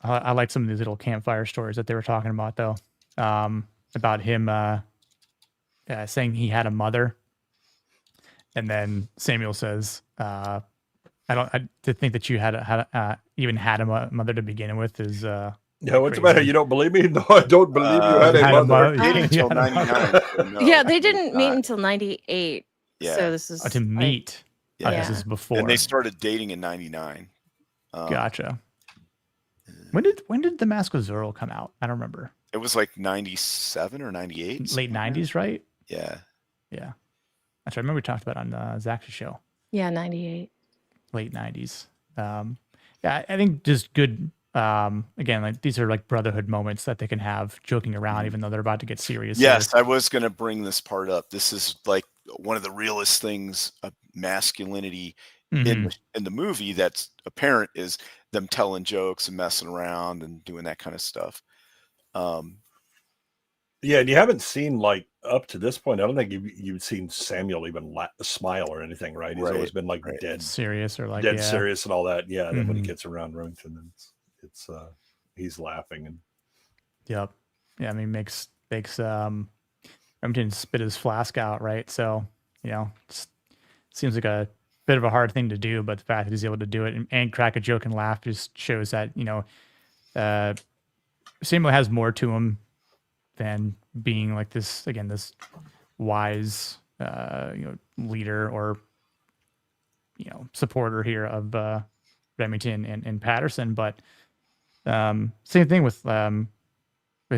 I like some of these little campfire stories that they were talking about, though. About him saying he had a mother, and then Samuel says, "I to think that you even had a mother to begin with is yeah, what's crazy. the matter? You don't believe me? No, I don't believe you had a mother. Until 99. Yeah, they didn't meet until 98. Yeah. So this is to meet. Yeah. This is before. And they started dating in 99. Gotcha. When did The Mask of Zorro come out? I don't remember. It was like 97 or 98. Late 90s, right? Yeah. Yeah. That's right. I remember we talked about it on Zach's show. Yeah, 98. Late 90s. Yeah, I think just good. Again, like these are like brotherhood moments that they can have joking around, even though they're about to get serious. Yes, I was going to bring this part up. This is like one of the realest things of masculinity in the movie that's apparent is them telling jokes and messing around and doing that kind of stuff. Yeah, and you haven't seen, like, up to this point, I don't think you've seen Samuel even smile or anything, right? He's always been like dead serious or like dead serious and all that. Yeah, then when he Mhm. gets around Remington, it's he's laughing and Yep. Yeah, I mean makes Remington spit his flask out, right? So, seems like a bit of a hard thing to do, but the fact that he's able to do it and crack a joke and laugh just shows that, Samuel has more to him than being like this wise leader or supporter here of Remington and Patterson. But same thing with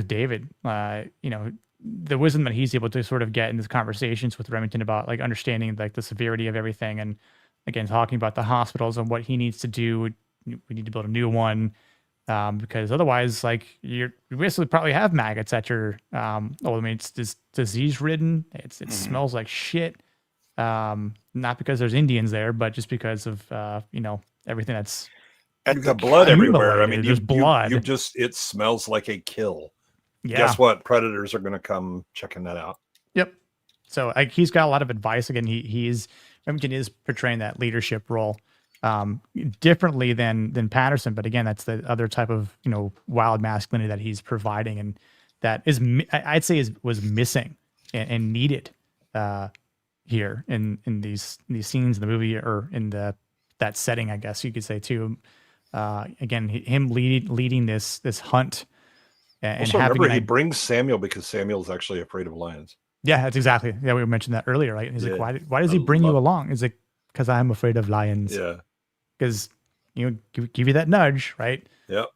David. The wisdom that he's able to sort of get in these conversations with Remington about like understanding like the severity of everything, and again talking about the hospitals and what he needs to do. We need to build a new one. Because otherwise, like you basically probably have maggots at your. It's disease ridden. It smells like shit. Not because there's Indians there, but just because of everything that's You've got blood everywhere. I mutilated. mean, There's blood. it smells like a kill. Yeah. Guess what? Predators are going to come checking that out. Yep. So he's got a lot of advice. Again, Remington is portraying that leadership role differently than Patterson, but again, that's the other type of wild masculinity that he's providing, and that is I'd say was missing and needed here in these scenes in the movie, or in that setting, I guess you could say too. Again, him leading this hunt, and also, having remember, he brings Samuel because Samuel's actually afraid of lions. Yeah, that's exactly. Yeah, we mentioned that earlier, right? And he's like, why does he bring you along? He's like, because I'm afraid of lions. Yeah. Because give you that nudge, right? Yep.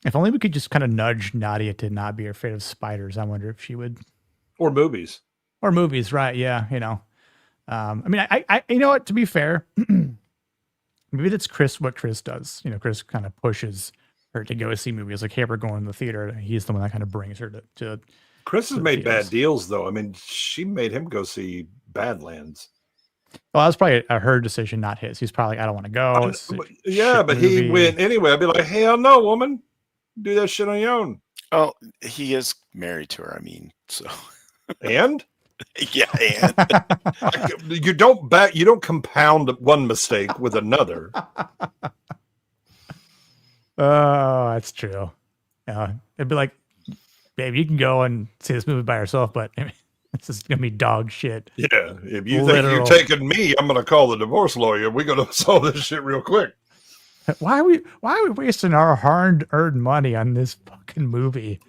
If only we could just kind of nudge Nadia to not be afraid of spiders. I wonder if she would. Or movies. Or movies, right? Yeah, I mean, I you know what? To be fair, maybe that's what Chris does. Chris kind of pushes her to go see movies. Like, hey, we're going to the theater. He's the one that kind of brings her to Chris has made bad deals, though. I mean, she made him go see Badlands. Well, that was probably her decision, not his. He's probably like, I don't want to go. Yeah, but he went anyway. I'd be like, hell no, woman. Do that shit on your own. Oh, he is married to her. I mean, so. And? Yeah, and. You don't compound one mistake with another. Oh, that's true. Yeah, it'd be like, babe, you can go and see this movie by yourself, but this is gonna be dog shit. Yeah, if you think you're taking me, I'm gonna call the divorce lawyer. We're gonna solve this shit real quick. Why are we wasting our hard-earned money on this fucking movie?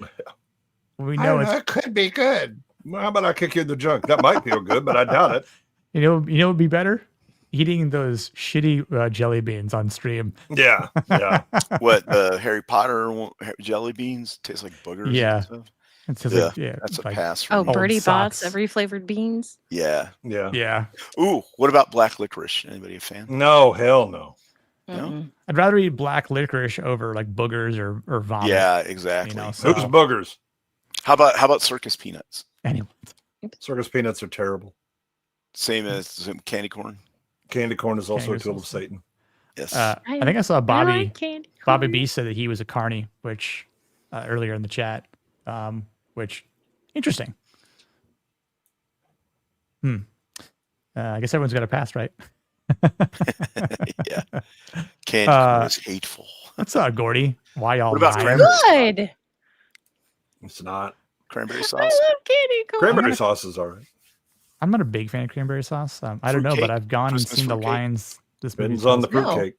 We know it could be good. Well, how about I kick you in the junk? That might feel good, but I doubt it. It'd be better eating those shitty jelly beans on stream. Yeah. What, Harry Potter jelly beans taste like boogers? Yeah. And stuff? That's a pass. Oh, Birdie Bots, every flavored beans. Yeah. Ooh, what about black licorice? Anybody a fan? No, hell no. No? I'd rather eat black licorice over like boogers or vomit. Yeah, exactly. Who's boogers? How about circus peanuts? Anyone. Circus peanuts are terrible. Same as candy corn. Candy corn is also a tool of Satan. Yes. I think I saw Bobby B said that he was a carny, which earlier in the chat, which interesting. I guess everyone's got a pass, right? Yeah. Candy corn is hateful. What's up, Gordy? Why y'all? What about Good. It's not. Cranberry sauce. I love candy corn. Cranberry sauce is all right. I'm not a big fan of cranberry sauce. I don't know, but I've gone and seen the lines. This depends on the fruitcake.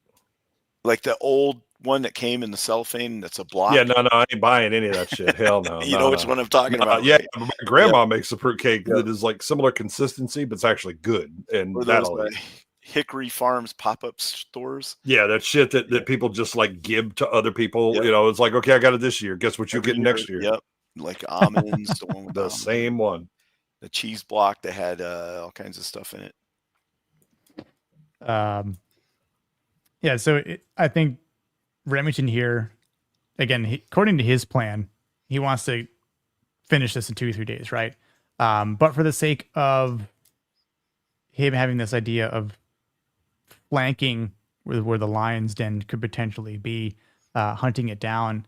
Like the old one that came in the cellophane. That's a block. Yeah, no, I ain't buying any of that shit. Hell no. You know which one I'm talking about? Yeah, my grandma makes a fruitcake that is like similar consistency, but it's actually good. And that'll. Hickory Farms pop-up stores. Yeah, that shit that people just like give to other people. Yep. It's like, okay, I got it this year. Guess what you're getting next year? Yep. Like almonds, the one with the same one. The cheese block that had all kinds of stuff in it. Yeah, so I think Remington here, again, according to his plan, he wants to finish this in 2 or 3 days, right? But for the sake of him having this idea of flanking where the lion's den could potentially be, hunting it down,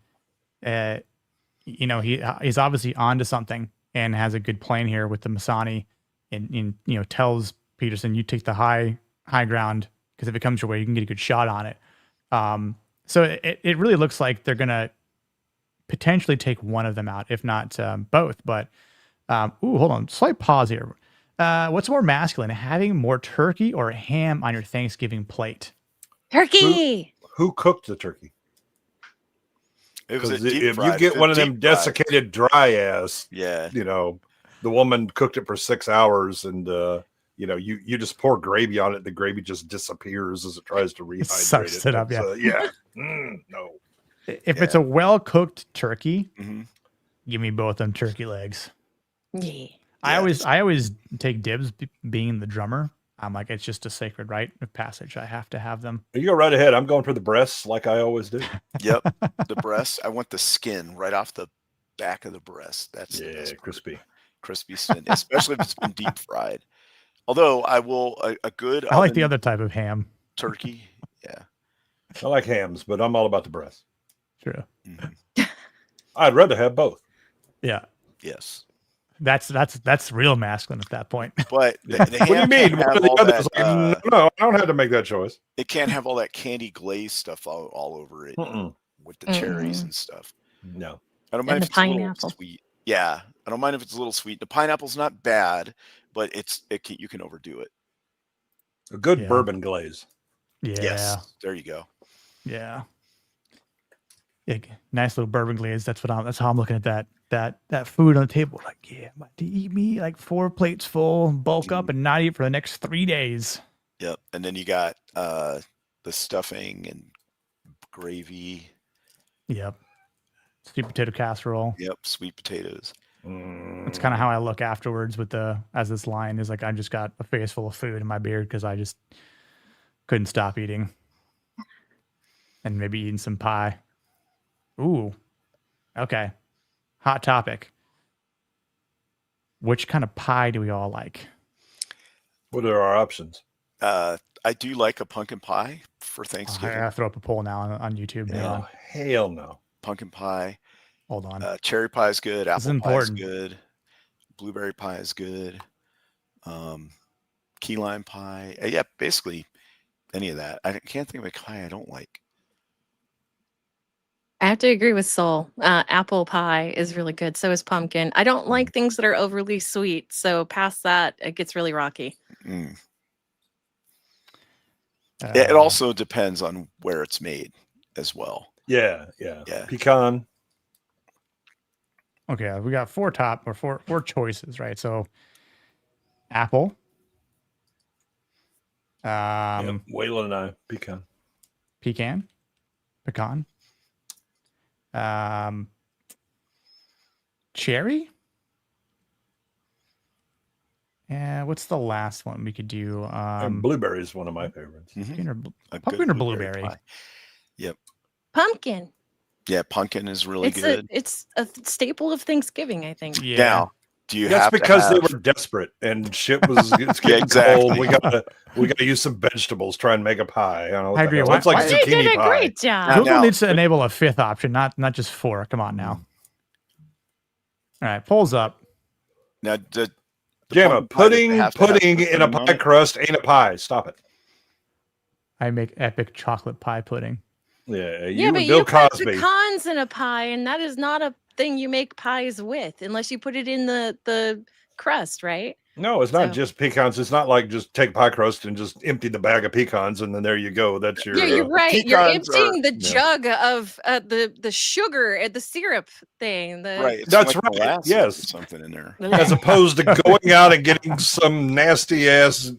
he's obviously onto something and has a good plan here with the Masani, and tells Peterson, you take the high ground, because if it comes your way, you can get a good shot on it. So it really looks like they're gonna potentially take one of them out, if not both. But hold on, slight pause here. What's more masculine, having more turkey or ham on your Thanksgiving plate? Turkey. Who cooked the turkey? It was if you get one of them desiccated dry ass, the woman cooked it for 6 hours, and you just pour gravy on it. The gravy just disappears as it tries to rehydrate Sucks it up. Yeah. No. If it's a well-cooked turkey, give me both them turkey legs. Yeah. I always take dibs being the drummer. I'm like, it's just a sacred rite of passage. I have to have them. You go right ahead. I'm going for the breasts like I always do. Yep. The breasts. I want the skin right off the back of the breast. That's crispy. Crispy skin, especially if it's been deep fried. Although I will a good. I like the oven other type of ham. turkey. Yeah. I like hams, but I'm all about the breast. True. I'd rather have both. Yeah. Yes. That's real masculine at that point. But the What do you ham mean? can't One have or the all other? that, No, I don't have to make that choice. it can't have all that candy glaze stuff all over it with the cherries and stuff. No. I don't mind And if the it's a little pineapple. sweet. Yeah, I don't mind if it's a little sweet. The pineapple's not bad, but you can overdo it. A good Yeah. bourbon glaze. Yeah. Yes, there you go. Yeah. Yeah. Nice little bourbon glaze. That's how I'm looking at that food on the table. Like, yeah, I'm about to eat me like 4 plates full, bulk up, and not eat for the next 3 days. Yep. And then you got the stuffing and gravy. Yep. Sweet potato casserole. Yep. Sweet potatoes. That's kind of how I look afterwards as this line is like, I just got a face full of food in my beard because I just couldn't stop eating. And maybe eating some pie. Ooh. Okay. Hot topic. Which kind of pie do we all like? What are our options? I do like a pumpkin pie for I Thanksgiving. gotta throw up a poll now on YouTube. No, hell no. Pumpkin pie. Hold on. Cherry pie is good. This is Apple pie is important. good. Blueberry pie is good. Key lime pie. Yeah, basically any of that. I can't think of a pie I don't like. I have to agree with Soul. Apple pie is really good. So is pumpkin. I don't like things that are overly sweet. So past that, it gets really rocky. Yeah, it also depends on where it's made as well. Yeah. Pecan. Okay, we got four choices, right? So apple. Waylon and I, pecan. Pecan. Cherry. Yeah, what's the last one we could do? Blueberry is one of my favorites. Pumpkin or blueberry? Pie. Yep. Pumpkin. Yeah, pumpkin is really good. It's a staple of Thanksgiving, I think. Yeah. Now, do you That's have because to they have, were desperate and shit was it's getting exactly. cold. We gotta use some vegetables, try and make a pie. I don't know what I the agree. hell. It's like They did zucchini a pie. great job. Google Now- needs to enable a fifth option, not just 4. Come on now. All right, polls up. Now, Jamma, pumpkin pie, does it have to have pudding in a pudding on pie it? crust ain't a pie. Stop it. I make epic chocolate pie pudding. Yeah, Yeah, you but and Bill you put Cosby. pecans in a pie, and that is not a thing you make pies with, unless you put it in the crust, right? No, it's not So- just pecans. It's not like just take pie crust and just empty the bag of pecans and then there you go. That's your Yeah, you're right. You're pecans emptying are- the jug of the sugar and the syrup thing. right? It's That's like right, molasses yes. or something in there. as opposed to going out and getting some nasty ass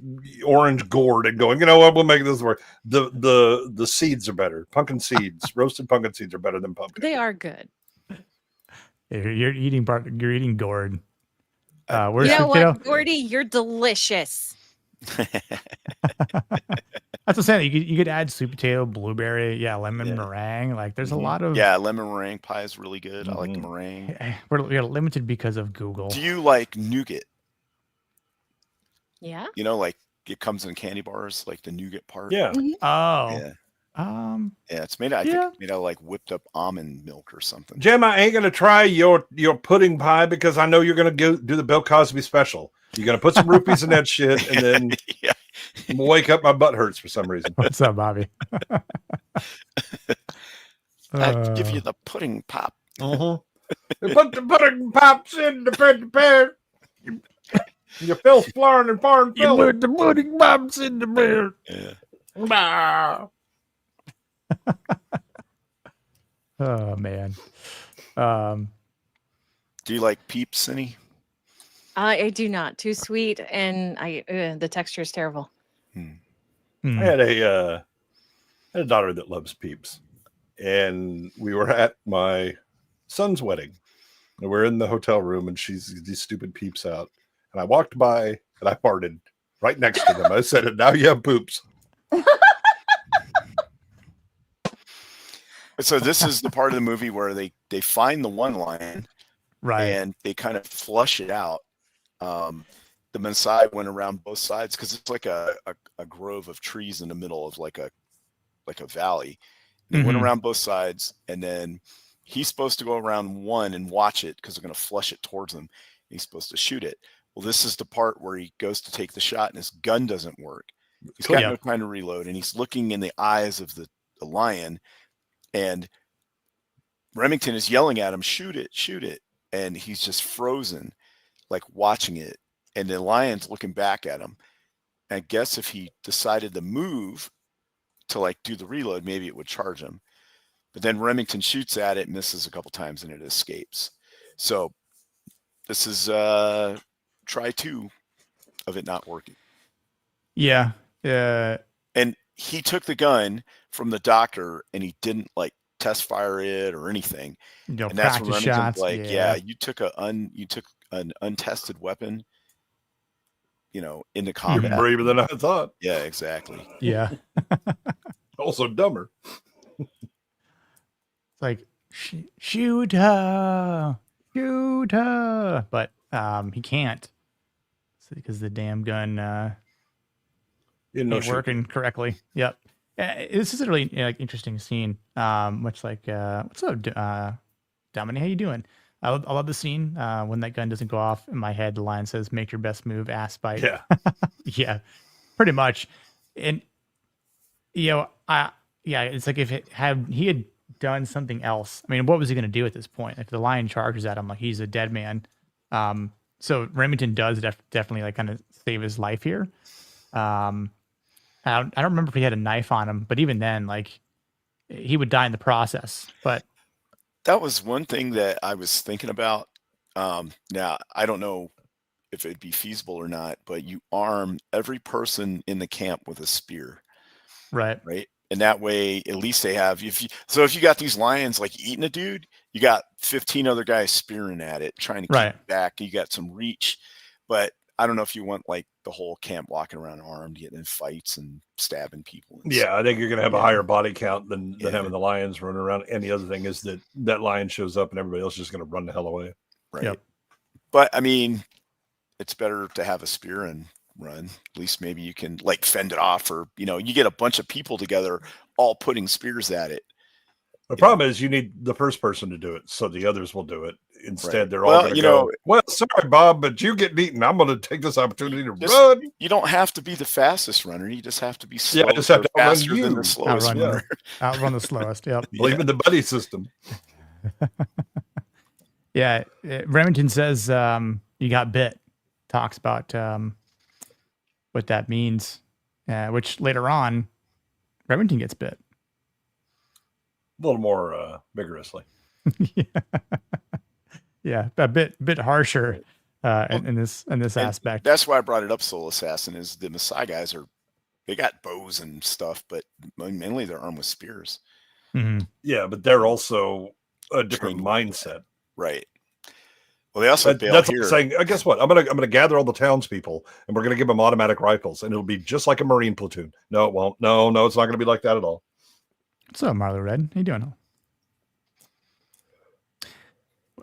orange gourd and going, you know what, we'll make this work. The seeds are better. Pumpkin seeds, roasted pumpkin seeds are better than pumpkin. They are good. You're eating gourd. Where's You know potato? what, Gordy? You're delicious. That's what I'm saying. You could add sweet potato, blueberry, lemon Yeah. meringue. Like there's a Mm-hmm. lot of Yeah, lemon meringue pie is really good. I like the meringue. we're limited because of Google. Do you like nougat? Yeah. You know, like it comes in candy bars, like the nougat part. Yeah. Oh. Yeah. Um. Yeah, it's made. I Yeah. think it's made out of like whipped up almond milk or something. Jim, I ain't gonna try your pudding pie because I know you're gonna do the Bill Cosby special. You're gonna put some rupees in that shit and then Yeah. wake up, my butt hurts for some reason. What's up, Bobby? I give you the pudding pop. Put the pudding pops in the bed. You feel foreign and foreign You put the pudding pops in the beer. Yeah. Oh man. Do you like peeps, any? I do not. Too sweet, and the texture is terrible. I had a daughter that loves Peeps, and we were at my son's wedding, and we're in the hotel room, and she's these stupid Peeps out, and I walked by and I farted right next to them. I said, "And now you have poops." So this is the part of the movie where they find the one line, Right. and they kind of flush it out. the Maasai went around both sides because it's like a grove of trees in the middle of like a valley. They went around both sides, and then he's supposed to go around one and watch it because they're going to flush it towards him. He's supposed to shoot it. Well, this is the part where he goes to take the shot and his gun doesn't work. He's got no time to reload, and he's looking in the eyes of the lion, and Remington is yelling at him, shoot it. And he's just frozen, like watching it. And the lion's looking back at him. And I guess if he decided to move to like do the reload, maybe it would charge him. But then Remington shoots at it, misses a couple times, and it escapes. So this is try 2 of it not working. Yeah. And he took the gun from the doctor, and he didn't like test fire it or anything. And that's when Remington's shots. like, you took an untested weapon, into combat. You're braver than I thought. Yeah, exactly. Yeah. Also dumber. It's like, shoot her. But he can't because the damn gun ain't working correctly. Yep. This is a really interesting scene. Much like, what's up, Dominic? How you doing? I love the scene when that gun doesn't go off. In my head, the line says, "Make your best move, ass bite." Yeah. Yeah, pretty much. And it's like if he had done something else. I mean, what was he going to do at this point? If the lion charges at him, like he's a dead man. So Remington does definitely like kind of save his life here. I don't remember if he had a knife on him, but even then, like he would die in the process. But that was one thing that I was thinking about. Now I don't know if it'd be feasible or not, but you arm every person in the camp with a spear. Right. And that way, at least they have, if you got these lions like eating a dude, you got 15 other guys spearing at it, trying to keep it back. You got some reach, but I don't know if you want like the whole camp walking around armed, getting in fights and stabbing people. Yeah, I think you're going to have a higher body count than having the lions running around. And the other thing is that lion shows up and everybody else is just going to run the hell away. Right. Yep. But I mean, it's better to have a spear and run. At least maybe you can like fend it off, or you get a bunch of people together all putting spears at it. The problem is you need the first person to do it, so the others will do it. Instead, they're all going to go, well, sorry, Bob, but you get eaten. I'm going to take this opportunity to run. You don't have to be the fastest runner. You just have to be slow. Yeah, I just have to faster than the slowest runner. Outrun the slowest. Yep. Believe in the buddy system. Yeah. Remington says you got bit. Talks about what that means, which later on, Remington gets bit. A little more vigorously. Yeah, a bit harsher in this aspect. That's why I brought it up. Soul Assassin is the Maasai guys they got bows and stuff, but mainly they're armed with spears. Mm-hmm. Yeah, but they're also a different mindset, right? Well, they also that's here. Saying, guess what? I'm gonna gather all the townspeople and we're gonna give them automatic rifles, and it'll be just like a Marine platoon. No, it won't. No, it's not gonna be like that at all. What's up, Marley Red? How you doing?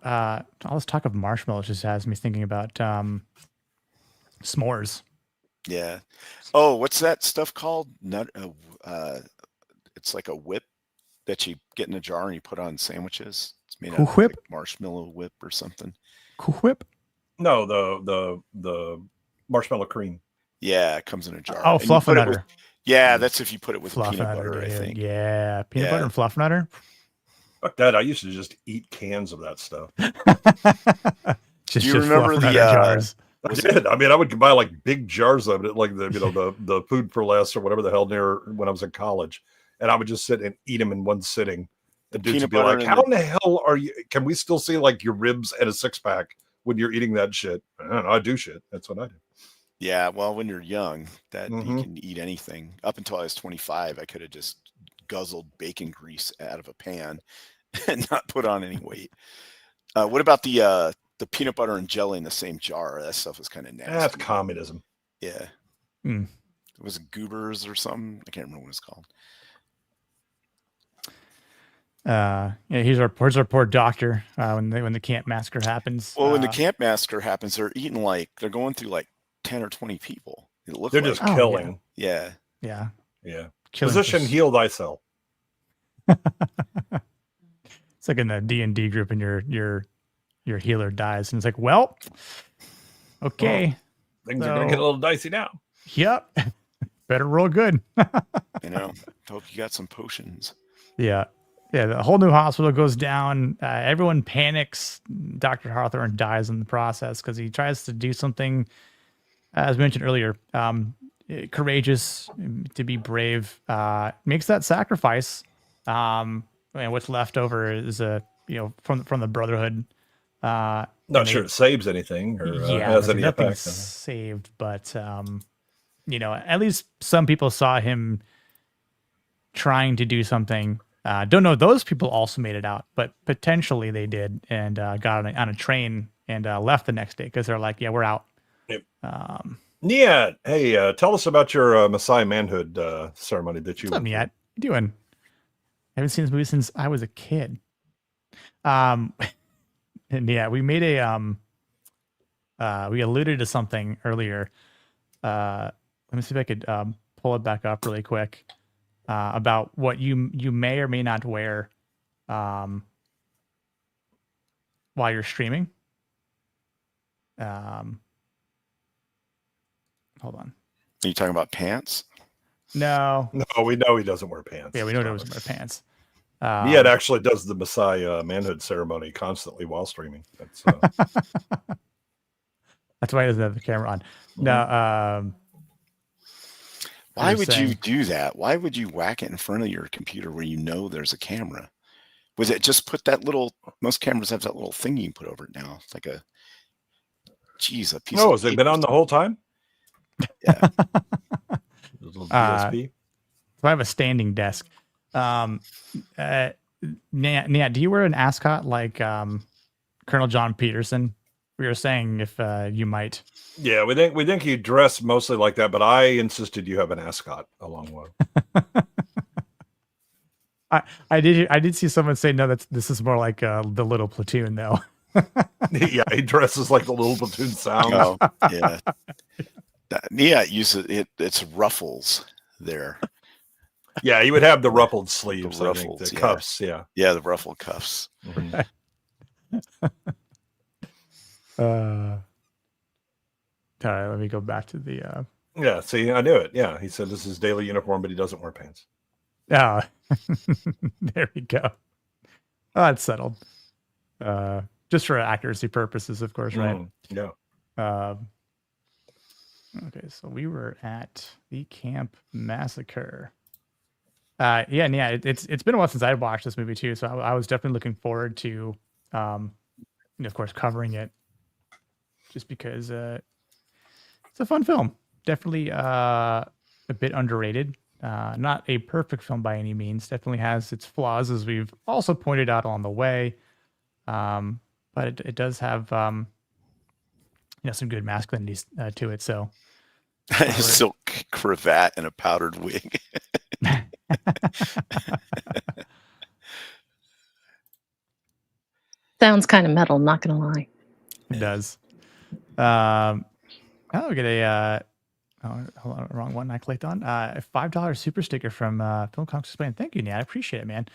All this talk of marshmallows just has me thinking about s'mores. Yeah. Oh, what's that stuff called? It's like a whip that you get in a jar and you put on sandwiches. It's made out of like marshmallow whip or something. Cool Whip? No, the marshmallow cream. Yeah, it comes in a jar. Oh, Fluffernutter. Yeah, that's if you put it with Fluff peanut nutter, butter, dude. I think. Yeah, peanut butter and Fluffernutter. Fuck that! I used to just eat cans of that stuff. Do you remember the jars? I did. I mean, I would buy like big jars of it, like the Food for Less or whatever the hell near when I was in college, and I would just sit and eat them in one sitting. The dudes would be like, "How in the hell are you? Can we still see like your ribs and a 6-pack when you're eating that shit?" I don't know. I do shit. That's what I do. Yeah, well, when you're young, you can eat anything. Up until I was 25, I could have just guzzled bacon grease out of a pan and not put on any weight. What about the peanut butter and jelly in the same jar? That stuff was kind of nasty. That's communism. Yeah. Mm. It was Goobers or something. I can't remember what it's called. Yeah, here's our poor doctor when the camp massacre happens. Well, when the camp massacre happens, they're going through like 10 or 20 people. It looked They're like. just killing. Yeah. Yeah. Yeah. Killing Physician, heal thyself. It's like in the D&D group, and your healer dies, and it's like, well, okay, Things are gonna get a little dicey now. Yep. Better roll good. Hope you got some potions. Yeah. The whole new hospital goes down. Everyone panics. Dr. Hawthorne dies in the process because he tries to do something, as mentioned earlier, courageous, to be brave. Makes that sacrifice. And what's left over is from the Brotherhood. Not sure it saves anything or has any effect. Saved, but at least some people saw him trying to do something. Don't know if those people also made it out, but potentially they did, and got on a train and left the next day because they're like, yeah, we're out. Yep. Nia, hey, tell us about your Messiah manhood ceremony that you. What's up, Nia? What you doing? I haven't seen this movie since I was a kid. And yeah, we made we alluded to something earlier. Let me see if I could pull it back up really quick. About what you may or may not wear while you're streaming. Hold on. Are you talking about pants? No, we know he doesn't wear pants. Yeah, we know he doesn't wear pants. He actually does the Messiah manhood ceremony constantly while streaming. That's why he doesn't have the camera on. No. Why would you do that? Why would you whack it in front of your computer where you know there's a camera? Was it just put that little? Most cameras have that little thing you can put over it now. It's like a piece. Oh, has it been on the whole time? Yeah. Little DSP. So I have a standing desk. Nat, do you wear an ascot like Colonel John Peterson? We were saying if you might. Yeah, we think you dress mostly like that, but I insisted you have an ascot along with. I did see someone say no. This is more like the Little Platoon though. Yeah, he dresses like the Little Platoon sounds. Oh, yeah. Nia uses it. It's ruffles there. Yeah, you would have the ruffled sleeves, the ruffles, the cuffs. Yeah, the ruffled cuffs. Mm-hmm. All right, let me go back to the. Yeah, see, I knew it. Yeah, he said this is daily uniform, but he doesn't wear pants. Oh, there we go. Oh, that's settled. Just for accuracy purposes, of course, right? Yeah. Okay, so we were at the Camp Massacre. It's been a while since I watched this movie too, so I was definitely looking forward to, of course, covering it, just because it's a fun film. Definitely a bit underrated. Not a perfect film by any means. Definitely has its flaws, as we've also pointed out along the way. But it does have some good masculinity to it. So a silk cravat and a powdered wig. Sounds kind of metal, not gonna lie. It does. I'll get a hold on, wrong one I clicked on. A $5 super sticker from Film Comics Explained. Thank you, Nat. I appreciate it, man.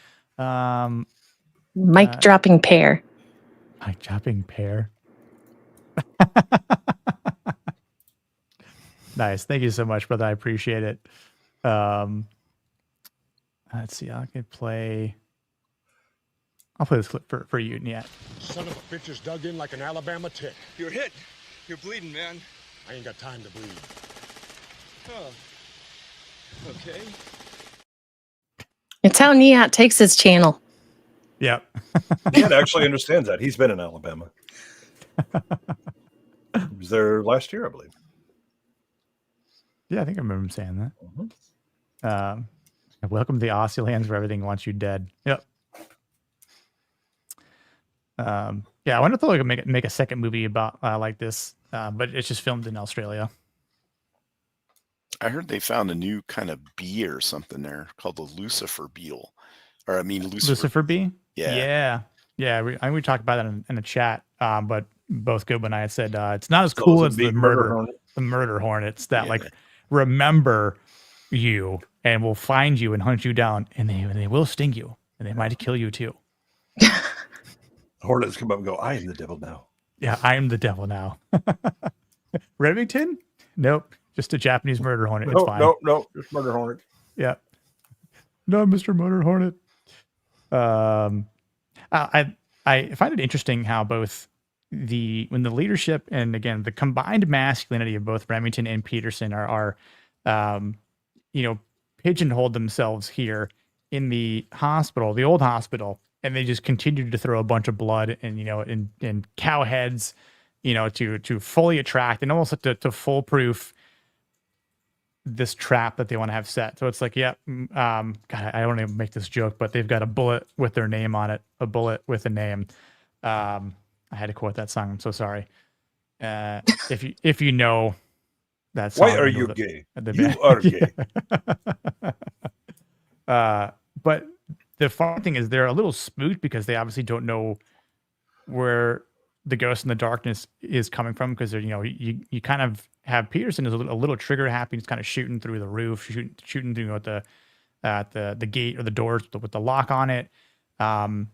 Mic dropping pair. Mic dropping pair. Nice. Thank you so much, brother. I appreciate it. Let's see. I'll play this clip for you, Nat. Son of a bitch is dug in like an Alabama tick. You're hit. You're bleeding, man. I ain't got time to bleed. Oh. Okay. It's how Niat takes his channel. Yep. Niat actually understands that. He's been in Alabama. He was there last year, I believe. Yeah, I think I remember him saying that. Welcome to the Aussie lands where everything wants you dead. Yep. I wonder if they'll make a second movie about like this, but it's just filmed in Australia. I heard they found a new kind of bee or something there called the Lucifer beetle. Or I mean Lucifer bee? Yeah. Yeah. We talked about that in a chat, but both Goodwin and I said it's not as cool as the murder. the murder hornets that like remember you and will find you and hunt you down, and they will sting you, and they might kill you too. Hornets come up and go, I am the devil now. Yeah, I am the devil now. Remington? Nope. Just a Japanese murder hornet. It's fine. No, just murder hornet. Yeah. No, Mr. Murder Hornet. I find it interesting how both when the leadership and again the combined masculinity of both Remington and Peterson are pigeonholed themselves here in the hospital, the old hospital, and they just continue to throw a bunch of blood and cow heads, to fully attract and almost to foolproof this trap that they want to have set. So it's like, God, I don't even make this joke, but they've got a bullet with their name on it, a bullet with a name. I had to quote that song. I'm so sorry. If you know that song. Why are you gay? You are gay. But the fun thing is they're a little spooked because they obviously don't know where the ghost in the darkness is coming from, because you kind of have Peterson is a little trigger happy. He's kind of shooting through the roof, shooting through the gate or the doors with the lock on it. And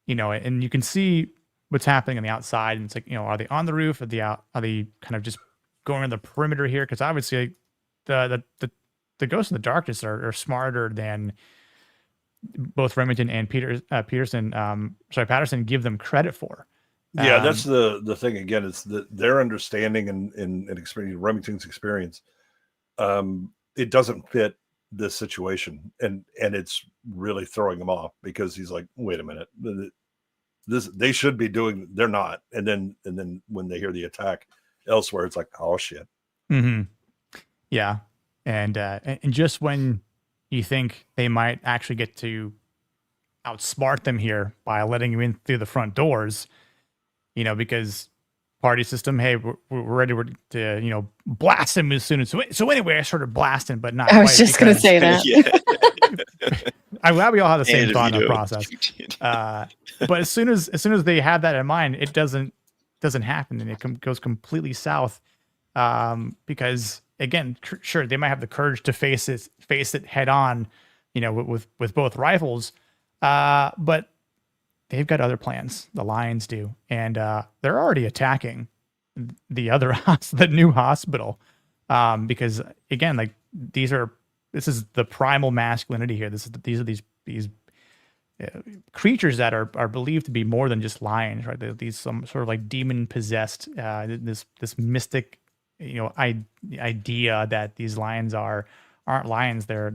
you can see what's happening on the outside. And it's like, are they on the roof? Are they kind of just going on the perimeter here? Because obviously the ghosts in the darkness are smarter than both Remington and Patterson give them credit for. Yeah, that's the thing. Again, it's their understanding and experience, Remington's experience. It doesn't fit this situation, and it's really throwing him off because he's like, wait a minute, they should be doing, they're not. And then when they hear the attack elsewhere, it's like, oh shit. Mm-hmm. Yeah, and just when you think they might actually get to outsmart them here by letting you in through the front doors. Because party system, hey, we're ready to, blast him as soon as. So anyway, I started blasting, but not. I was just going to say that. I'm glad we all have the same thought in the process. But as soon as they have that in mind, it doesn't happen, and it goes completely south. Because again, sure, they might have the courage to face it head on, with both rifles, but they've got other plans. The Lions do, and they're already attacking the new hospital, because again, like this is the primal masculinity here. These are these creatures that are believed to be more than just lions, right? They're these some sort of like demon possessed, this mystic, idea that these lions aren't lions. They're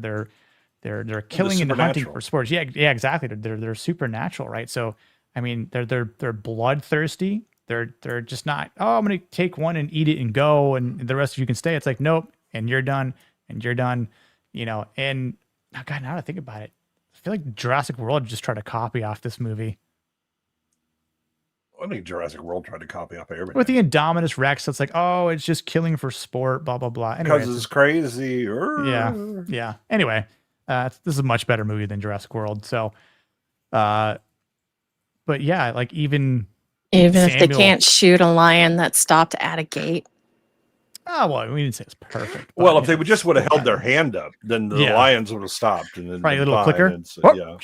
killing and hunting for sports. Yeah, exactly. They're supernatural, right? So, I mean, they're bloodthirsty. They're just not, I'm going to take one and eat it and go, and the rest of you can stay. It's like, nope, and you're done, and you're done, And oh God, now that I think about it, I feel like Jurassic World just tried to copy off this movie. I think Jurassic World tried to copy off everything. With the Indominus Rex, it's like, it's just killing for sport, blah blah blah. Anyway, because it's crazy. Yeah. Anyway. This is a much better movie than Jurassic World. So, but yeah, like even if they can't shoot a lion that's stopped at a gate. Oh, well, we didn't say it's perfect. Well, if they would have held their hand up, then the lions would have stopped. And then probably a little clicker. Yeah.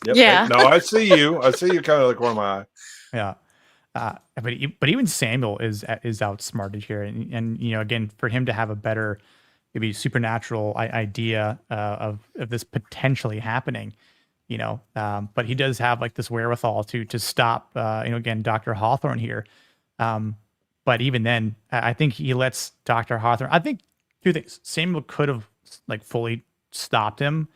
Yep. Yeah. No, I see you kind of like one of my eye. Yeah. But even Samuel is outsmarted here, and again, for him to have a better, maybe supernatural idea of this potentially happening, but he does have like this wherewithal to stop, again, Dr. Hawthorne here. But even then, I think he lets Dr. Hawthorne, I think two things. Samuel could have like fully stopped him.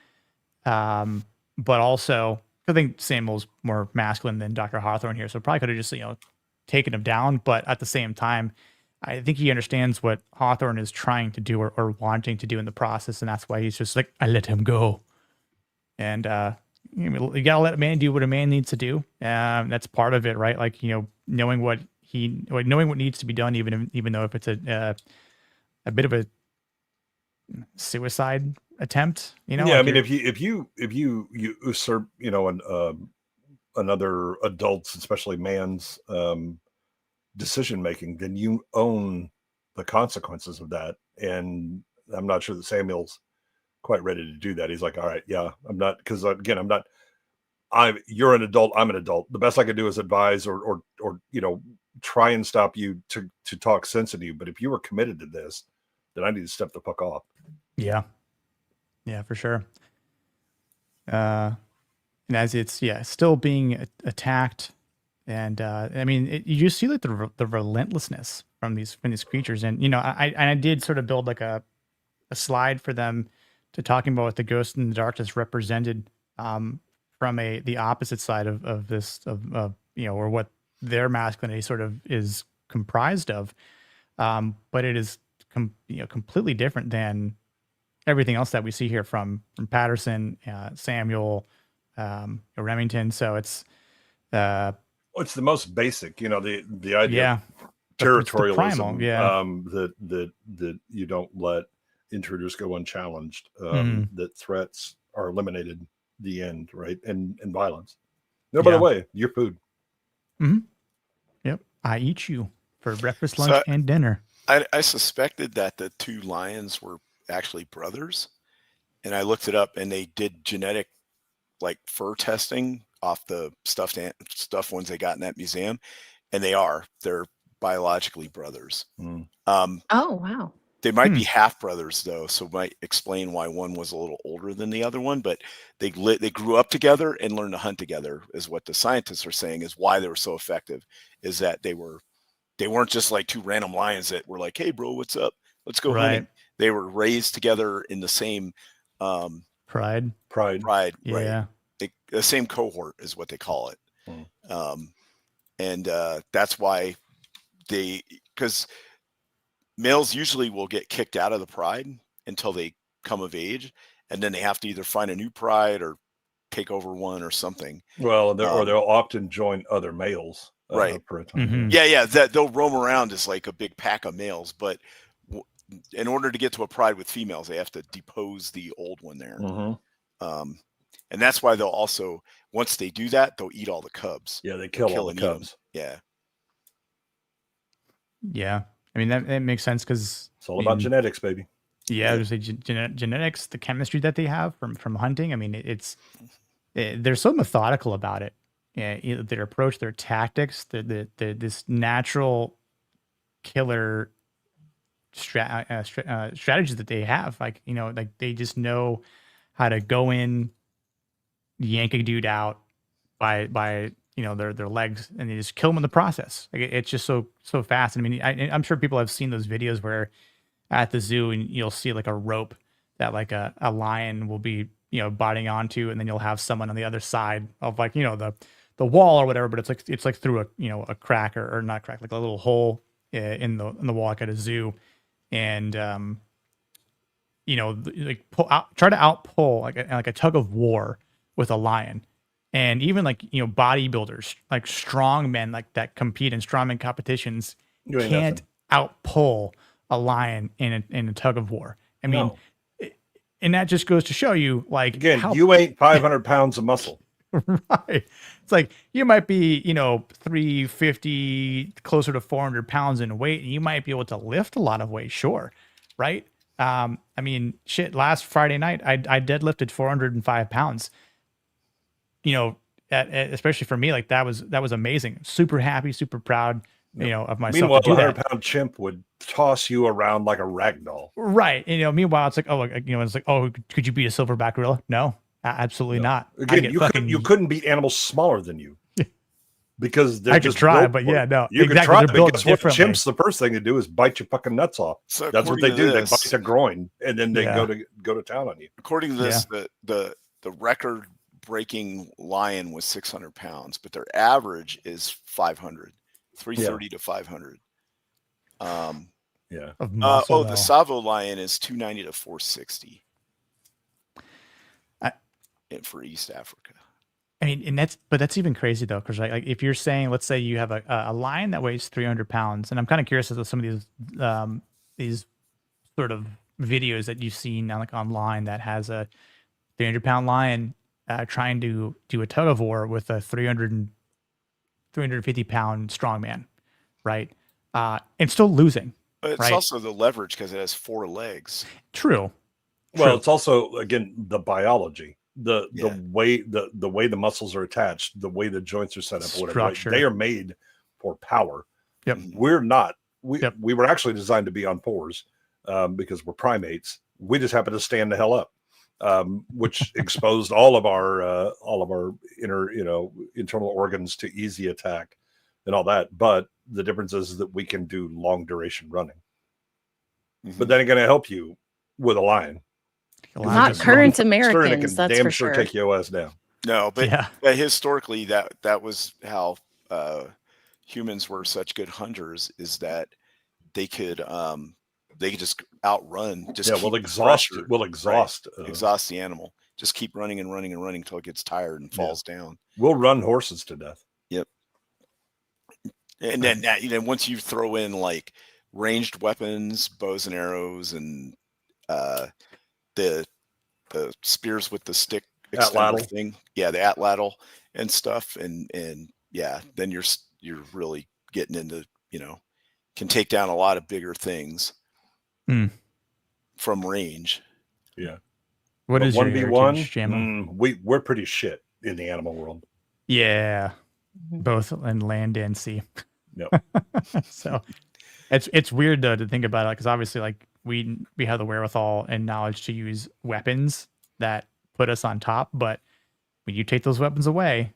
But also I think Samuel's more masculine than Dr. Hawthorne here. So probably could have just, taken him down. But at the same time, I think he understands what Hawthorne is trying to do or wanting to do in the process, and that's why he's just like, I let him go. And you gotta let a man do what a man needs to do. That's part of it, right? Like knowing what needs to be done, even though if it's a bit of a suicide attempt. Yeah, like I mean, if you usurp another adult's, especially man's decision making, then you own the consequences of that. And I'm not sure that Samuel's quite ready to do that. He's like, all right, yeah, I'm not, because again, you're an adult, I'm an adult. The best I can do is advise or try and stop you to talk sense into you. But if you were committed to this, then I need to step the fuck off. Yeah. Yeah, for sure. And as it's still being attacked, and I mean, you just see like the relentlessness from these creatures, and I did sort of build like a slide for them to talking about what the ghost in the darkness represented from the opposite side of this or what their masculinity sort of is comprised of, but it is completely different than everything else that we see here from Patterson, Samuel, Remington. So it's the most basic, the idea of territorialism, primal, that you don't let intruders go unchallenged, that threats are eliminated, the end, right? And violence. No, by the way, your food. Mm-hmm. Yep. I eat you for breakfast, lunch, and dinner. I suspected that the two lions were actually brothers, and I looked it up, and they did genetic like fur testing off the stuffed ones they got in that museum, and they're biologically brothers. Oh wow. They might be half brothers though, so might explain why one was a little older than the other one, but they grew up together and learned to hunt together, is what the scientists are saying is why they were so effective, is that they weren't just like two random lions that were like, hey bro, what's up? Let's go hunting. They were raised together in the same pride. Yeah. Right. The same cohort is what they call it. And that's why because males usually will get kicked out of the pride until they come of age, and then they have to either find a new pride or take over one or something. Well, or they'll often join other males. Right. For a time. Yeah. That they'll roam around as like a big pack of males, but in order to get to a pride with females, they have to depose the old one there. And that's why they'll also, once they do that, they'll eat all the cubs. Yeah, they kill all the cubs. Yeah. Yeah. I mean, that makes sense because it's all about genetics, baby. Yeah, there's genetics, the chemistry that they have from hunting. I mean, they're so methodical about it. Yeah, their approach, their tactics, this natural killer strategies that they have. Like they just know how to go in, yank a dude out by their legs, and they just kill them in the process. Like it's just so fast. I mean, I'm sure people have seen those videos where at the zoo and you'll see like a rope that like a lion will be biting onto, and then you'll have someone on the other side of like the wall or whatever, but it's like through a crack or not crack, like a little hole in the wall like at a zoo, and like try to outpull like a tug of war with a lion. And even like bodybuilders, like strong men like that compete in strongman competitions can't outpull a lion in a tug of war. I mean, and that just goes to show you, like, again, you ain't 500 pounds of muscle. Right. It's like you might be 350, closer to 400 pounds in weight, and you might be able to lift a lot of weight, sure, right? I mean, shit, last Friday night I deadlifted 405 pounds. Especially for me, like that was amazing. Super happy, super proud, of myself. Meanwhile, to do a 100-pound chimp would toss you around like a rag doll. Right. Meanwhile, it's like, it's like, oh, could you beat a silverback gorilla? No, absolutely not. Again, you couldn't beat animals smaller than you. Because they're just try, but yeah, no. You can try, because what chimps, the first thing to do is bite your fucking nuts off. So that's what they do. They bite their groin, and then they go to town on you. According to this, the record breaking lion was 600 pounds, but their average is 500, 330 to 500. The Savo lion is 290 to 460 for East Africa. I mean, and that's even crazy though, because like if you're saying, let's say you have a lion that weighs 300 pounds, and I'm kind of curious as to some of these sort of videos that you've seen online that has a 300-pound lion trying to do a tug of war with a 350-pound strongman, right? And still losing. But it's right? also the leverage because it has 4 legs. True. Well, it's also again the biology, the Yeah. way the way the muscles are attached, the way the joints are set up, whatever. Like, Structure. they are made for power. Yep. We're not. Yep. We were actually designed to be on 4s because we're primates. We just happen to stand the hell up, which exposed all of our inner internal organs to easy attack and all that. But the difference is that we can do long duration running. But that ain't going to help you with a lion. Not current It Americans, can that's damn for sure sure. take your ass down. No, but, Yeah. but historically, that was how humans were such good hunters, is that they could just outrun. Just Yeah, keep we'll the exhaust. pressure, We'll exhaust. exhaust the animal. Just keep running and running and running until it gets tired and falls down. We'll run horses to death. Yep. And then once you throw in like ranged weapons, bows and arrows, and the spears with the stick extender Atlatl. thing, the atlatl and stuff, and then you're really getting into, can take down a lot of bigger things from range. Yeah. What But is your 1v1? heritage, JMO? We're pretty shit in the animal world. Yeah, both in land and sea. Yep. So it's weird though to think about it, because obviously like we have the wherewithal and knowledge to use weapons that put us on top, but when you take those weapons away,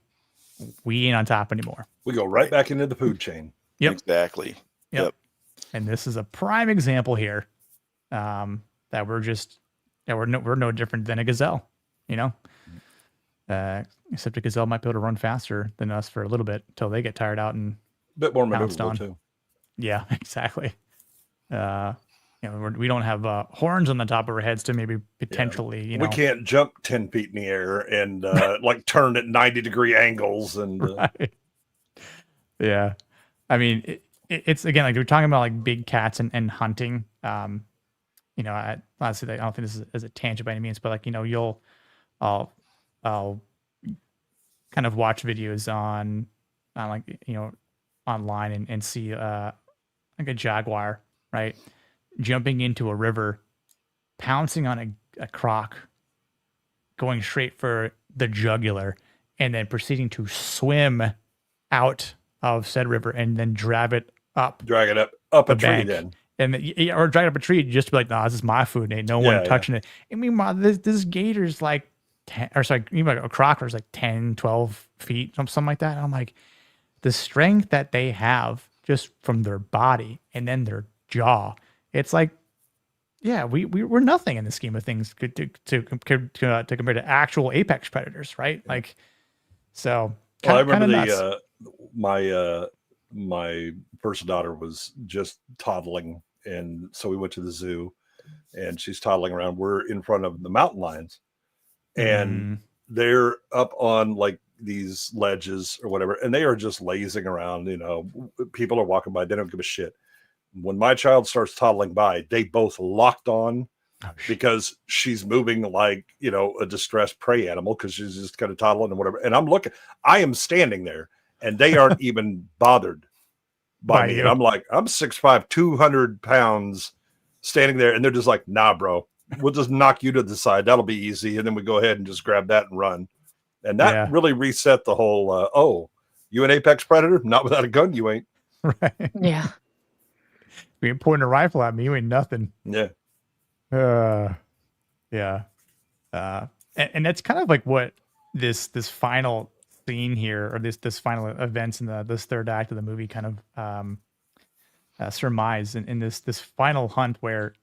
we ain't on top anymore. We go right back into the food chain. Yep. Exactly. Yep. And this is a prime example here, that we're no different than a gazelle, except a gazelle might be able to run faster than us for a little bit until they get tired out and bit more pounced maneuverable on. too. Yeah, exactly. We don't have horns on the top of our heads to maybe potentially, we can't jump 10 feet in the air and like turn at 90-degree angles and right. Yeah. I mean, it's again, like we're talking about like big cats and hunting. Honestly, I don't think this is a tangent by any means, but like, I'll kind of watch videos on like, online and see like a jaguar, right, jumping into a river, pouncing on a croc, going straight for the jugular, and then proceeding to swim out of said river and then drag it up a tree then. Or drag it up a tree just to be like, no, this is my food. Ain't no one touching it. And meanwhile, this gator's like 10, or sorry, even a croc is like 10, 12 feet, something like that. And I'm like, the strength that they have just from their body and then their jaw, it's like, yeah, we're nothing in the scheme of things to compare to actual apex predators, right? Like, so. Well, I remember my first daughter was just toddling, and so we went to the zoo, and she's toddling around. We're in front of the mountain lions, and they're up on like these ledges or whatever, and they are just lazing around. People are walking by; they don't give a shit. When my child starts toddling by, they both locked on because she's moving like, a distressed prey animal, because she's just kind of toddling and whatever. And I am standing there, and they aren't even bothered by me. You. And I'm like, I'm 6'5", 200 pounds standing there, and they're just like, nah, bro, we'll just knock you to the side. That'll be easy. And then we go ahead and just grab that and run. And that really reset the whole, you an apex predator? Not without a gun, you ain't. Right. Yeah. You ain't pointing a rifle at me, you ain't nothing. Yeah. Yeah. And that's kind of like what this final scene here, or this final events in this third act of the movie kind of surmise in this final hunt where,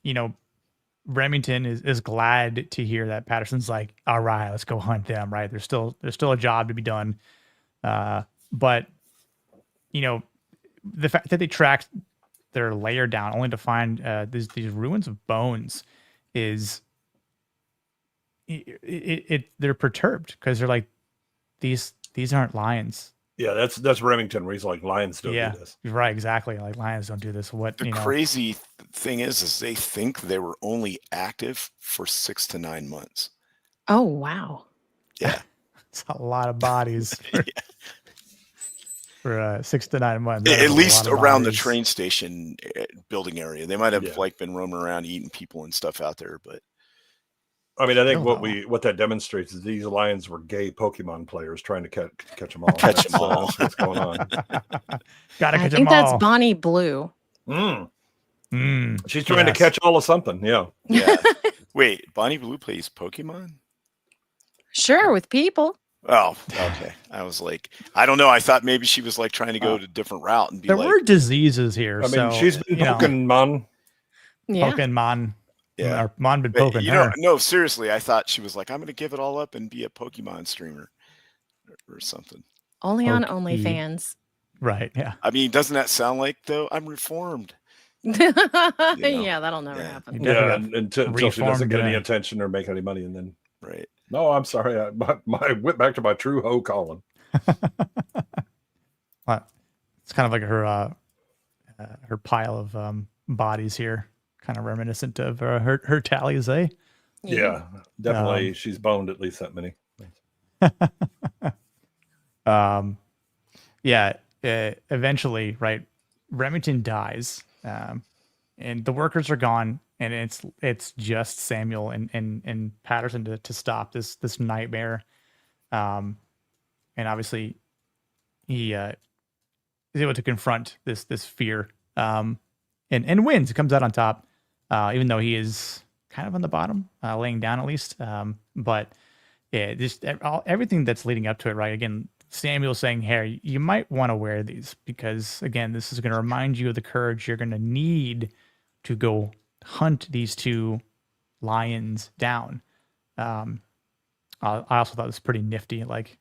Remington is glad to hear that Patterson's like, all right, let's go hunt them, right? There's still a job to be done. But the fact that they tracked their layer down only to find these ruins of bones is they're perturbed, because they're like, these aren't lions. Yeah, that's Remington, where he's like, lions don't do this. Right, exactly. Like, lions don't do this. What the crazy thing is they think they were only active for 6 to 9 months. Oh, wow. Yeah. It's a lot of bodies. for 6 to 9 months. At least around the bodies. train station building area. They might have Yeah. like been roaming around eating people and stuff out there, but I mean, I think Still, what that demonstrates is these lions were gay Pokemon players trying to catch them all. Catch 'em all. That's what's going on. Gotta I catch think them that's all. Bonnie Blue. She's trying to catch all of something. Yeah. yeah. Wait, Bonnie Blue plays Pokemon? Sure, with people. Oh, okay. I was like, I don't know. I thought maybe she was like trying to go to a different route and be There like, were diseases here. I mean, so, she's been you know, Pokemon. Yeah. Pokemon. Yeah. Or Mon been But, poking you her. know, no, seriously, I thought she was like, I'm going to give it all up and be a Pokemon streamer or something. Only on Pokey. OnlyFans. Right. Yeah. I mean, doesn't that sound like though? I'm reformed. Yeah, that'll never Yeah. happen. You Yeah, definitely until she doesn't reformed get any that. attention or make any money, and then Right. no, I'm sorry, I went back to my true hoe Colin. It's kind of like her pile of bodies here, kind of reminiscent of her tallies, eh? Yeah, definitely. She's boned at least that many. Eventually, right, Remington dies, and the workers are gone, and it's just Samuel and Patterson to stop this nightmare. And obviously he is able to confront this fear, and wins. He comes out on top, even though he is kind of on the bottom, laying down at least. But yeah, just everything that's leading up to it, right? Again, Samuel saying, "Harry, you might want to wear these because, again, this is going to remind you of the courage you're going to need to go hunt these 2 lions down." I also thought it was pretty nifty. Like,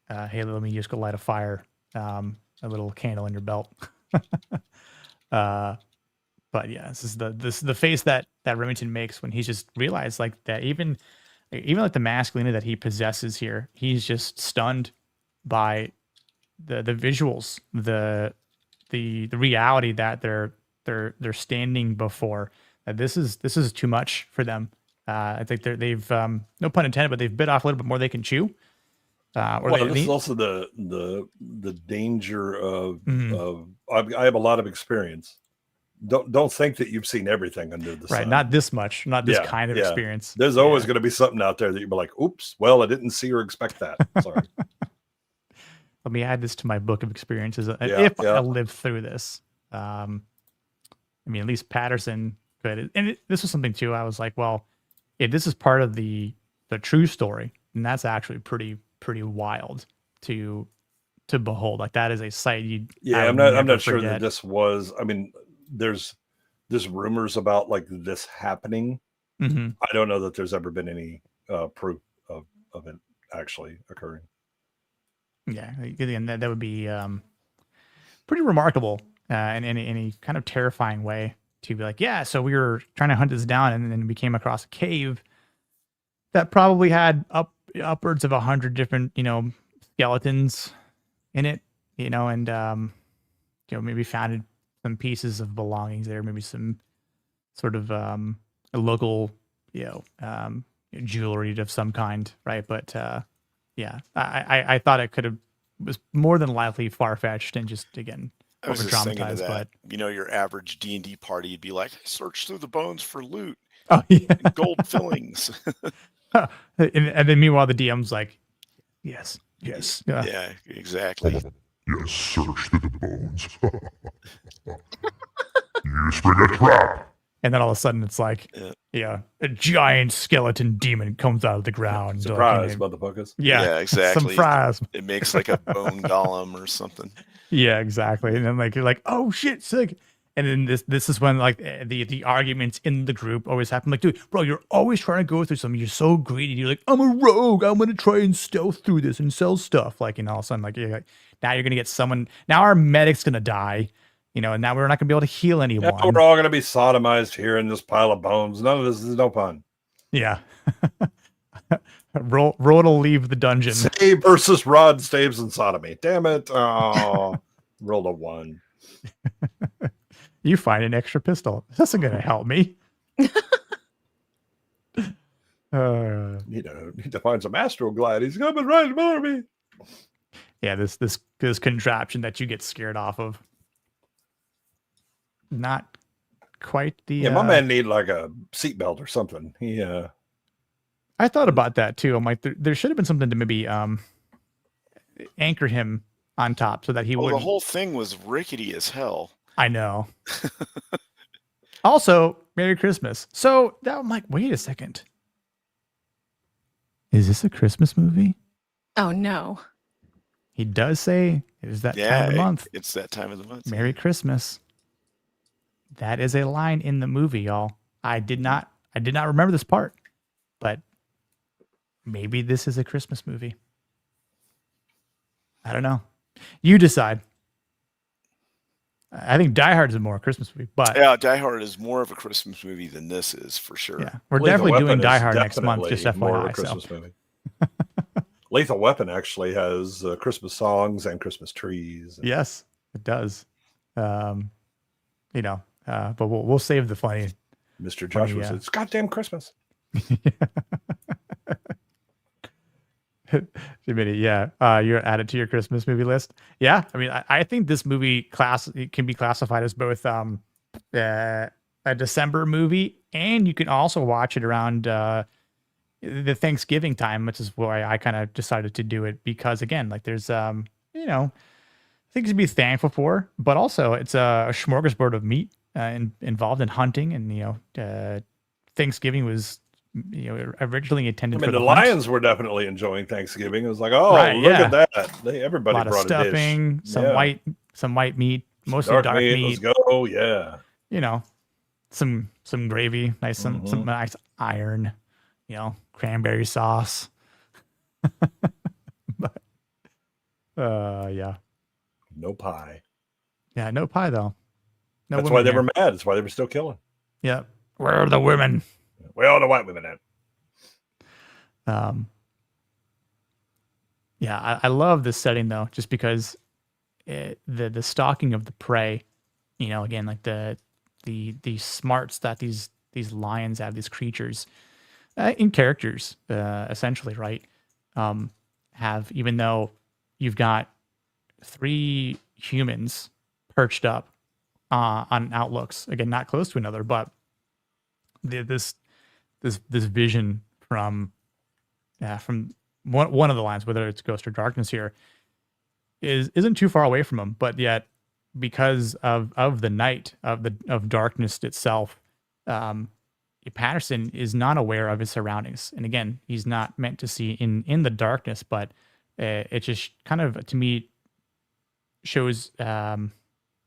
hey, let me just go light a fire, a little candle in your belt. But yeah, this is the face that Remington makes when he's just realized like that even like the masculinity that he possesses here, he's just stunned by the visuals, the reality that they're standing before. This is too much for them. I think they've no pun intended, but they've bit off a little bit more they can chew. This is also the danger of I have a lot of experience. Don't think that you've seen everything under the sun. Right, not this much, not this kind of experience. There's always going to be something out there that you'll be like, "Oops, well, I didn't see or expect that." Sorry. Let me add this to my book of experiences. I live through this, I mean, at least Patterson could. And this was something too. I was like, well, if this is part of the true story, and that's actually pretty wild to behold. Like that is a sight. I'm not sure that this was. I mean, there's rumors about like this happening. Mm-hmm. I don't know that there's ever been any proof of it actually occurring. Yeah, again, that would be pretty remarkable in any kind of terrifying way to be like, yeah, so we were trying to hunt this down, and then we came across a cave that probably had upwards of 100 different, skeletons in it, and maybe found some pieces of belongings there, maybe some sort of a local, jewelry of some kind, right? But yeah, I thought it was more than likely far-fetched and just, again, I was just thinking of over-dramatized. that. But Your average D&D party, you'd be like, search through the bones for loot, oh yeah, and gold fillings. and then meanwhile the DM's like, yes, Yeah, exactly. Yes, search through the bones. You spring a trap. And then all of a sudden it's like, a giant skeleton demon comes out of the ground. Surprise, motherfuckers. Yeah, exactly. Surprise. It makes like a bone golem or something. Yeah, exactly. And then you're like, oh shit, sick. And then this is when like the arguments in the group always happen. Like, dude, bro, you're always trying to go through something. You're so greedy. You're like, I'm a rogue. I'm gonna try and stealth through this and sell stuff. Like, all of a sudden, like, now you're gonna get someone. Now our medic's gonna die. And now we're not gonna be able to heal anyone. Now we're all gonna be sodomized here in this pile of bones. None of this is no pun. Yeah. Roll to leave the dungeon. Save versus Rod, Staves, and sodomy. Damn it. Oh, roll a 1. You find an extra pistol. This isn't gonna help me. Need to find some Astroglide. He's coming right for me. this contraption that you get scared off of. Not quite the. Yeah, my man need like a seatbelt or something. He. I thought about that too. I'm like, there should have been something to maybe anchor him on top so that he would. The whole thing was rickety as hell. I know. Also, Merry Christmas. So that I'm like, wait a second. Is this a Christmas movie? Oh no. He does say it is that time of the month. It's that time of the month. Merry Christmas. That is a line in the movie, y'all. I did not remember this part, but maybe this is a Christmas movie. I don't know. You decide. I think Die Hard is a more Christmas movie, but yeah, Die Hard is more of a Christmas movie than this is for sure. Yeah, we're definitely doing Die Hard next month. Just FYI, more of a Christmas movie. Lethal Weapon actually has Christmas songs and Christmas trees. Yes, it does. But we'll save the funny. Mr. Joshua says, "It's goddamn Christmas." Yeah, you're added to your Christmas movie list. Yeah, I mean, I think this movie it can be classified as both a December movie, and you can also watch it around the Thanksgiving time, which is why I kind of decided to do it, because again, like there's things to be thankful for, but also it's a smorgasbord of meat involved in hunting, and Thanksgiving was originally intended for the Lions were definitely enjoying Thanksgiving. It was like, look at that. Everybody brought stuffing, a dish. some white meat, mostly dark meat. Let's go, yeah. Some gravy, some nice iron, cranberry sauce. But yeah. No pie. Yeah, no pie though. No. That's why they were mad. That's why they were still killing. Yeah. Where are the women? Where are the white women at? Yeah, I love this setting though, just because the stalking of the prey, again, like the smarts that these lions have, these creatures, in characters, essentially, right? Have, even though you've got 3 humans perched up on outlooks, again, not close to another, but this vision from one of the lines, whether it's Ghost or Darkness here, isn't too far away from him, but yet because of the night of darkness itself, Patterson is not aware of his surroundings, and again, he's not meant to see in the darkness, but it just kind of, to me, shows a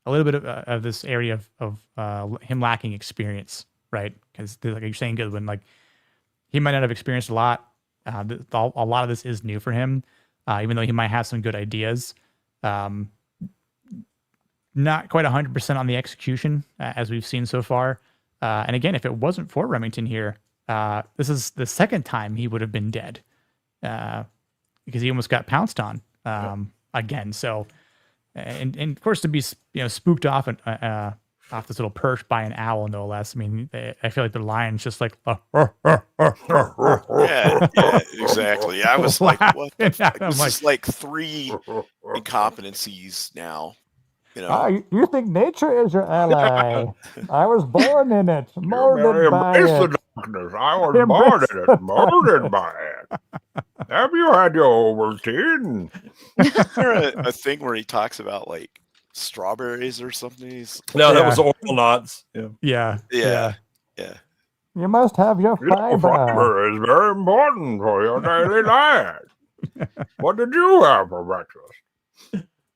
little bit of this area of him lacking experience, right? Because like you're saying, Goodwin, like he might not have experienced a lot. A lot of this is new for him, even though he might have some good ideas. Not quite 100% on the execution, as we've seen so far. And again, if it wasn't for Remington here, this is the second time he would have been dead, because he almost got pounced on again. So, and of course, to be spooked off and off this little perch by an owl, no less. I mean, I feel like the lion's just like, yeah, exactly. I was like, what the fuck? This is like 3 incompetencies now. You think nature is your ally? I was born in it, molded by it. Darkness. I was born in it, molded by it. Have you had your Ovaltine? Is there a thing where he talks about like strawberries or something? That was oil nuts. Yeah. You must have your fiber. Fiber is very important for your daily life. What did you have for breakfast?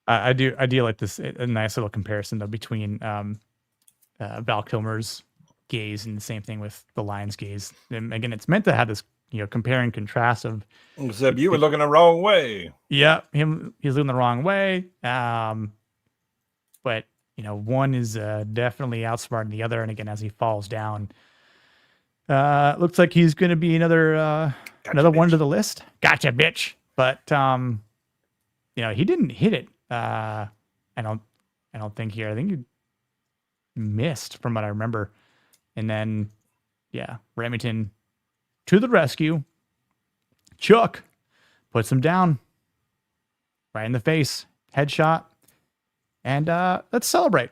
I do like this, a nice little comparison though between Val Kilmer's gaze and the same thing with the lion's gaze. And again, it's meant to have this compare and contrast of. Except you were looking the wrong way. Yeah, he's looking the wrong way. But one is definitely outsmarting the other, and again, as he falls down, looks like he's going to be another one to the list. Gotcha, bitch. But he didn't hit it. I don't think here. I think he missed from what I remember. And then, Remington to the rescue. Chuck puts him down. right in the face, headshot, and let's celebrate.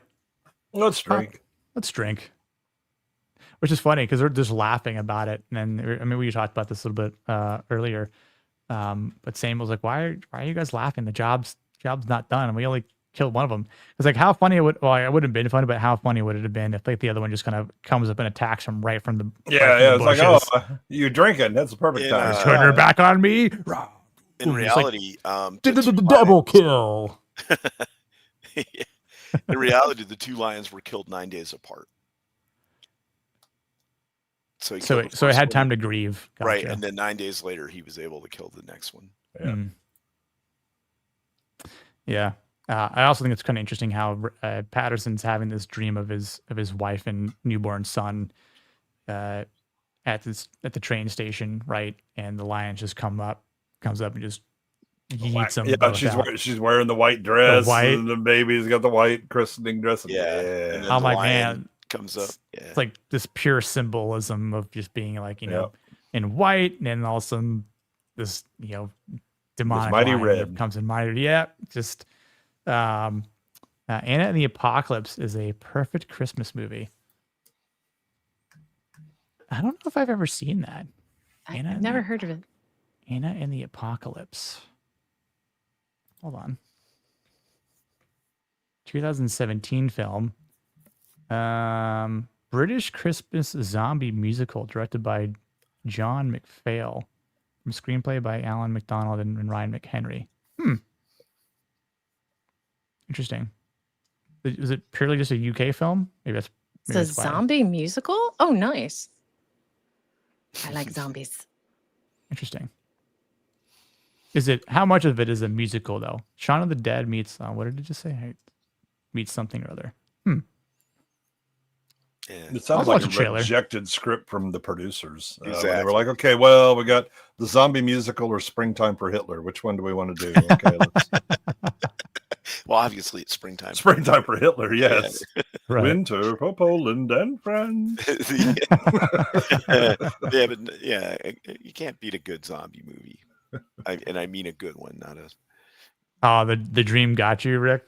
Let's drink. Let's drink. Which is funny because they're just laughing about it. And then, I mean, we talked about this a little bit earlier. But Samuel's like, why are you guys laughing? The job's not done, and we only killed one of them. It's like, how funny it would. Well, it wouldn't have been funny, but how funny would it have been if like the other one just kind of comes up and attacks him right from the It's like, oh, you drinking? That's the perfect time. Turn her back on me. In reality, double kill. In reality, the 2 lions were killed 9 days apart. So it had time to grieve. Gotcha. Right, and then 9 days later, he was able to kill the next one. Yeah. I also think it's kind of interesting how Patterson's having this dream of his wife and newborn son at the train station, right? And the lion just comes up and just yeets him. Yeah, she's wearing the white dress, and the baby's got the white christening dress. Yeah. I'm like, man, comes up. Yeah. It's like this pure symbolism of just being like, in white, and then all of a sudden this, demonic mighty lion red comes in mighty. Yeah, just Anna and the Apocalypse is a perfect Christmas movie. I don't know if I've ever seen that. I've never heard of it. Anna and the Apocalypse. Hold on. 2017 film. British Christmas zombie musical directed by John McPhail. From screenplay by Alan McDonald and Ryan McHenry. Interesting. Is it purely just a UK film? Maybe it's a zombie musical? Oh, nice. I like zombies. Interesting. How much of it is a musical though? Shaun of the Dead meets, what did it just say? Meets something or other. Yeah. It sounds like a rejected script from the producers. Exactly. They were like, okay, well, we got the zombie musical or Springtime for Hitler. Which one do we want to do? Okay, well, obviously it's springtime. Springtime for Hitler, yes. Yeah. Right. Winter for Poland and France. You can't beat a good zombie movie. I mean a good one, not a... Oh, the dream got you, Rick?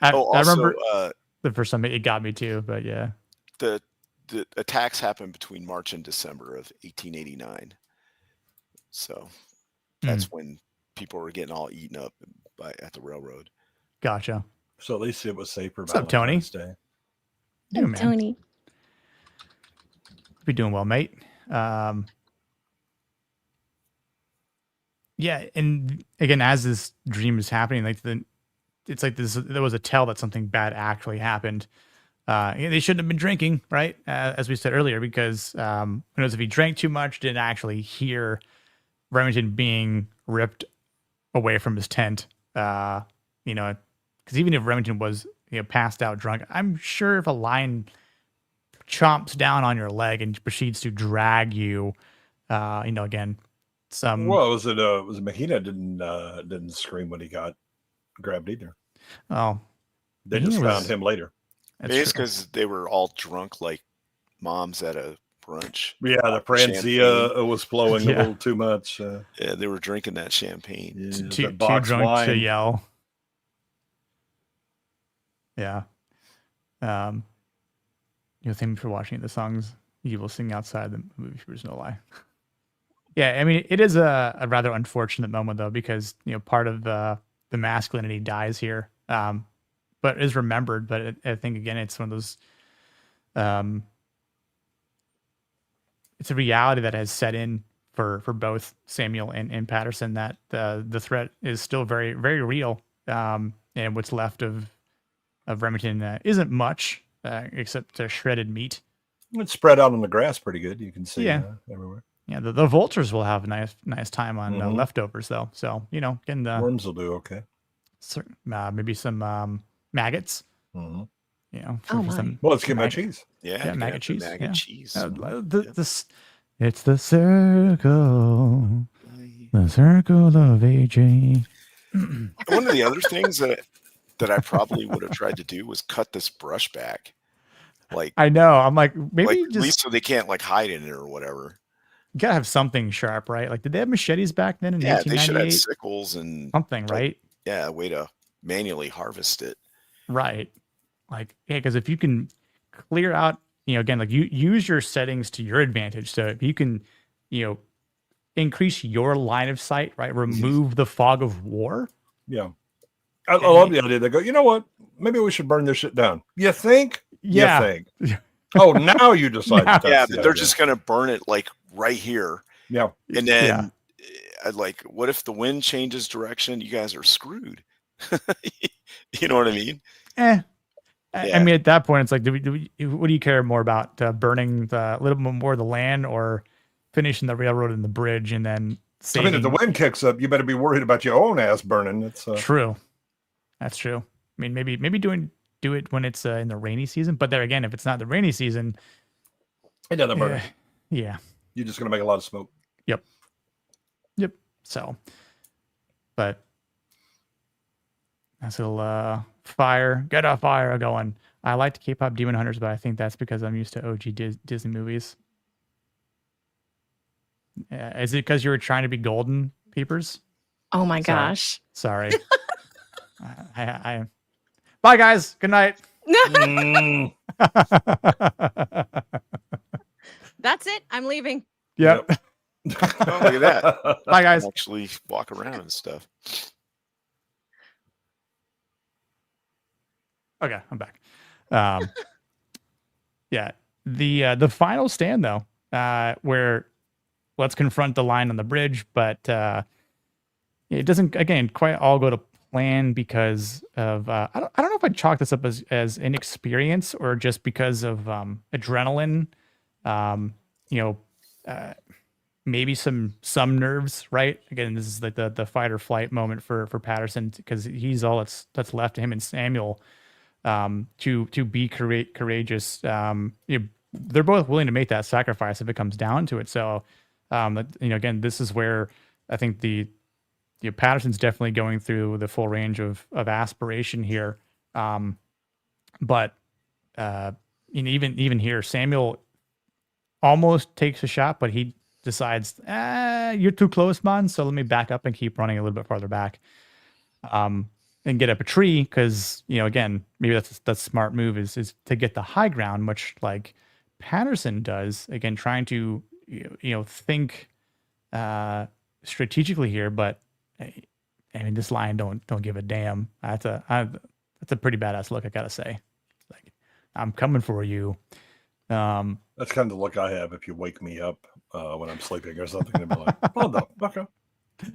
I remember... the first time it got me too, but yeah. The attacks happened between March and December of 1889. So that's when people were getting all eaten up at the railroad. Gotcha. So at least it was safer. What's up, Tony? Day. Yeah, man. Tony. Be doing well, mate. Yeah, and again, as this dream is happening, it's like there was a tell that something bad actually happened. They shouldn't have been drinking, right? As we said earlier, because who knows if he drank too much, didn't actually hear Remington being ripped away from his tent. Because even if Remington was passed out drunk, I'm sure if a lion chomps down on your leg and proceeds to drag you, again, Well, was it Mahina didn't scream when he got grabbed either. Oh, they just found him later. It's because they were all drunk like moms at a brunch. Yeah, the Franzia was flowing a little too much. Yeah, they were drinking that champagne. Yeah, too drunk to yell. Yeah. Thank you for watching the songs you will sing outside the movie There's No Lie. Yeah, I mean, it is a rather unfortunate moment though, because part of the masculinity dies here, but is remembered. But I think again, it's one of those. It's a reality that has set in for both Samuel and Patterson that the threat is still very, very real, and what's left of Remington isn't much except shredded meat. It's spread out on the grass pretty good. You can see everywhere. Yeah, the vultures will have nice time on leftovers though. So getting the worms will do okay. Maybe some maggots. Mm-hmm. Let's get my cheese. Yeah, maggot cheese. Maggot cheese. It's the circle of AJ. One of the other things that I probably would have tried to do was cut this brush back. Like I know, I'm like maybe at least so they can't hide in it or whatever. You gotta have something sharp, right? Like, did they have machetes back then in Yeah, they should have 1898? sickles and Something, like, right? yeah, a way to manually harvest it. Right. Like, yeah, because if you can clear out, again, like you use your settings to your advantage. So if you can, increase your line of sight, right? Remove the fog of war. Yeah. I love the idea. They go, you know what? Maybe we should burn this shit down. You think? Yeah. You think? Oh, now you decide. Yeah, but they're just going to burn it like right here. Yeah. And then like, what if the wind changes direction? You guys are screwed. You know what I mean? I mean, at that point, it's like, what do you care more about? Burning a little bit more of the land or finishing the railroad and the bridge and then saving? I mean, if the wind kicks up, you better be worried about your own ass burning. It's true. That's true. I mean, maybe do it when it's in the rainy season. But there again, if it's not the rainy season, it doesn't burn. Yeah. You're just going to make a lot of smoke. Yep. So, but nice little get a fire going. I like to K-pop Demon Hunters, but I think that's because I'm used to OG Disney movies. Is it because you were trying to be golden, Peepers? Oh my gosh. Sorry. Bye, guys. Good night. That's it. I'm leaving. Yep. Oh, look at that. Bye, guys. Actually walk around and stuff. Okay, I'm back. Yeah, the final stand though, where let's confront the line on the bridge, but it doesn't again quite all go to plan because of I don't know if I'd chalk this up as inexperience or just because of adrenaline, maybe some nerves, right? Again, this is like the fight or flight moment for Patterson because he's all that's left to him and Samuel. To be courageous, they're both willing to make that sacrifice if it comes down to it. So, again, this is where I think the Patterson's definitely going through the full range of aspiration here. But even here, Samuel almost takes a shot, but he decides, you're too close, man. So let me back up and keep running a little bit farther back. And get up a tree because again maybe that's a smart move is to get the high ground, much like Patterson does. Again, trying to think strategically here, but I mean this lion don't give a damn. That's a pretty badass look, I gotta say. Like, I'm coming for you. That's kind of the look I have if you wake me up when I'm sleeping or something. And be like, oh the fucker.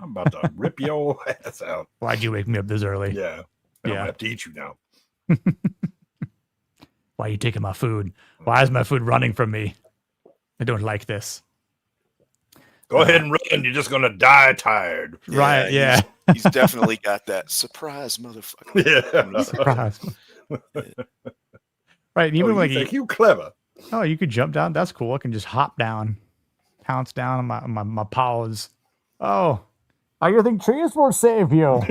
I'm about to rip your ass out. Why'd you wake me up this early? Yeah. I'm gonna have to eat you now. Why are you taking my food? Why is my food running from me? I don't like this. Go ahead and run. You're just gonna die tired. Right, yeah. He's definitely got that surprise motherfucker. Yeah. Surprise. Right. Even like you clever. Oh, you could jump down. That's cool. I can just hop down, pounce down on my paws. Oh. You think trees will save you?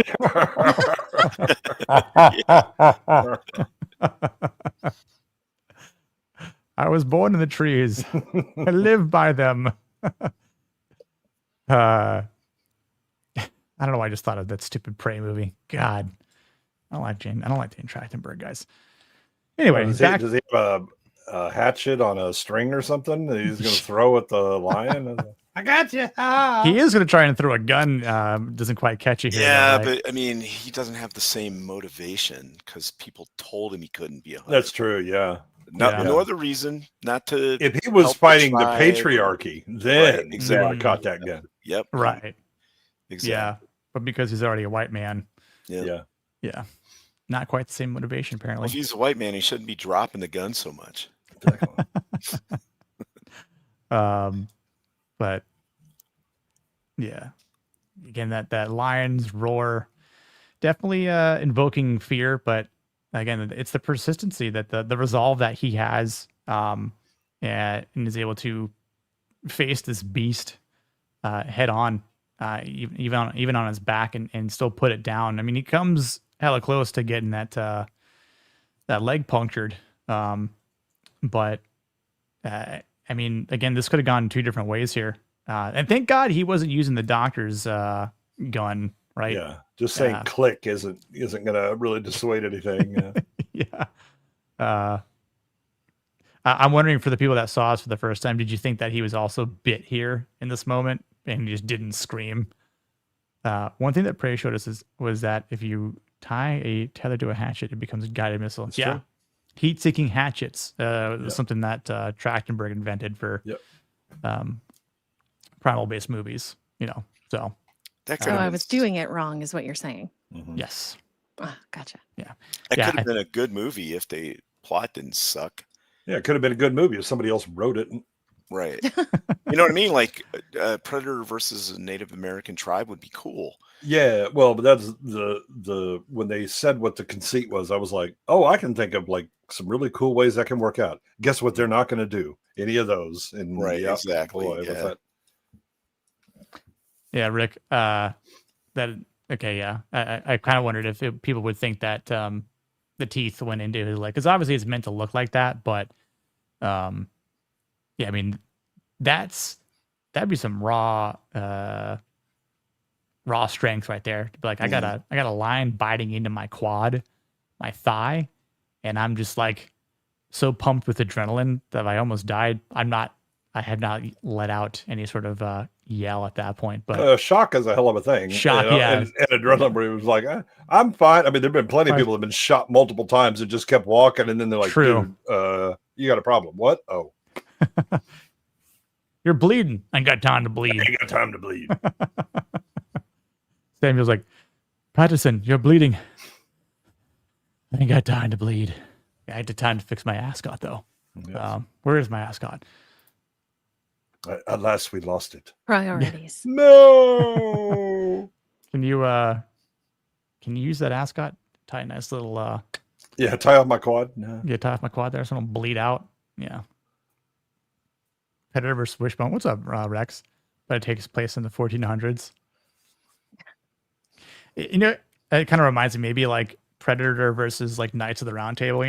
I was born in the trees. I live by them. I don't know why I just thought of that stupid Prey movie. God. I don't like Jane Trachtenberg, guys. Anyway, does he have a hatchet on a string or something that he's going to throw at the lion? I got you. He is going to try and throw a gun. Doesn't quite catch you here. Yeah, though, right? but I mean, he doesn't have the same motivation because people told him he couldn't be a hunter. That's true. Yeah. No other reason not to. If he was fighting the patriarchy, then right, exactly. I caught that gun. Yep. Right. Exactly. Yeah, but because he's already a white man. Yeah. Not quite the same motivation, apparently. Well, if he's a white man, he shouldn't be dropping the gun so much. Exactly. But yeah, again, that lion's roar, definitely invoking fear. But again, it's the persistency that the resolve that he has, and is able to face this beast head on, even on his back, and still put it down. I mean, he comes hella close to getting that leg punctured, but I mean, again, this could have gone two different ways here. And thank God he wasn't using the doctor's gun, right? Yeah, just saying click isn't going to really dissuade anything. Yeah. I'm wondering, for the people that saw us for the first time, did you think that he was also bit here in this moment and he just didn't scream? One thing that Prey showed us was that if you tie a tether to a hatchet, it becomes a guided missile. That's yeah. true. Heat-seeking hatchets was something that Trachtenberg invented for primal-based movies, so. So I was doing it wrong is what you're saying. Mm-hmm. Yes. Ah, gotcha. Yeah. It could have been a good movie if the plot didn't suck. Yeah, it could have been a good movie if somebody else wrote it. Right. You know what I mean? Like Predator versus a Native American tribe would be cool. Yeah, well, but that's the when they said what the conceit was, I was like, oh, I can think of like some really cool ways that can work out. Guess what? They're not going to do any of those. And exactly. Boy, was that... Yeah, Rick. I kind of wondered if people would think that the teeth went into his leg, because obviously it's meant to look like that, but I mean, that'd be some raw strength right there. To be like, I got a line biting into my quad, my thigh, and I'm just like so pumped with adrenaline that I almost died. I have not let out any sort of yell at that point, but shock is a hell of a thing. Shock, and adrenaline, where he was like, I'm fine. I mean, there've been plenty of people that have been shot multiple times and just kept walking, and then they're like, True. Dude, you got a problem. What? Oh. You're bleeding. I ain't got time to bleed. I ain't got time to bleed. Samuel's like, Patterson, you're bleeding. I ain't got time to bleed. I had the time to fix my ascot, though. Yes. Where is my ascot? At last, we lost it. Priorities. No. Can you use that ascot? Tie a nice little tie off my quad. No. Yeah, tie off my quad there so I don't bleed out. Yeah. Predator vs. Wishbone. What's up, Rex? But it takes place in the 1400s. It kind of reminds me maybe like Predator versus like Knights of the Round Table,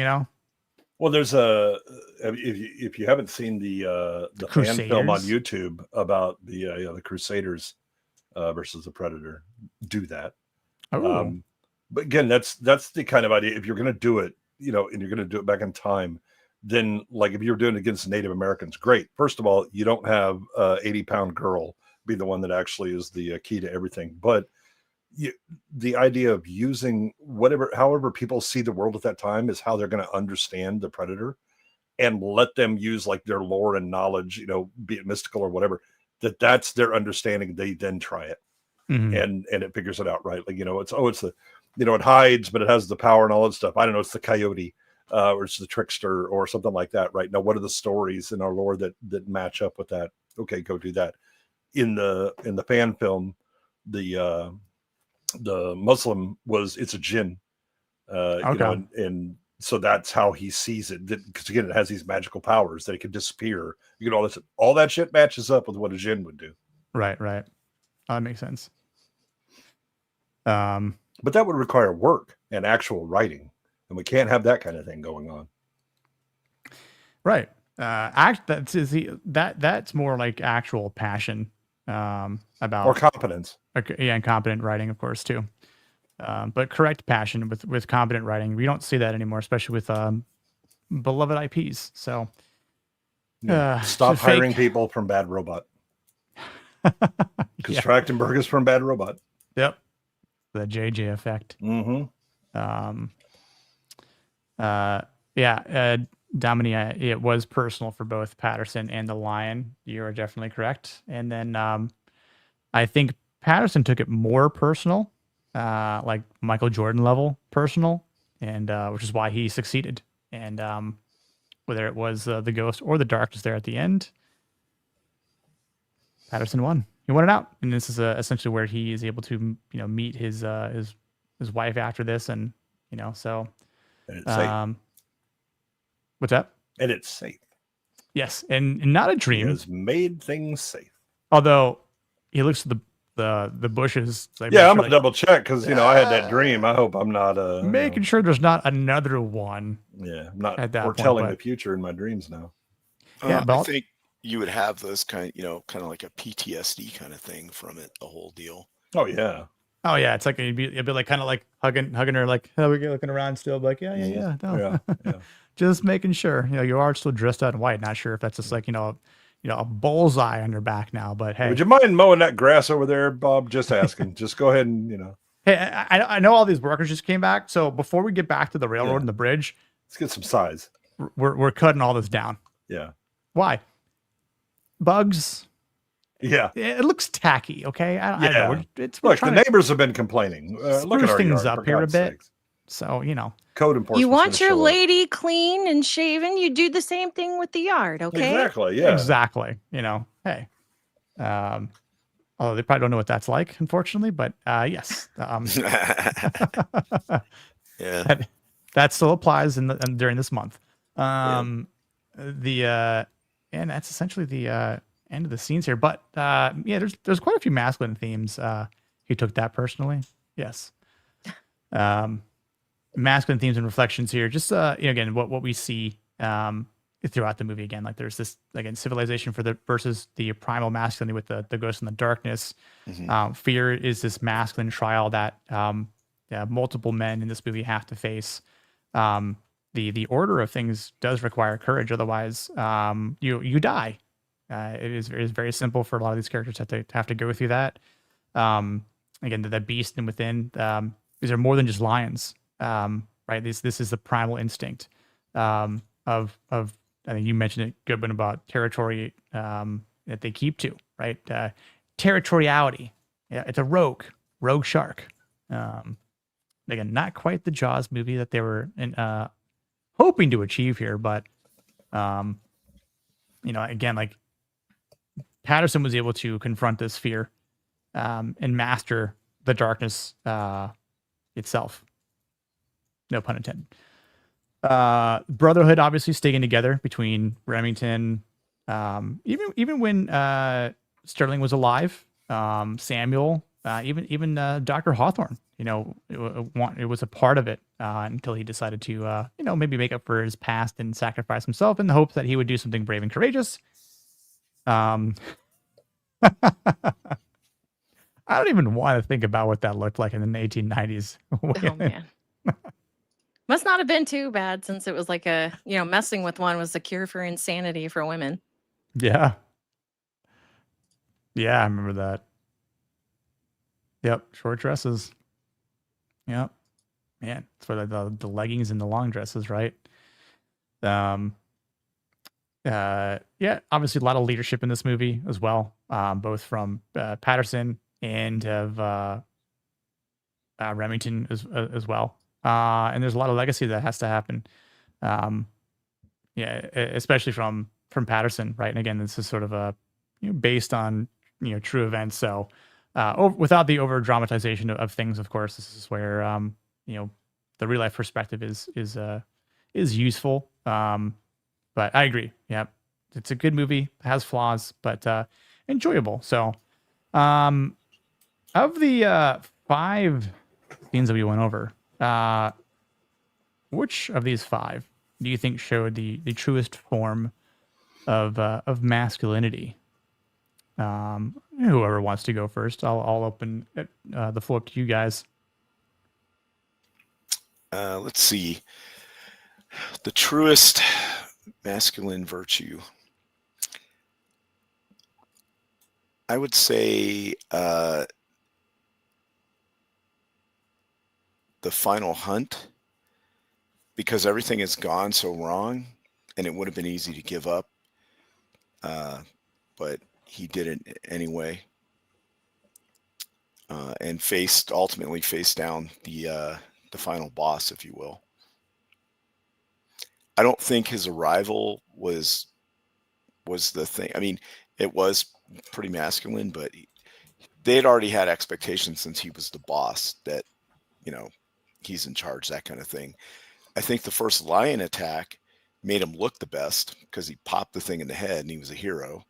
Well, there's if you haven't seen the fan film on YouTube about the Crusaders versus the Predator, do that. Oh. But again, that's the kind of idea. If you're going to do it, and you're going to do it back in time, then like if you're doing it against Native Americans, great. First of all, you don't have 80-pound girl be the one that actually is the key to everything. But the idea of using however people see the world at that time is how they're going to understand the Predator, and let them use like their lore and knowledge, be it mystical or whatever, that's their understanding. They then try it. Mm-hmm. And it figures it out, right? Like, it's the, it hides, but it has the power and all that stuff. I don't know. It's the coyote, or it's the trickster or something like that, right? Now, what are the stories in our lore that match up with that? Okay, go do that. In the fan film, the Muslim it's a jinn, okay. and so that's how he sees it. Because again, it has these magical powers that it can disappear. All that shit matches up with what a jinn would do. Right. That makes sense. But that would require work and actual writing, and we can't have that kind of thing going on. Right. That's more like actual passion about or competence. Okay, yeah, and competent writing, of course, too. But correct passion with competent writing, we don't see that anymore, especially with beloved IPs. So stop hiring people from Bad Robot. Because Trachtenberg is from Bad Robot. Yep. The JJ effect. Mm-hmm. Domini, it was personal for both Patterson and the Lion. You are definitely correct. And then I think Patterson took it more personal, like Michael Jordan level personal, and which is why he succeeded. And whether it was the ghost or the darkness there at the end, Patterson won. He won it out, and this is essentially where he is able to meet his wife after this, and so. And it's safe. What's that? And it's safe. Yes, and not a dream. He has made things safe. Although he looks at the bushes. Like, I'm gonna double check because I had that dream. I hope I'm not making sure there's not another one. Yeah, I'm not at that foretelling point, the future in my dreams now. Yeah, I think you would have those kind of like a PTSD kind of thing from it, the whole deal. Oh yeah. Oh yeah, it's like it'd be like kind of like hugging her, like, oh, we're looking around still, like, yeah, no. Yeah. Just making sure, you are still dressed out in white. Not sure if that's just like, a bullseye on your back now, but hey. Would you mind mowing that grass over there, Bob? Just asking. Just go ahead and, Hey, I know all these workers just came back. So before we get back to the railroad and the bridge, let's get some size. We're cutting all this down. Yeah. Why? Bugs. Yeah. It looks tacky. Okay. I don't know. Look, the neighbors have been complaining. Look at our things yard, up here a bit. So, code enforcement. You want your lady clean and shaven, you do the same thing with the yard, okay? Exactly, yeah. Exactly. Hey. Although they probably don't know what that's like, unfortunately, but yes. Yeah. That still applies during this month. And that's essentially the end of the scenes here. But there's quite a few masculine themes. He took that personally. Yes. Masculine themes and reflections here. Just again, what we see throughout the movie. Again, like there's this civilization versus the primal masculinity with the ghost in the darkness. Mm-hmm. Fear is this masculine trial that multiple men in this movie have to face. The order of things does require courage, otherwise you die. It is very simple for a lot of these characters to have to go through that. Again, the beast and within, these are more than just lions, right? This is the primal instinct of I think you mentioned it, Goodwin, about territory that they keep to, right? Territoriality. Yeah, it's a rogue shark. Again, not quite the Jaws movie that they were hoping to achieve here, but again, like Patterson was able to confront this fear and master the darkness itself. No pun intended. Brotherhood obviously sticking together between Remington, even when Sterling was alive, Samuel, even Dr. Hawthorne. It was a part of it until he decided to, maybe make up for his past and sacrifice himself in the hope that he would do something brave and courageous. I don't even want to think about what that looked like in the 1890s. Oh man. Must not have been too bad, since it was like messing with one was the cure for insanity for women. Yeah. Yeah, I remember that. Yep, short dresses. Yep. Man, it's for the leggings and the long dresses, right? Yeah, obviously a lot of leadership in this movie as well, both from Patterson and of Remington as well. And there's a lot of legacy that has to happen. Especially from Patterson, right? And again, this is sort of based on true events. So without the over dramatization of things, of course, this is where the real life perspective is useful. But I agree. Yeah, it's a good movie. It has flaws, but enjoyable. So of the 5 scenes that we went over, which of these 5 do you think showed the truest form of masculinity? Whoever wants to go first, I'll open the floor up to you guys. Let's see. The truest masculine virtue. I would say the final hunt, because everything has gone so wrong and it would have been easy to give up. But he did it anyway. And ultimately faced down the final boss, if you will. I don't think his arrival was the thing. I mean, it was pretty masculine, but they had already had expectations since he was the boss that, he's in charge, that kind of thing. I think the first lion attack made him look the best because he popped the thing in the head and he was a hero.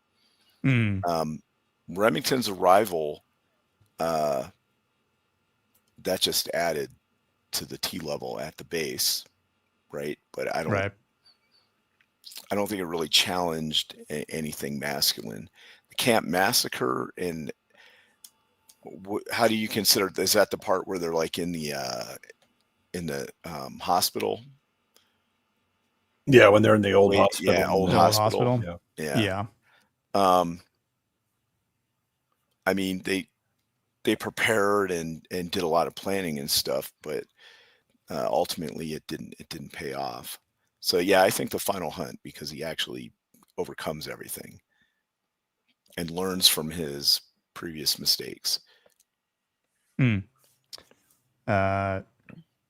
Remington's arrival, that just added to the T level at the base, right? But I don't. Right. I don't think it really challenged anything masculine. The Camp Massacre, and how do you consider, is that the part where they're like in the hospital? Yeah, when they're in the old hospital. Yeah, old The hospital. old hospital. Yeah. I mean, they prepared and did a lot of planning and stuff, but ultimately it didn't pay off. So yeah, I think the final hunt, because he actually overcomes everything and learns from his previous mistakes. Good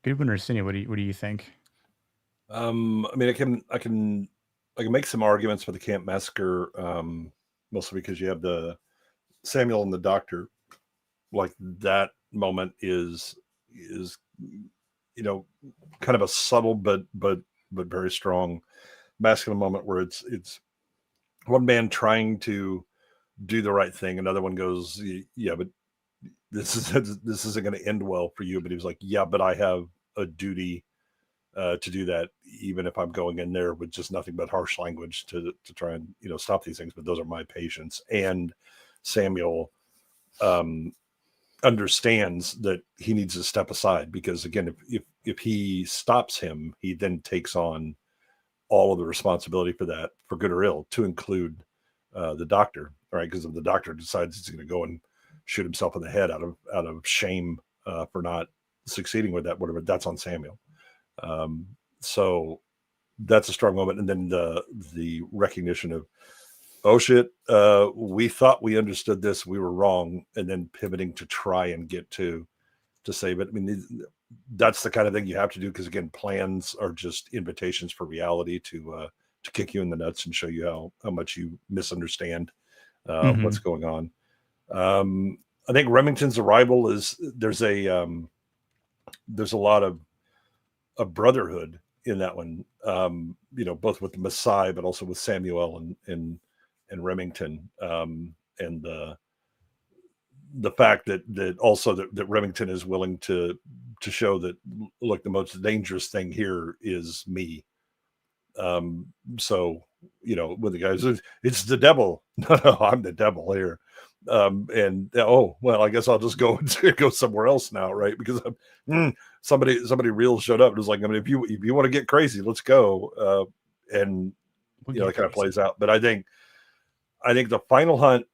one, Arsenio. What do you think? I mean, I can make some arguments for the Camp Massacre, mostly because you have the Samuel and the doctor. Like, that moment is kind of a subtle but very strong masculine moment, where it's one man trying to do the right thing, another one goes, yeah, but this isn't going to end well for you. But he was like, yeah, but I have a duty to do that, even if I'm going in there with just nothing but harsh language to try and stop these things. But those are my patients. And Samuel understands that he needs to step aside, because again, if he stops him, he then takes on all of the responsibility for that, for good or ill, to include the doctor, right? Because if the doctor decides he's going to go and shoot himself in the head out of shame for not succeeding with that, whatever, that's on Samuel. So that's a strong moment. And then the recognition of, oh shit, we thought we understood this, we were wrong, and then pivoting to try and get to save it. I mean, that's the kind of thing you have to do, because again, plans are just invitations for reality to kick you in the nuts and show you how much you misunderstand what's going on. I think Remington's arrival is, there's a lot of brotherhood in that one, both with the Maasai, but also with Samuel and Remington, and the fact that also that Remington is willing to show that, look, the most dangerous thing here is me. So when the guys, it's the devil. No, I'm the devil here. And oh well, I guess I'll just go somewhere else now, right? Because somebody real showed up and was like, I mean, if you want to get crazy, let's go. And it kind of plays out. But I think the final hunt,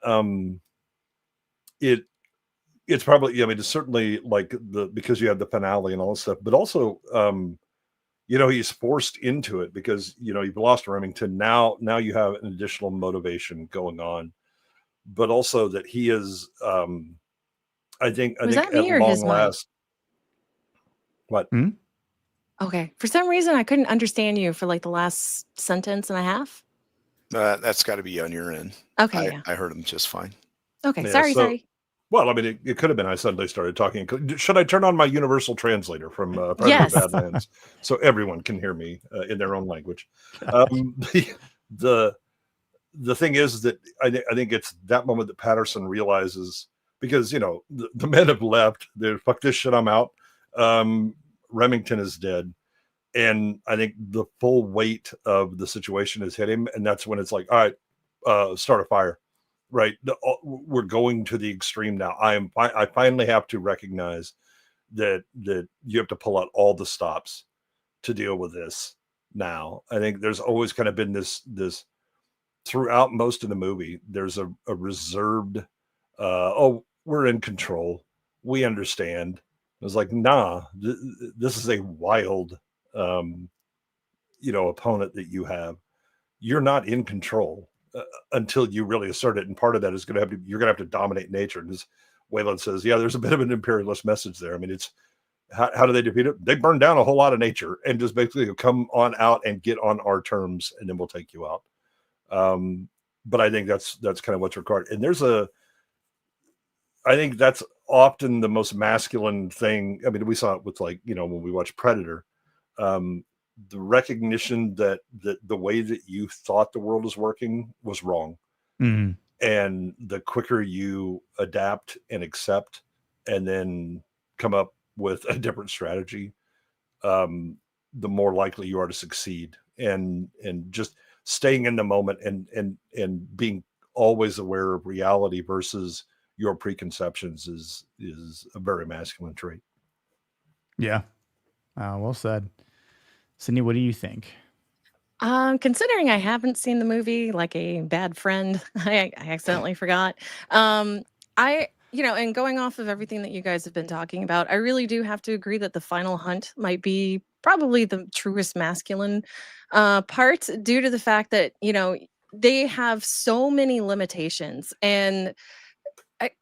it's probably, I mean, it's certainly like because you have the finale and all this stuff, but also he's forced into it because you've lost Remington. Now you have an additional motivation going on, but also that he is, I think that at me or long his mind? last. What? Okay. For some reason, I couldn't understand you for like the last sentence and a half. That's got to be on your end. Okay. I heard him just fine. Okay. Yeah, Sorry. Well, I mean, it could have been I suddenly started talking. Should I turn on my universal translator from Yes. Badlands so everyone can hear me in their own language? The thing is that I think it's that moment that Patterson realizes, because the men have left. They're, fuck this shit, I'm out. Remington is dead, and I think the full weight of the situation has hit him, and that's when it's like, all right, start a fire. Right, we're going to the extreme now. I finally have to recognize that you have to pull out all the stops to deal with this now. I think there's always kind of been this throughout most of the movie. There's a reserved, oh, we're in control, we understand. It was like, nah, this is a wild, opponent that you have. You're not in control. Until you really assert it, and part of that is you're gonna have to dominate nature. And as Wayland says, yeah, there's a bit of an imperialist message there. I mean, it's how do they defeat it? They burn down a whole lot of nature and just basically come on out and get on our terms, and then we'll take you out. But I think that's kind of what's required. And I think that's often the most masculine thing. I mean, we saw it with when we watched Predator. The recognition that the way that you thought the world was working was wrong. And the quicker you adapt and accept and then come up with a different strategy, the more likely you are to succeed. And just staying in the moment and being always aware of reality versus your preconceptions is a very masculine trait. Yeah. Well said. Sydney, what do you think? Considering I haven't seen the movie, like a bad friend, I accidentally forgot. And going off of everything that you guys have been talking about, I really do have to agree that the final hunt might be probably the truest masculine part, due to the fact that, they have so many limitations. And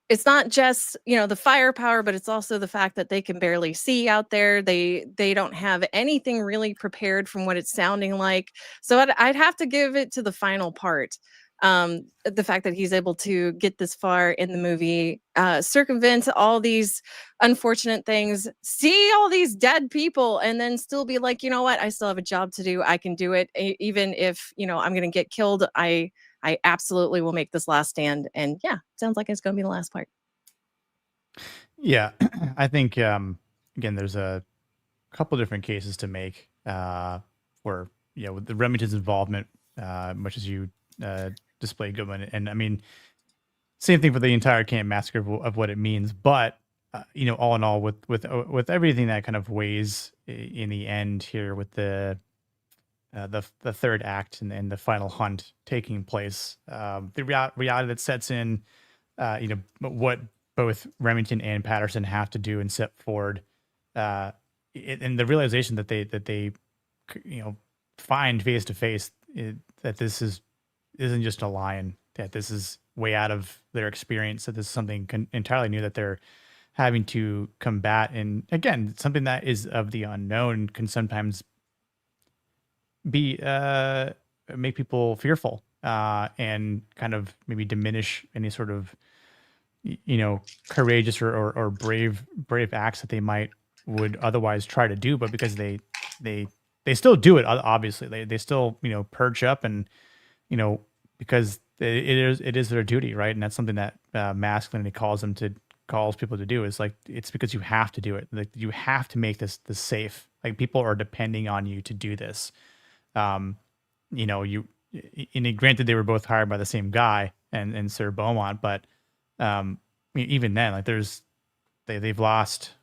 it's not just the firepower, but it's also the fact that they can barely see out there. They don't have anything really prepared from what it's sounding like. So I'd have to give it to the final part. The fact that he's able to get this far in the movie, circumvent all these unfortunate things, see all these dead people, and then still be like, you know what, I still have a job to do. I can do it, even if I'm going to get killed. I absolutely will make this last stand. And yeah, sounds like it's going to be the last part. Yeah, I think again, there's a couple different cases to make where with the Remington's involvement, much as you displayed, Goodman, and I mean, same thing for the entire camp massacre of what it means. But all in all, with everything that kind of weighs in the end here, with the third act and the final hunt taking place, the reality that sets in, what both Remington and Patterson have to do and set forward, and the realization that they find face to face that this isn't just a lion, that this is way out of their experience, that this is something entirely new that they're having to combat. And again, something that is of the unknown can sometimes be make people fearful, and kind of maybe diminish any sort of courageous or brave acts that they would otherwise try to do. But because they still do it, obviously they still perch up, and because it is their duty, right? And that's something that masculinity calls people to do, is like, it's because you have to do it. Like, you have to make this safe. Like, people are depending on you to do this. Granted, they were both hired by the same guy and Sir Beaumont, but even then, like, they've lost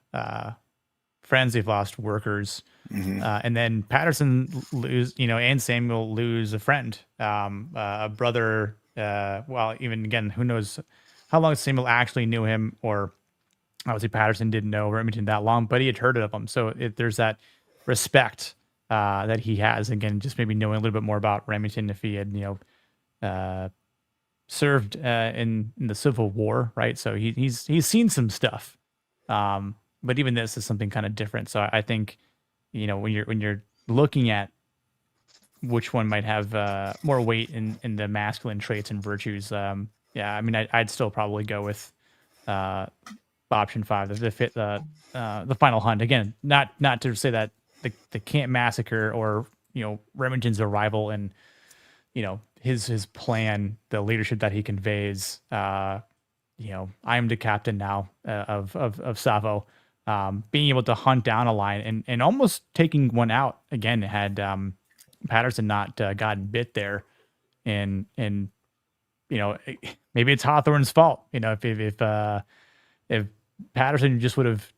friends, they've lost workers, and then Patterson and Samuel lose a friend, a brother. Well, even again, who knows how long Samuel actually knew him, or obviously Patterson didn't know Remington that long, but he had heard of him. So there's that respect that he has. Again, just maybe knowing a little bit more about Remington if he had served in the Civil War, right? So he's seen some stuff, but even this is something kind of different. So I think when you're looking at which one might have more weight in the masculine traits and virtues, I mean, I'd still probably go with option 5, the final hunt. Again, not to say that the camp massacre or Remington's arrival and his plan, the leadership that he conveys. I am the captain now of Savo. Being able to hunt down a lion and almost taking one out again, had Patterson not gotten bit there, and maybe it's Hawthorne's fault. If Patterson just would have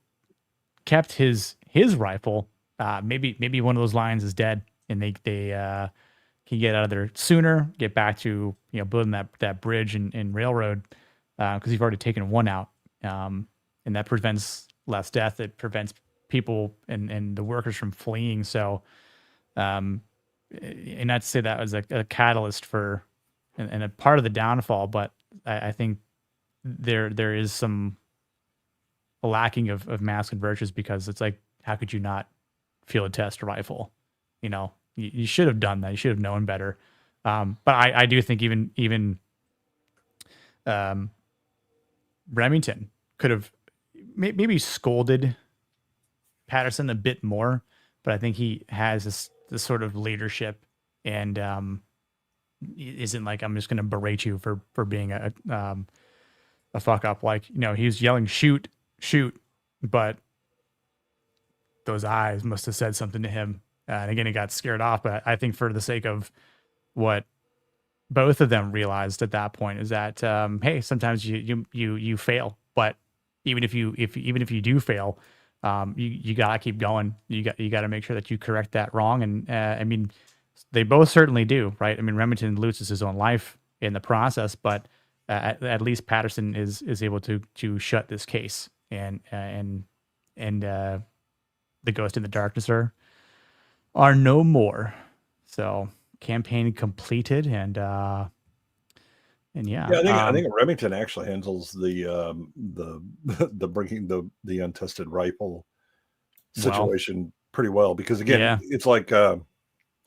kept his rifle, maybe one of those lions is dead, and they can get out of there sooner, get back to building that bridge and railroad, because you've already taken one out, and that prevents less death. It prevents people and the workers from fleeing. So, and not to say that was a catalyst for and a part of the downfall, but I think there is some lacking of masculine virtues, because it's like, how could you not field test a rifle? You should have done that. You should have known better. But I do think even Remington could have maybe scolded Patterson a bit more, but I think he has this sort of leadership, and isn't like, I'm just going to berate you for being a fuck up. Like, he was yelling, shoot, but those eyes must have said something to him. And again, he got scared off. But I think for the sake of what both of them realized at that point is that hey, sometimes you fail, but even if you do fail, you gotta keep going. You gotta make sure that you correct that wrong. And I mean, they both certainly do, right? I mean, Remington loses his own life in the process, but at least Patterson is able to shut this case, and the Ghost in the Darkness are no more. So campaign completed, and yeah. I think Remington actually handles the bringing the untested rifle situation pretty well, because again, it's like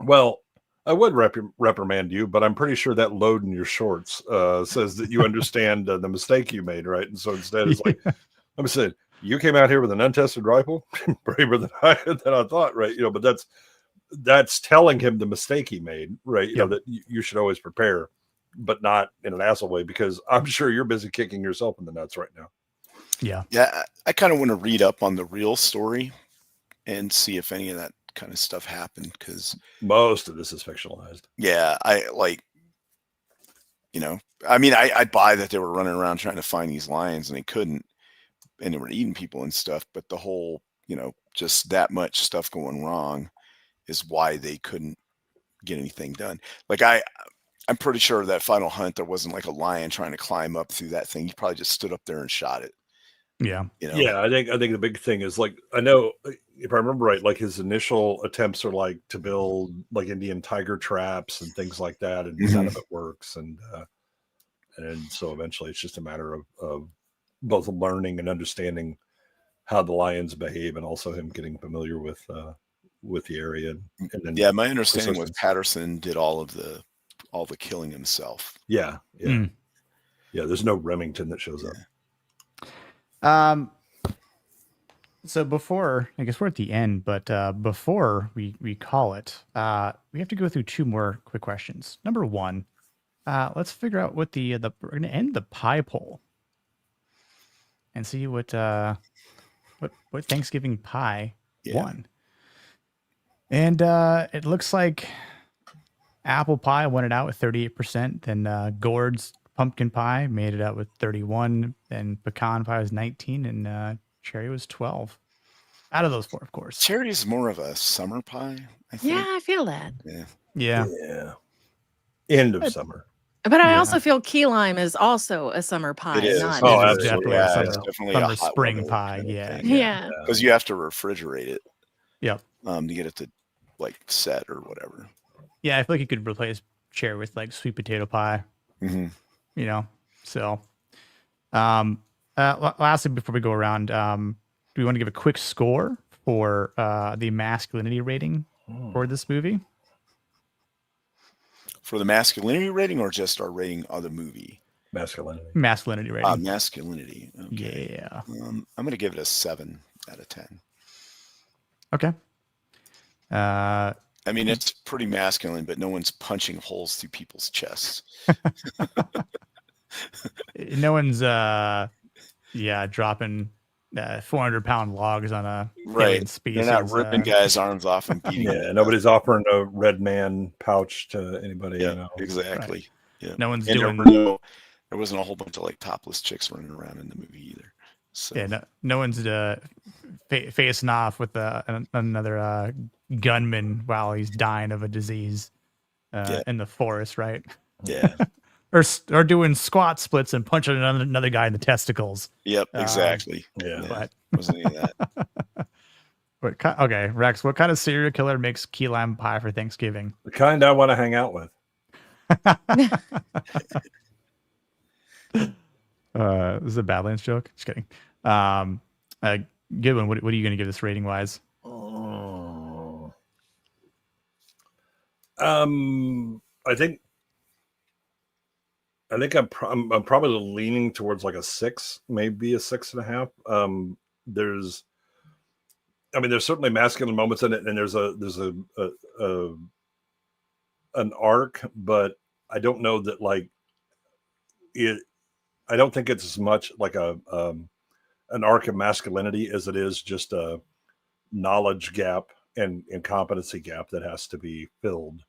well, I would reprimand you, but I'm pretty sure that load in your shorts says that you understand the mistake you made, right? And so instead, it's like, I'm saying, you came out here with an untested rifle, braver than I thought, right? You know, but that's telling him the mistake he made, right? You know, that you should always prepare, but not in an asshole way, because I'm sure you're busy kicking yourself in the nuts right now. Yeah. I kind of want to read up on the real story and see if any of that kind of stuff happened, because most of this is fictionalized. I mean, I buy that they were running around trying to find these lions and they couldn't, and they were eating people and stuff, but the whole, just that much stuff going wrong is why they couldn't get anything done. Like I'm pretty sure that final hunt, there wasn't like a lion trying to climb up through that thing. He probably just stood up there and shot it. Yeah. Yeah, I think the big thing is, like, I know, if I remember right, like his initial attempts are like to build like Indian tiger traps and things like that, and none of it works. And so eventually it's just a matter of both learning and understanding how the lions behave, and also him getting familiar with the area. And then my understanding was Patterson did all the killing himself. Yeah. There's no Remington that shows up. So before, I guess we're at the end, but before we call it, we have to go through two more quick questions. Number one, let's figure out what we're going to end the pie poll and see what Thanksgiving pie won. And it looks like apple pie won it out with 38%. Then Gourd's pumpkin pie made it out with 31, and pecan pie was 19, and cherry was 12. Out of those four, of course. Cherry is more of a summer pie, I think. Yeah, I feel that. Yeah. End of summer. But I also feel key lime is also a summer pie. It is. Not Definitely it's definitely a summer, hot spring weather pie. kind of Yeah. thing. Yeah. Because you have to refrigerate it. Yep. To get it to like set or whatever. Yeah, I feel like you could replace cherry with like sweet potato pie. So lastly, before we go around, do we want to give a quick score for the masculinity rating for this movie? For the masculinity rating, or just our rating of the movie? Masculinity rating. Masculinity. Okay. Yeah. I'm going to give it a 7 out of 10. Okay. I mean, it's pretty masculine, but no one's punching holes through people's chests. No one's dropping 400-pound logs on a alien species. They're not ripping guys' arms off and beating them. Nobody's offering a red man pouch to anybody. Exactly. Right. No one's and doing. There wasn't a whole bunch of like topless chicks running around in the movie either. So no one's facing off with another gunman while he's dying of a disease in the forest, right? Yeah. or doing squat splits and punching another guy in the testicles. Yep, exactly. But wasn't any of that. Okay, Rex, what kind of serial killer makes key lime pie for Thanksgiving? The kind I want to hang out with. This is a Badlands joke. Just kidding. Good one. What are you going to give this rating wise? I think I'm probably leaning towards like a 6, maybe a 6.5. There's certainly masculine moments in it, and there's an arc, but I don't know that like it. I don't think it's as much like an arc of masculinity as it is just a knowledge gap and competency gap that has to be filled.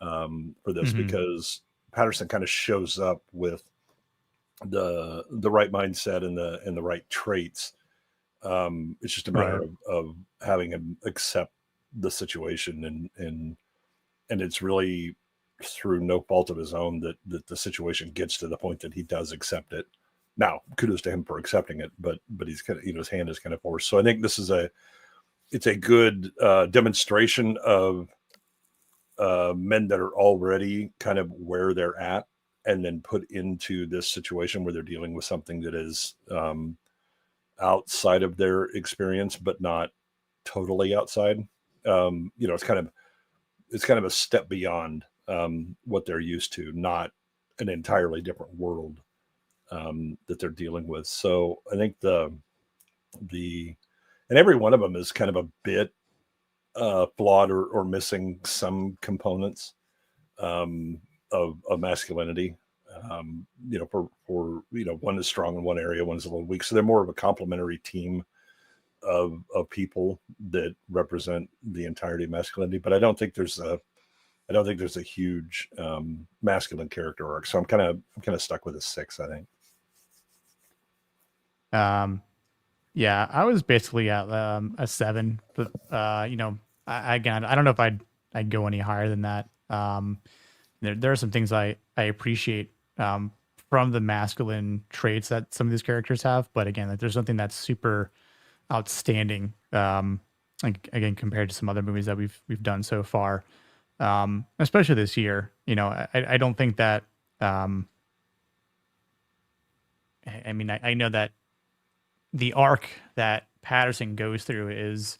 for this because Patterson kind of shows up with the right mindset and the right traits. It's just a matter of having him accept the situation, and it's really through no fault of his own that the situation gets to the point that he does accept it. Now, kudos to him for accepting it, but he's kind of, his hand is kind of forced. So I think this is it's a good demonstration of men that are already kind of where they're at, and then put into this situation where they're dealing with something that is outside of their experience, but not totally outside. It's kind of a step beyond what they're used to, not an entirely different world that they're dealing with. So I think and every one of them is kind of a bit flawed or missing some components of masculinity. For one is strong in one area, one is a little weak. So they're more of a complementary team of people that represent the entirety of masculinity. But I don't think there's a huge masculine character arc. So I'm kind of stuck with a 6, I think. Yeah, I was basically at a 7, but again, I don't know if I'd go any higher than that. There are some things I appreciate from the masculine traits that some of these characters have, but again, like, there's something that's super outstanding, again, compared to some other movies that we've done so far, especially this year. I don't think that. I know that the arc that Patterson goes through is,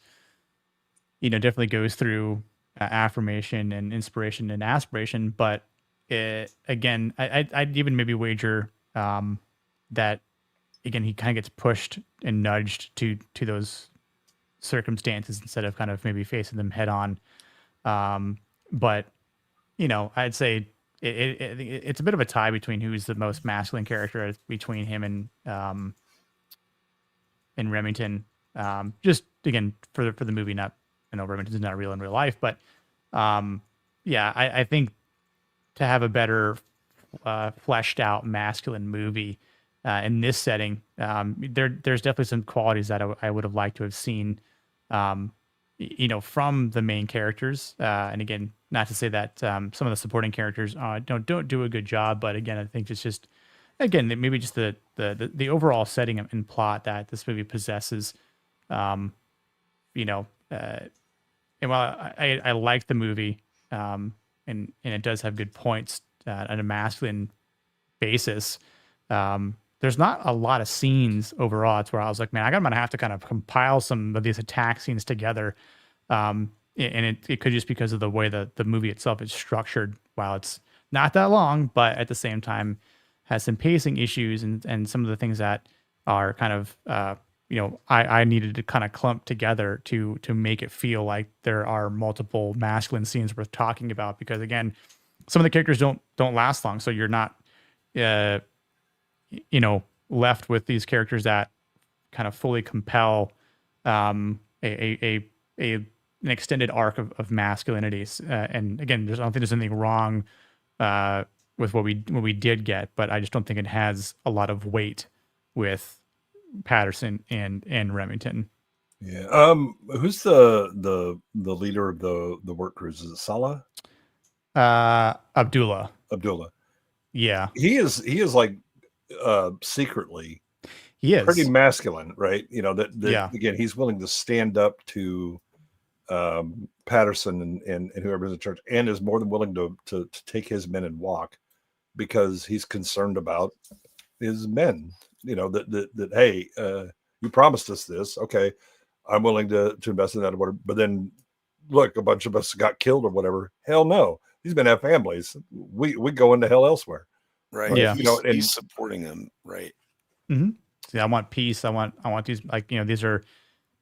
definitely goes through affirmation and inspiration and aspiration. But again, I'd even maybe wager that, again, he kind of gets pushed and nudged to those circumstances instead of kind of maybe facing them head on. But, I'd say it's a bit of a tie between who's the most masculine character between him and Remington. Just again for the movie, not, Remington's not real in real life, but I think to have a better fleshed out masculine movie in this setting, there's definitely some qualities that I would have liked to have seen, from the main characters. And again, not to say that some of the supporting characters don't do a good job, but again, I think it's just, again, maybe just the overall setting and plot that this movie possesses. And while I like the movie, and it does have good points on a masculine basis, there's not a lot of scenes overall. It's where I was like, man, I'm gonna have to kind of compile some of these attack scenes together. And it could just because of the way the movie itself is structured. While it's not that long, but at the same time has some pacing issues and some of the things that are kind of I needed to kind of clump together to make it feel like there are multiple masculine scenes worth talking about, because again, some of the characters don't last long, so you're not left with these characters that kind of fully compel an extended arc of masculinities. And again, I don't think there's anything wrong with what we did get, but I just don't think it has a lot of weight with Patterson and Remington. Yeah. Who's the leader of the work crews? Is it Salah? Abdullah. Yeah. He is like secretly he is pretty masculine, right? Again, he's willing to stand up to Patterson and whoever's in charge, and is more than willing to take his men and walk because he's concerned about his men. That hey, you promised us this. Okay, I'm willing to invest in that or whatever. But then look, a bunch of us got killed or whatever. Hell no. These men have families. We go into hell elsewhere. Right. Yeah. He's supporting them. Right. Mm-hmm. See, I want peace. I want these, these are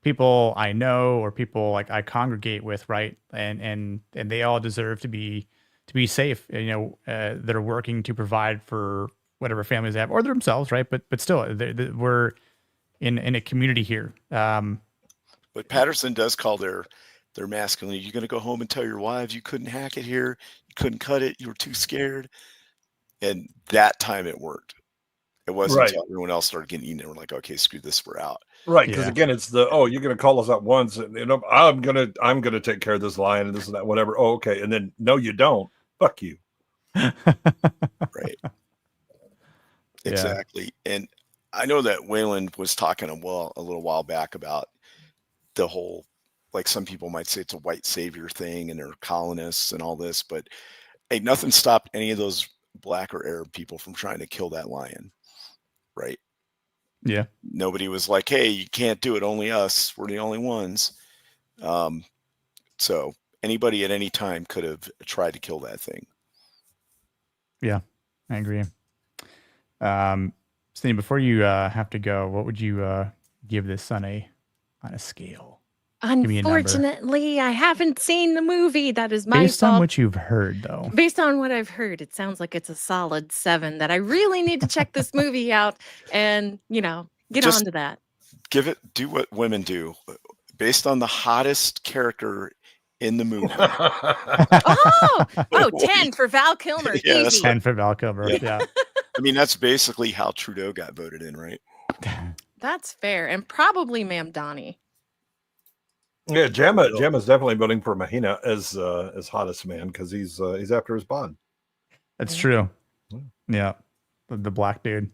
people I know or people like I congregate with. Right. And they all deserve to be safe. That are working to provide for whatever families they have or themselves. Right. But still we're in a community here. But Patterson does call their their masculinity. You're going to go home and tell your wives you couldn't hack it here, you couldn't cut it, you were too scared. And that time it worked. It wasn't until everyone else started getting eaten. We're like, okay, screw this, we're out. Right, because again, it's you're going to call us out once, and I'm gonna take care of this lion and this and that, whatever. Oh, okay, and then no, you don't. Fuck you. Right. Exactly. And I know that Wayland was talking a little while back about the whole, like some people might say it's a white savior thing and they're colonists and all this, but hey, nothing stopped any of those black or Arab people from trying to kill that lion. Right. Yeah. Nobody was like, hey, you can't do it. Only us. We're the only ones. So anybody at any time could have tried to kill that thing. Yeah, I agree. Steve, before you have to go, what would you give this on a scale? Unfortunately, I haven't seen the movie. That is my Based fault. on what you've heard, though. Based on what I've heard, it sounds like it's a solid 7 that I really need to check this movie out and, get on to that. Do what women do. Based on the hottest character in the movie. 10 for Val Kilmer. Yeah, Easy. 10 for Val Kilmer. Yeah. I mean, that's basically how Trudeau got voted in, right? That's fair. And probably Ma'am Donnie. Yeah, Gemma's definitely voting for Mahina as hottest man because he's after his bond. That's true. Yeah, the black dude.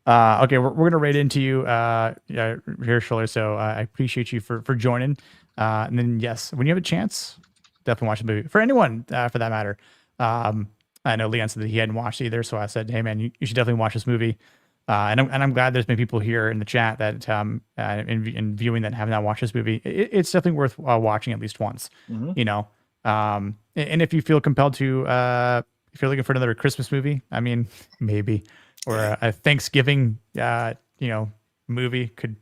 Okay, we're gonna rate into you here, Schuller. So I appreciate you for joining. And then yes, when you have a chance, definitely watch the movie. For anyone, for that matter. I know Leon said that he hadn't watched either, so I said, hey man, you should definitely watch this movie. And I'm glad there's been people here in the chat that in viewing that have not watched this movie. It's definitely worth watching at least once. And if you feel compelled to, if you're looking for another Christmas movie, I mean, maybe, or a Thanksgiving, movie could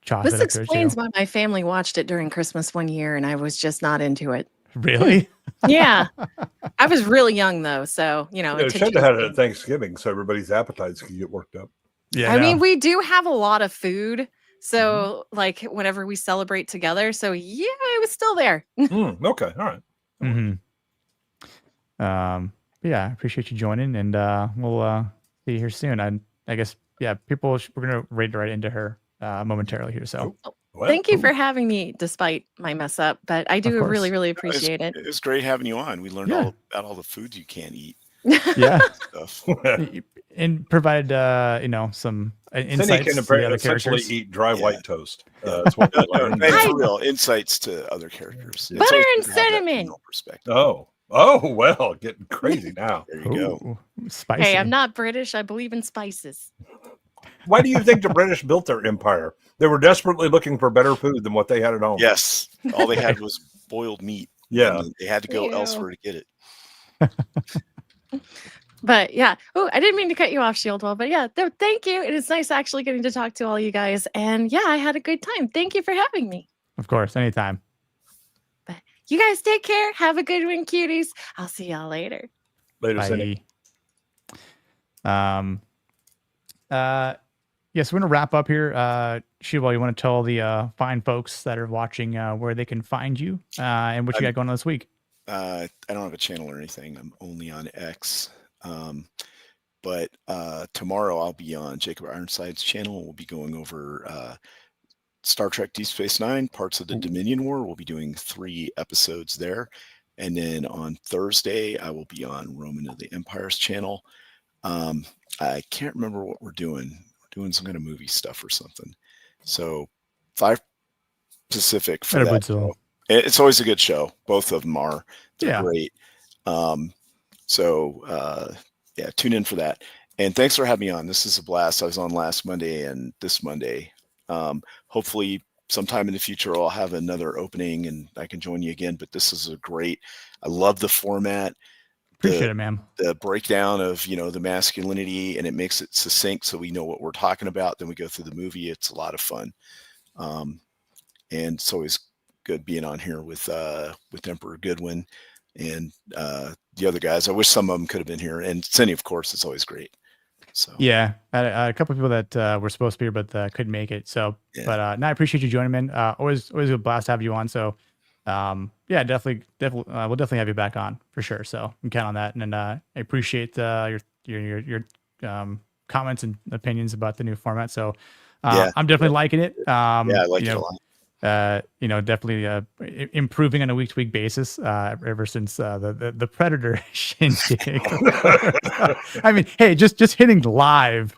chop This it up there, explains too. why my family watched it during Christmas one year and I was just not into it. Really? Yeah. I was really young though, so It should have had it at Thanksgiving, so everybody's appetites could get worked up. Yeah, I mean, we do have a lot of food, so like whenever we celebrate together, so yeah, it was still there. Okay, all right. Yeah, I appreciate you joining, and we'll see you here soon. I guess we're gonna raid right into her momentarily here. So Thank you for having me, despite my mess up. But I do really, really appreciate it. It was great having you on. We learned all about all the foods you can't eat. Yeah, stuff. And provided some insights Then you to can the other essentially characters. eat dry white toast. That's what No, for real insights to other characters. It's Butter always and good to have that cinnamon. female perspective. Oh well, getting crazy now. There you go. Spicy. Hey, I'm not British. I believe in spices. Why do you think the British built their empire? They were desperately looking for better food than what they had at home. Yes, all they had was boiled meat. Yeah, and they had to go elsewhere to get it. But yeah, I didn't mean to cut you off, Shieldwell. But yeah, thank you. It is nice actually getting to talk to all you guys. And yeah, I had a good time. Thank you for having me. Of course, anytime. But you guys take care. Have a good one, cuties. I'll see y'all later. Later, Bye. Cindy. Yes, we're gonna wrap up here. Shieldwell, you want to tell the fine folks that are watching where they can find you and what you got going on this week? I don't have a channel or anything. I'm only on X. But tomorrow I'll be on Jacob Ironside's channel. We'll be going over Star Trek Deep Space Nine, parts of the Dominion War. We'll be doing 3 episodes there. And then on Thursday, I will be on Roman of the Empire's channel. I can't remember what we're doing. We're doing some kind of movie stuff or something. So 5 Pacific for that. Show. It's always a good show. Both of them are. They're great. Yeah, tune in for that. And thanks for having me on. This is a blast. I was on last Monday and this Monday. Hopefully sometime in the future I'll have another opening and I can join you again. But this is I love the format. Appreciate it, man. The breakdown of, the masculinity, and it makes it succinct so we know what we're talking about. Then we go through the movie. It's a lot of fun. And it's always good being on here with Emperor Goodwin and the other guys. I wish some of them could have been here. And Cindy, of course, it's always great. So Yeah, I had a couple of people that were supposed to be here but couldn't make it. So, yeah. but no, I appreciate you joining, man. Always a blast to have you on. So, yeah, definitely, we'll definitely have you back on for sure. So, you can count on that. And then I appreciate your comments and opinions about the new format. So, Yeah. I'm definitely liking it. Yeah, I like it a lot. Definitely improving on a week-to-week basis ever since the Predator shindig. I mean, hey, just hitting live,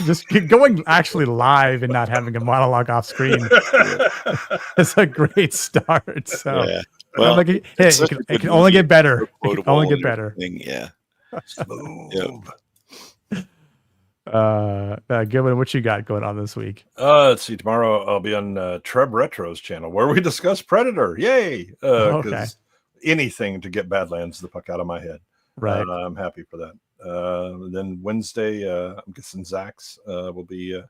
just going actually live and not having a monologue off screen is a great start. So, Yeah. Well, I'm like, hey, it can only get better. It can only get better. Yeah. Yep. Gilbert, what you got going on this week? Let's see. Tomorrow I'll be on Treb Retro's channel where we discuss Predator. Yay! Okay. Anything to get Badlands the fuck out of my head. Right. I'm happy for that. Then Wednesday, I'm guessing Zach's will be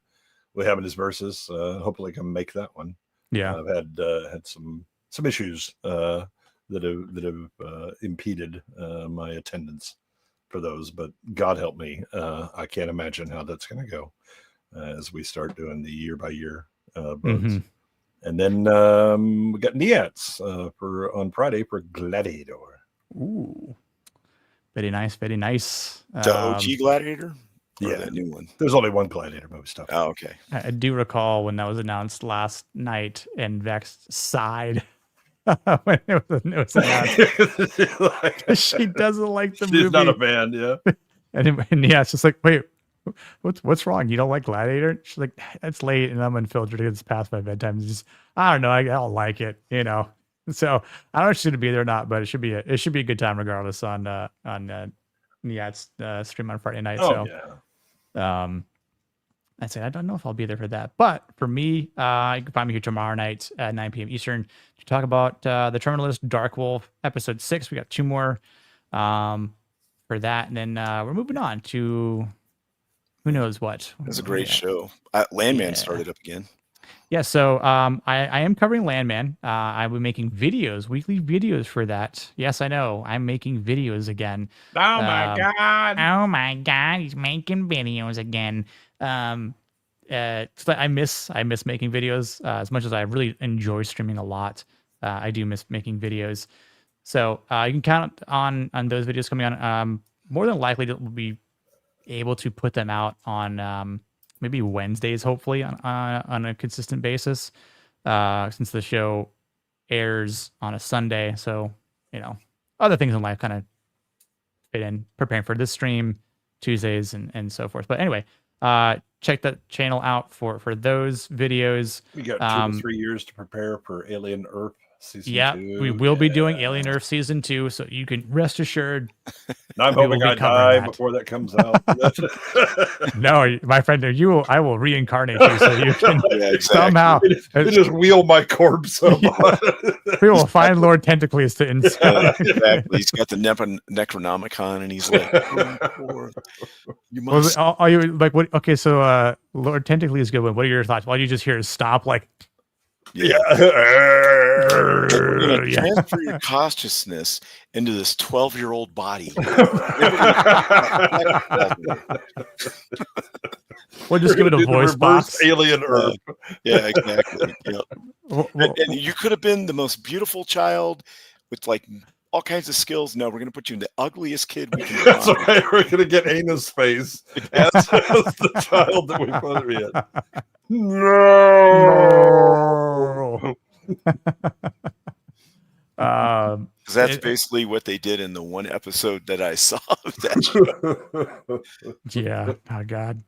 we're having his verses. Hopefully, I can make that one. Yeah. I've had some issues that have impeded my attendance for those, but God help me, I can't imagine how that's going to go as we start doing the year by year votes. And then we got Niats for on Friday for Gladiator. Ooh, very nice, very nice. The OG Gladiator. Or Yeah, that new one. There's only one Gladiator movie stuff. Oh, okay. I do recall when that was announced last night, and Vex sighed when it was announced. She doesn't like the movie. She's not a fan, yeah. And yeah, it's just like, wait, what's wrong? You don't like Gladiator? She's like, it's late and I'm unfiltered. It's past my bedtime. It's just, I don't know. I don't like it, you know. So I don't know if she's gonna be there or not, but it should be a good time regardless on Niat's stream on Friday night. Oh, so I'd say I don't know if I'll be there for that, but for me, you can find me here tomorrow night at 9 p.m. Eastern to talk about the Terminalist Dark Wolf episode 6. We got 2 more for that, and then we're moving on to who knows what. It was a great show. Landman started up again. Yeah, so I am covering Landman. I will be making videos, weekly videos for that. Yes, I know. I'm making videos again. Oh my God. Oh my God, he's making videos again. So I miss making videos as much as I really enjoy streaming a lot. I do miss making videos. So you can count on those videos coming on. More than likely, we'll be able to put them out on maybe Wednesdays, hopefully on a consistent basis, since the show airs on a Sunday. So, you know, other things in life kind of fit in, preparing for this stream Tuesdays and so forth. But anyway, check that channel out for those videos. We got 2 to 3 years to prepare for Alien Earth season 2. We will be doing Alien Earth season 2, so you can rest assured. I'm hoping I die before that comes out. No, my friend, I will reincarnate you so you can somehow just wheel my corpse up. We will find Lord Tentacles to insert. Exactly. He's got the Necronomicon, and he's like, "You must." Are you like what? Okay, so Lord Tentacles is good. What are your thoughts? All you just hear is stop, like. Yeah. We're gonna transfer your consciousness into this 12-year-old body. We'll just give it a voice box. Alien Earth. Yeah, exactly. Yep. And you could have been the most beautiful child with like all kinds of skills. No, we're going to put you in the ugliest kid we can. That's right. We're going to get Ana's face as the child that we put her in. No. Because that's basically what they did in the one episode that I saw of that. Yeah. Oh God.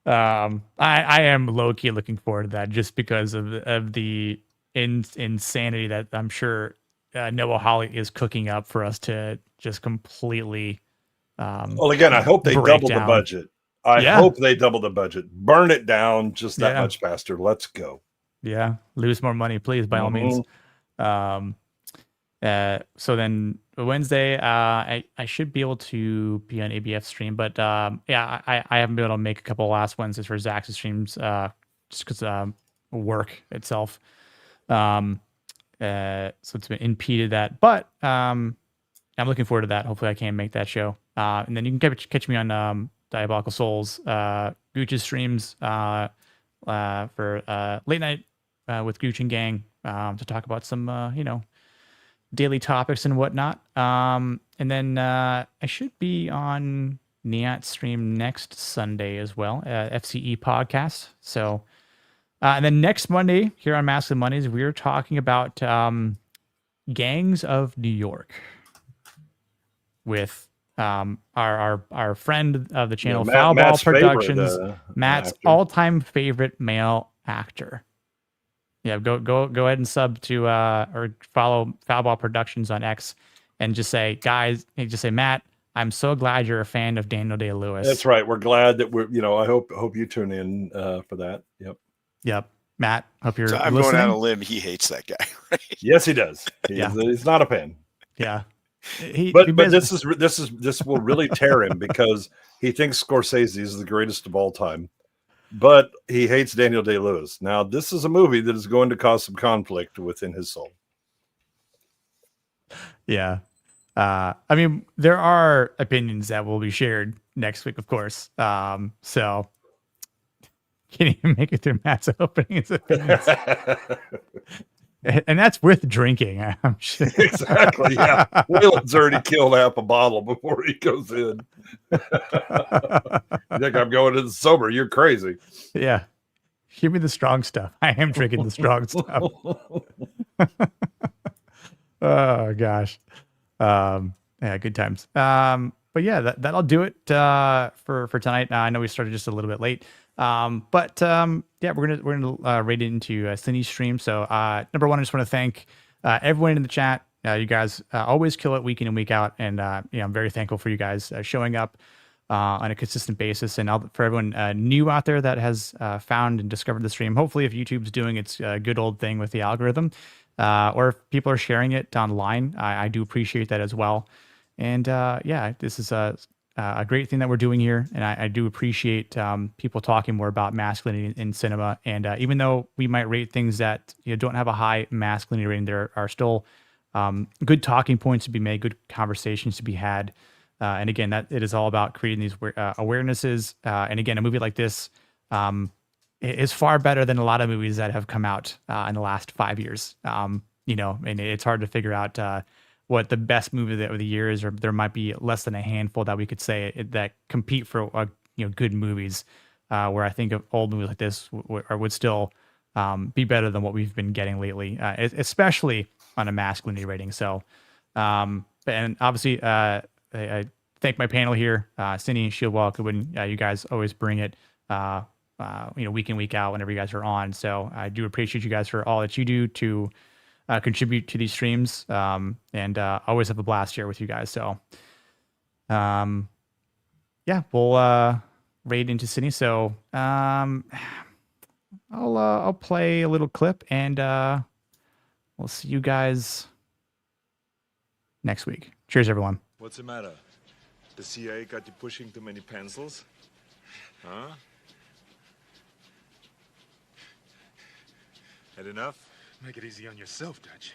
I am low key looking forward to that just because of the insanity that I'm sure Noah Hawley is cooking up for us to just completely. Well, again, I hope they double the budget. I hope they double the budget. Burn it down just that much faster. Let's go. Yeah, lose more money, please, by all means. So then Wednesday, I should be able to be on ABF stream, but yeah, I haven't been able to make a couple last Wednesdays for Zach's streams just because work itself. So it's been impeded that, but I'm looking forward to that. Hopefully I can make that show. And then you can catch me on Diabolical Souls, Gooch's streams for late night with Gooch and Gang to talk about some, daily topics and whatnot. And then I should be on Niat's stream next Sunday as well, FCE podcast. So, and then next Monday here on Masculine Mondays, we're talking about gangs of New York with our friend of the channel, Foulball Productions, Matt's all-time favorite male actor. Yeah, go ahead and sub to or follow Foulball Productions on X, and just say, guys, Matt, I'm so glad you're a fan of Daniel Day-Lewis. That's right. We're glad that we're, I hope you tune in for that. Yep. Matt, hope you're I'm listening. going out on a limb. He hates that guy, right? Yes, he does. He's not a fan. Yeah. But this will really tear him because he thinks Scorsese is the greatest of all time, but he hates Daniel Day-Lewis. Now, this is a movie that is going to cause some conflict within his soul. Yeah. I mean, there are opinions that will be shared next week, of course. So can't even make it through Matt's opening opinions. And that's with drinking, I'm sure. Exactly, yeah. Waylon's already killed half a bottle before he goes in. You think I'm going to the sober? You're crazy. Yeah. Give me the strong stuff. I am drinking the strong stuff. Oh, gosh. Yeah, good times. But yeah, that'll do it for tonight. I know we started just a little bit late. Yeah, we're gonna raid it into Cindy's stream. So number one, I just want to thank everyone in the chat. You guys always kill it week in and week out, and I'm very thankful for you guys showing up on a consistent basis. And for everyone new out there that has found and discovered the stream, hopefully if YouTube's doing its good old thing with the algorithm, or if people are sharing it online, I do appreciate that as well. And yeah, this is a great thing that we're doing here, and I do appreciate people talking more about masculinity in cinema. And even though we might rate things that don't have a high masculinity rating, there are still good talking points to be made, good conversations to be had. And again, that it is all about creating these awarenesses. And again, a movie like this is far better than a lot of movies that have come out in the last 5 years. And it's hard to figure out what the best movie of the year is, or there might be less than a handful that we could say that compete for good movies. Where I think of old movies like this would still be better than what we've been getting lately, especially on a masculinity rating. So, and obviously, I thank my panel here, Cindy and Shieldwall, when you guys always bring it, week in, week out whenever you guys are on. So I do appreciate you guys for all that you do to contribute to these streams, and always have a blast here with you guys. So, yeah, we'll raid into Sydney. So, I'll play a little clip, and we'll see you guys next week. Cheers, everyone. What's the matter? The CIA got you pushing too many pencils? Huh? Had enough? Make it easy on yourself, Dutch.